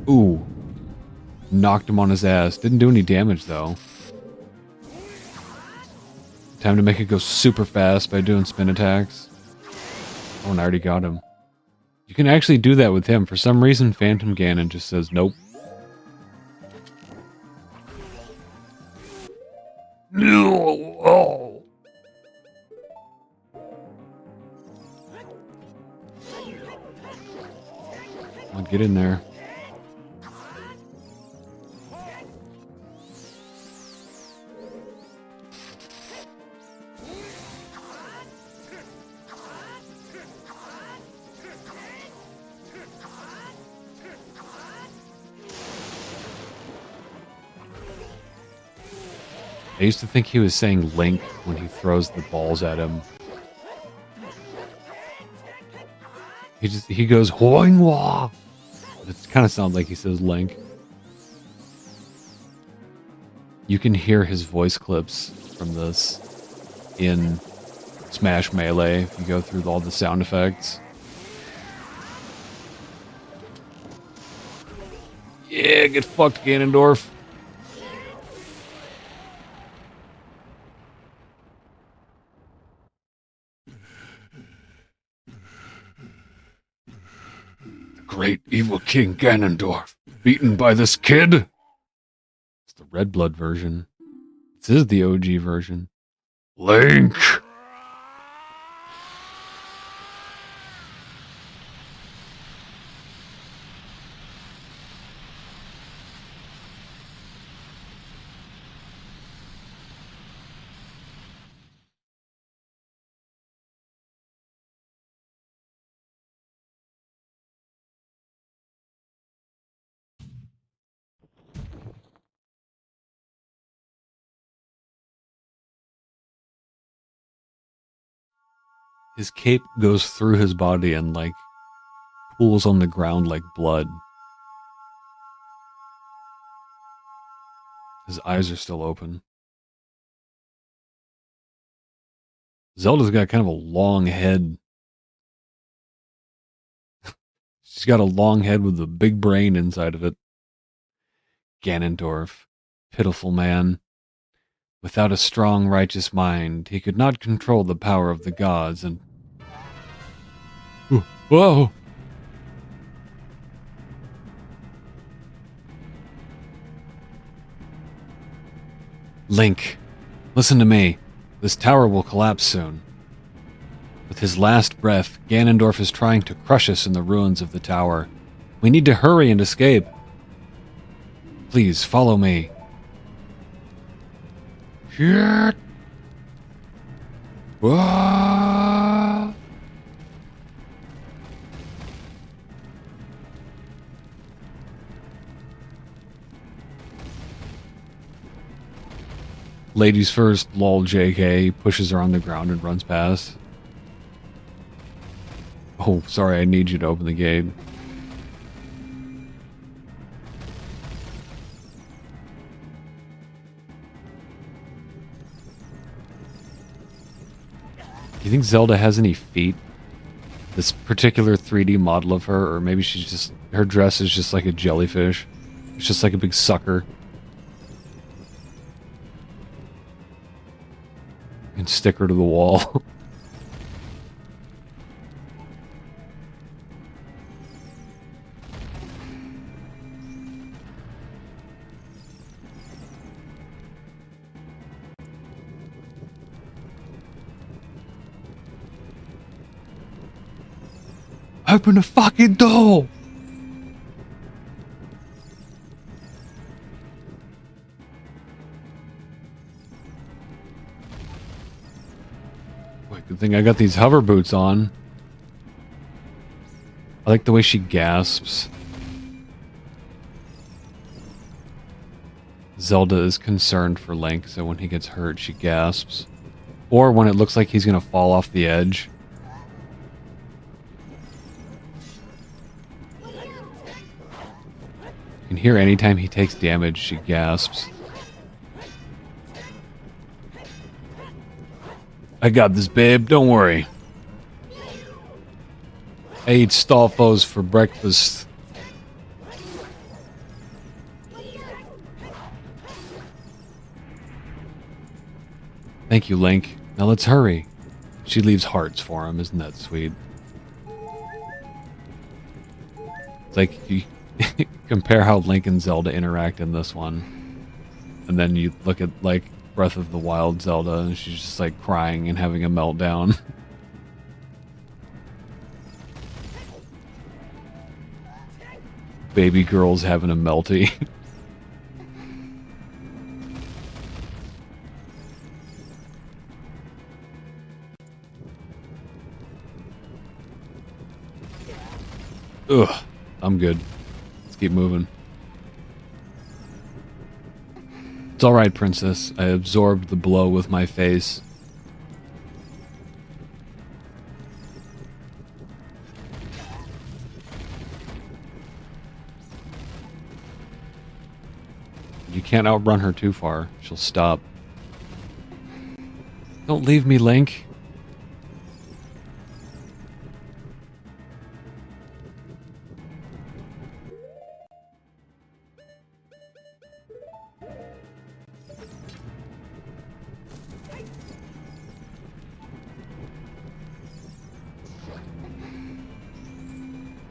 Ooh. Knocked him on his ass. Didn't do any damage, though. Time to make it go super fast by doing spin attacks. Oh, and I already got him. You can actually do that with him. For some reason, Phantom Ganon just says nope. No! Come on, get in there. I used to think he was saying Link when he throws the balls at him. He goes Hoingwa. It kind of sounds like he says Link. You can hear his voice clips from this in Smash Melee if you go through all the sound effects. Yeah, get fucked, Ganondorf. Great evil King Ganondorf, beaten by this kid? It's the Red Blood version. This is the OG version. Link! His cape goes through his body and, like, pools on the ground like blood. His eyes are still open. Zelda's got kind of a long head. She's got a long head with a big brain inside of it. Ganondorf, pitiful man. Without a strong, righteous mind, he could not control the power of the gods and... Whoa! Link, listen to me. This tower will collapse soon. With his last breath, Ganondorf is trying to crush us in the ruins of the tower. We need to hurry and escape. Please, follow me. Shit! Whoa! Ladies first, lol JK, pushes her on the ground and runs past. Oh, sorry, I need you to open the gate. Do you think Zelda has any feet? This particular 3D model of her, or maybe she's just... her dress is just like a jellyfish. It's just like a big sucker. And stick her to the wall. Open the fucking door! Wait, good thing I got these hover boots on. I like the way she gasps. Zelda is concerned for Link, so when he gets hurt, she gasps. Or when it looks like he's gonna fall off the edge. You can hear anytime he takes damage, she gasps. I got this, babe, don't worry. I eat Stolfos for breakfast. Thank you, Link. Now let's hurry. She leaves hearts for him, isn't that sweet? It's like you compare how Link and Zelda interact in this one, and then you look at like Breath of the Wild Zelda, and she's just like crying and having a meltdown. Baby girl's having a melty. Ugh, I'm good. Let's keep moving. It's alright, princess. I absorbed the blow with my face. You can't outrun her too far. She'll stop. Don't leave me, Link.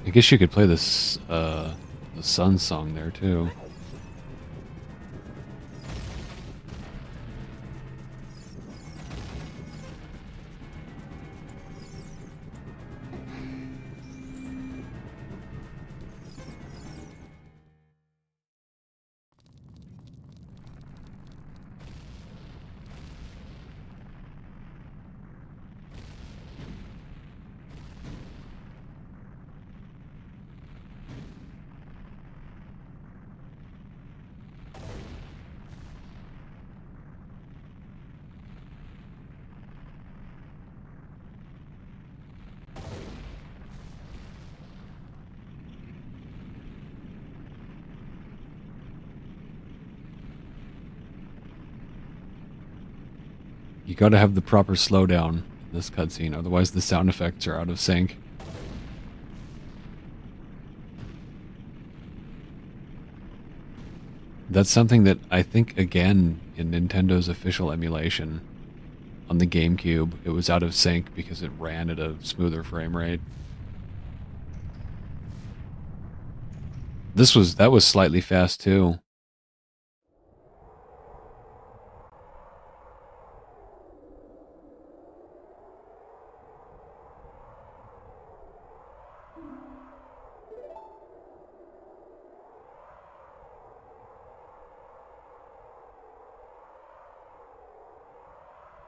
I guess you could play this, the Sun song there, too. You gotta have the proper slowdown in this cutscene, otherwise the sound effects are out of sync. That's something that I think, again, in Nintendo's official emulation on the GameCube, it was out of sync because it ran at a smoother frame rate. That was slightly fast too.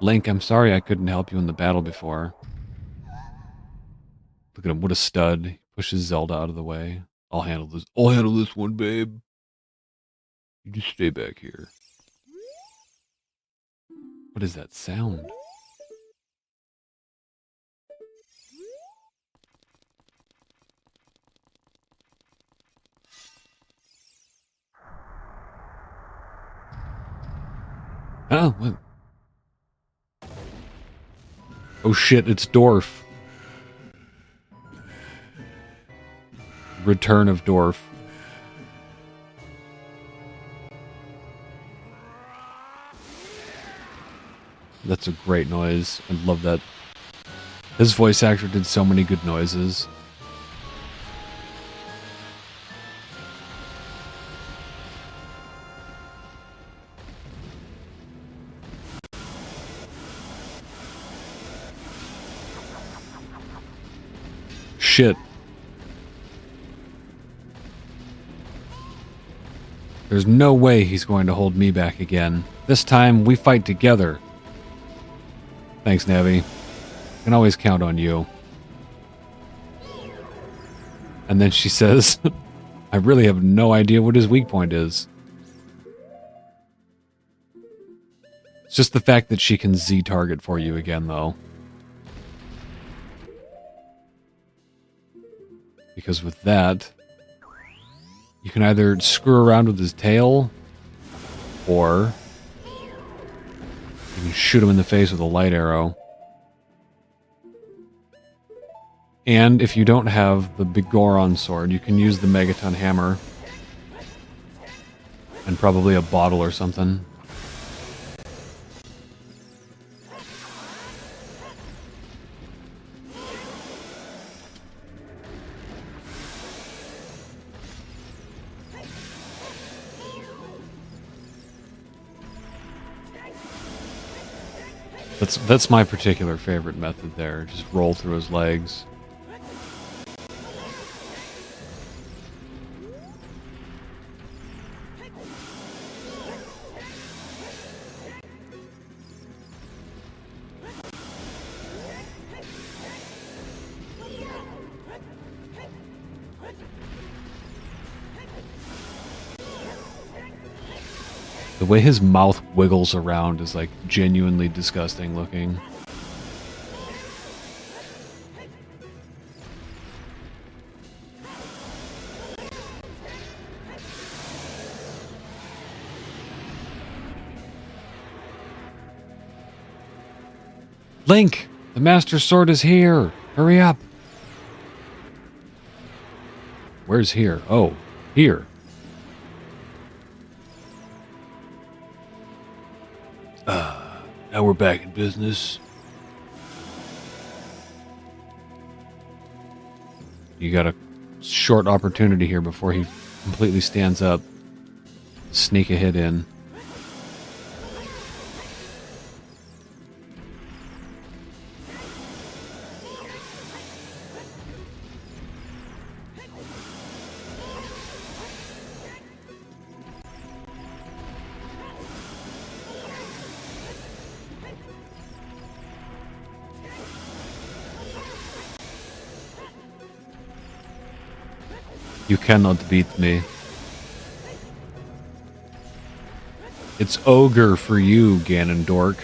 Link, I'm sorry I couldn't help you in the battle before. Look at him, what a stud. He pushes Zelda out of the way. I'll handle this. I'll handle this one, babe. You just stay back here. What is that sound? Oh, what? Oh shit, it's Dorf. Return of Dorf. That's a great noise. I love that. His voice actor did so many good noises. Shit. There's no way he's going to hold me back again. This time, we fight together. Thanks, Navi. Can always count on you. And then she says, I really have no idea what his weak point is. It's just the fact that she can Z-target for you again, though. Because with that, you can either screw around with his tail, or you can shoot him in the face with a light arrow. And if you don't have the Big Goron sword, you can use the Megaton hammer. And probably a bottle or something. That's my particular favorite method there. Just roll through his legs. The way his mouth wiggles around is like genuinely disgusting looking. Link! The Master Sword is here! Hurry up! Where's here? Oh, here. Now we're back in business. You got a short opportunity here before he completely stands up. Sneak a hit in. You cannot beat me. It's ogre for you, Ganondorf.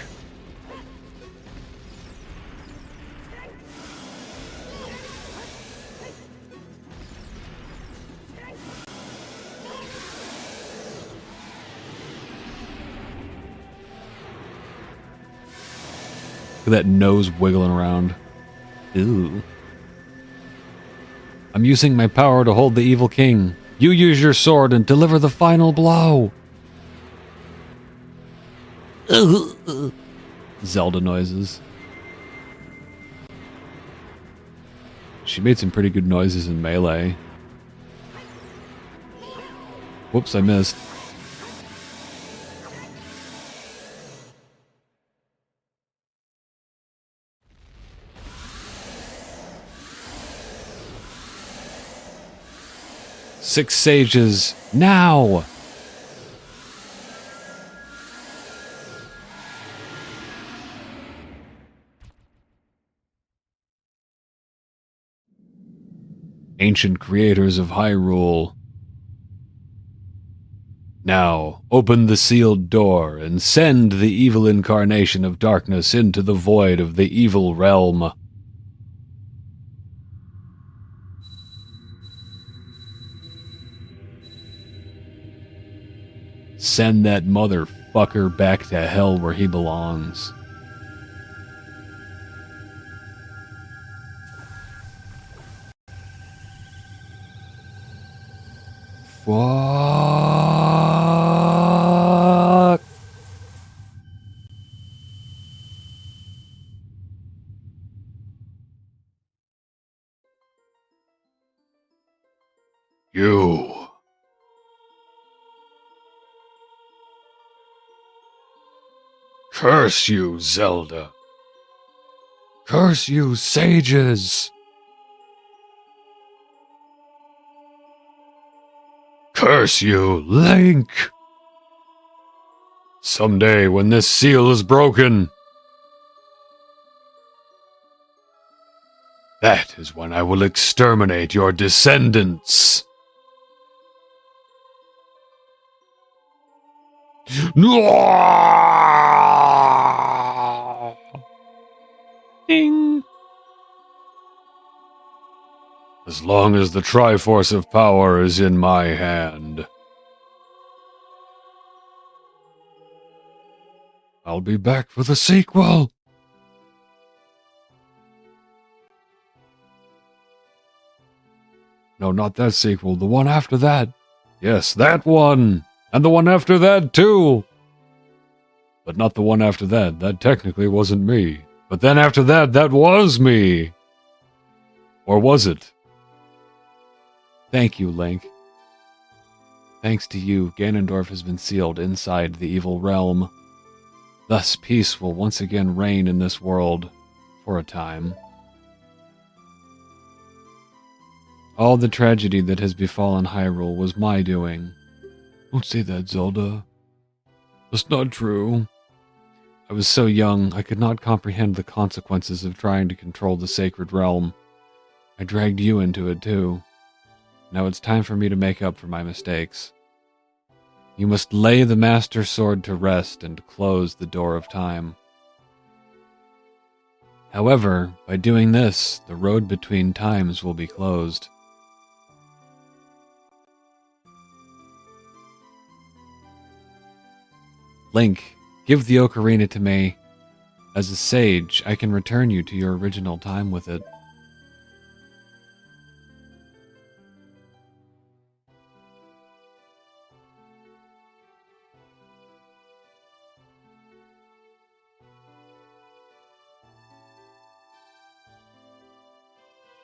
Look at that nose wiggling around. Ooh. I'm using my power to hold the evil king. You use your sword and deliver the final blow. Zelda noises. She made some pretty good noises in Melee. Whoops, I missed. Six sages, now! Ancient creators of Hyrule. Now, open the sealed door and send the evil incarnation of darkness into the void of the evil realm. Send that motherfucker back to hell where he belongs. Fuck. You. Curse you, Zelda. Curse you, sages. Curse you, Link. Someday when this seal is broken, that is when I will exterminate your descendants. Ding! As long as the Triforce of Power is in my hand, I'll be back for the sequel. No, not that sequel. The one after that. Yes, that one. And the one after that, too. But not the one after that. That technically wasn't me. But then after that, that was me. Or was it? Thank you, Link. Thanks to you, Ganondorf has been sealed inside the evil realm. Thus, peace will once again reign in this world, for a time. All the tragedy that has befallen Hyrule was my doing. Don't say that, Zelda. That's not true. I was so young, I could not comprehend the consequences of trying to control the sacred realm. I dragged you into it, too. Now it's time for me to make up for my mistakes. You must lay the Master Sword to rest and close the door of time. However, by doing this, the road between times will be closed. Link, give the Ocarina to me. As a sage, I can return you to your original time with it.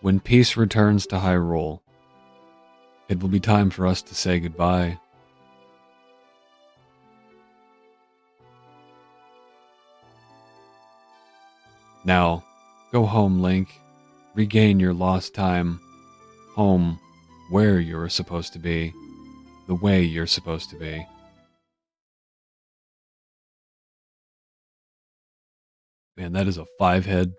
When peace returns to Hyrule, it will be time for us to say goodbye. Now, go home, Link. Regain your lost time. Home, where you're supposed to be. The way you're supposed to be. Man, that is a 5-head.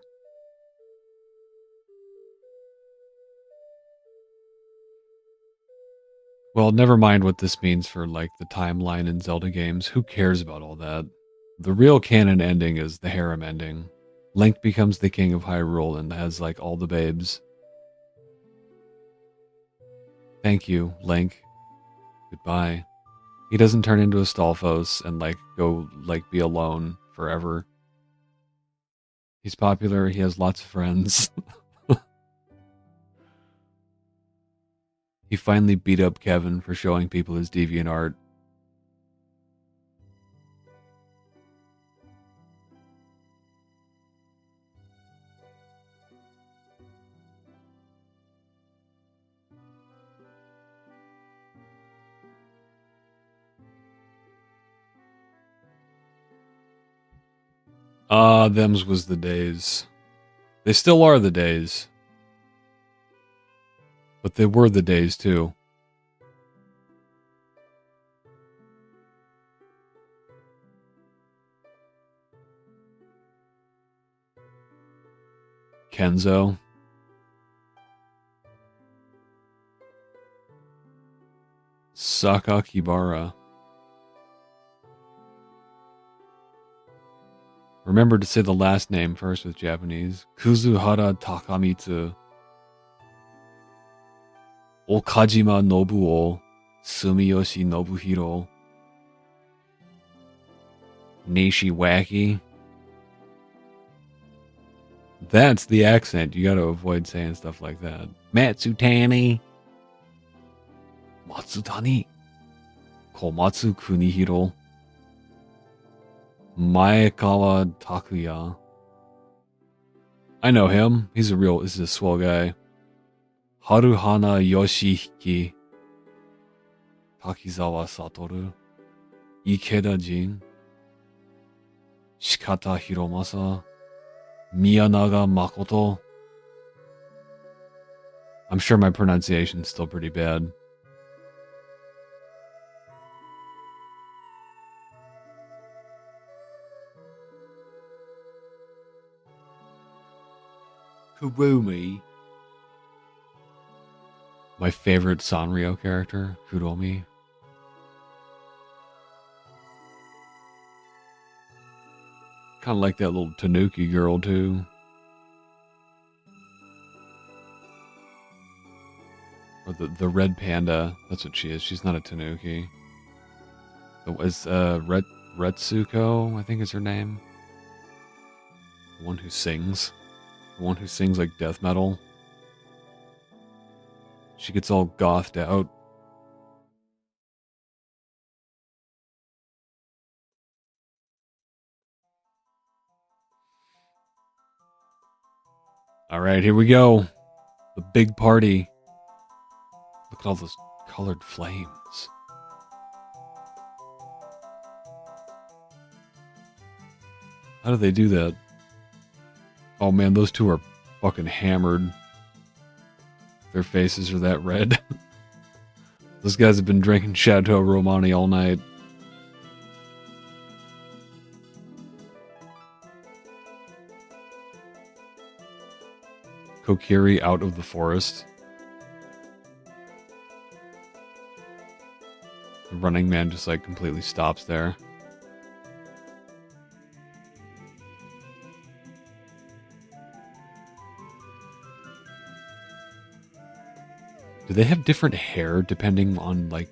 Well, never mind what this means for, like, the timeline in Zelda games. Who cares about all that? The real canon ending is the harem ending. Link becomes the king of Hyrule and has, like, all the babes. Thank you, Link. Goodbye. He doesn't turn into a Stalfos and, like, go, like, be alone forever. He's popular, he has lots of friends. He finally beat up Kevin for showing people his deviant art. Ah, thems was the days. They still are the days. But they were the days, too. Kenzo. Sakakibara. Remember to say the last name first with Japanese. Kuzuhara Takamitsu. Okajima Nobuo. Sumiyoshi Nobuhiro. Nishiwaki. That's the accent. You gotta avoid saying stuff like that. Matsutani. Matsutani. Komatsu Kunihiro. Maekawa Takuya. I know him. He's a swell guy. Haruhana Yoshihiki. Takizawa Satoru. Ikeda Jin. Shikata Hiromasa. Miyanaga Makoto. I'm sure my pronunciation's still pretty bad. Kurumi. My favorite Sanrio character, Kuromi. Kind of like that little Tanuki girl, too. Or the red panda. That's what she is. She's not a Tanuki. It's Retsuko, I think is her name. The one who sings. The one who sings like death metal. She gets all gothed out. Alright, here we go. The big party. Look at all those colored flames. How do they do that? Oh man, those two are fucking hammered. Their faces are that red. Those guys have been drinking Chateau Romani all night. Kokiri out of the forest. The Running Man just like completely stops there. Do they have different hair depending on like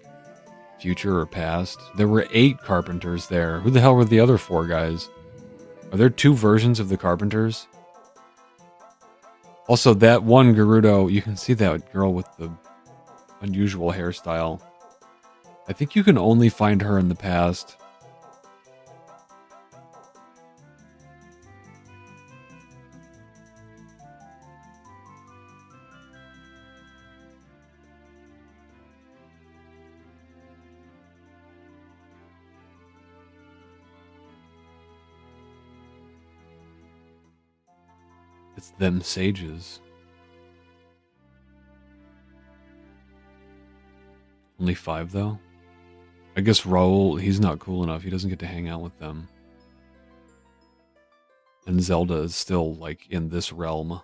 future or past? There were 8 carpenters there. Who the hell were the other 4 guys? Are there 2 versions of the carpenters? Also, that one Gerudo, you can see that girl with the unusual hairstyle. I think you can only find her in the past. It's them sages. Only 5 though? I guess Raul, he's not cool enough. He doesn't get to hang out with them. And Zelda is still like in this realm.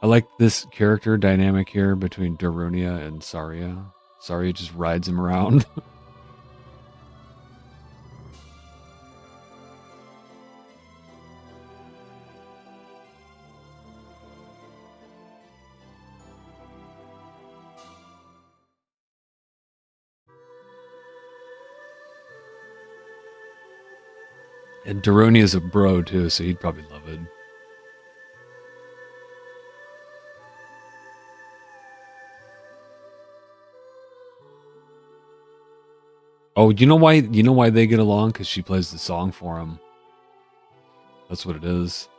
I like this character dynamic here between Darunia and Saria. Saria just rides him around. And Darunia is a bro too, so he'd probably love it. Oh, you know why? You know why they get along? Because she plays the song for him. That's what it is.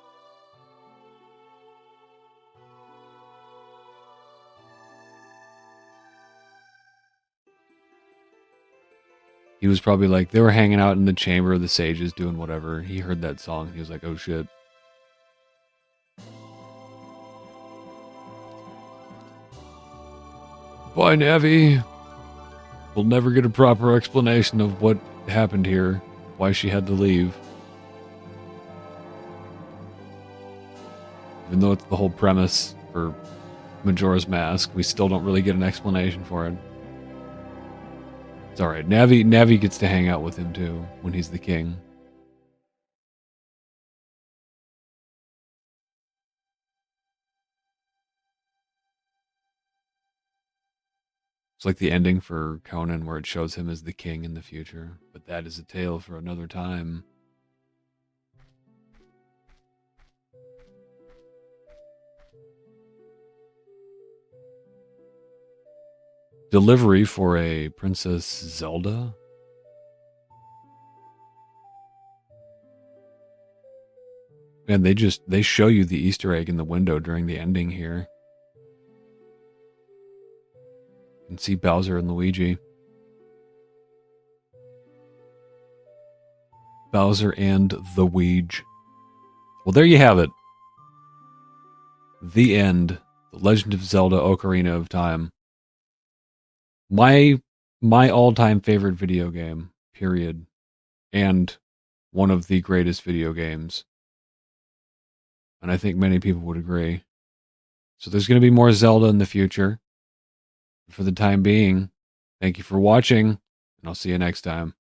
He was probably like, they were hanging out in the chamber of the sages doing whatever. He heard that song. He was like, oh shit. Bye, Navi. We'll never get a proper explanation of what happened here, why she had to leave. Even though it's the whole premise for Majora's Mask, we still don't really get an explanation for it. It's alright. Navi gets to hang out with him too, when he's the king. It's like the ending for Conan where it shows him as the king in the future. But that is a tale for another time. Delivery for a Princess Zelda? And they show you the Easter egg in the window during the ending here. You can see Bowser and Luigi. Bowser and the Weege. Well, there you have it. The end. The Legend of Zelda Ocarina of Time. My all-time favorite video game, period. And one of the greatest video games. And I think many people would agree. So there's going to be more Zelda in the future. For the time being, thank you for watching, and I'll see you next time.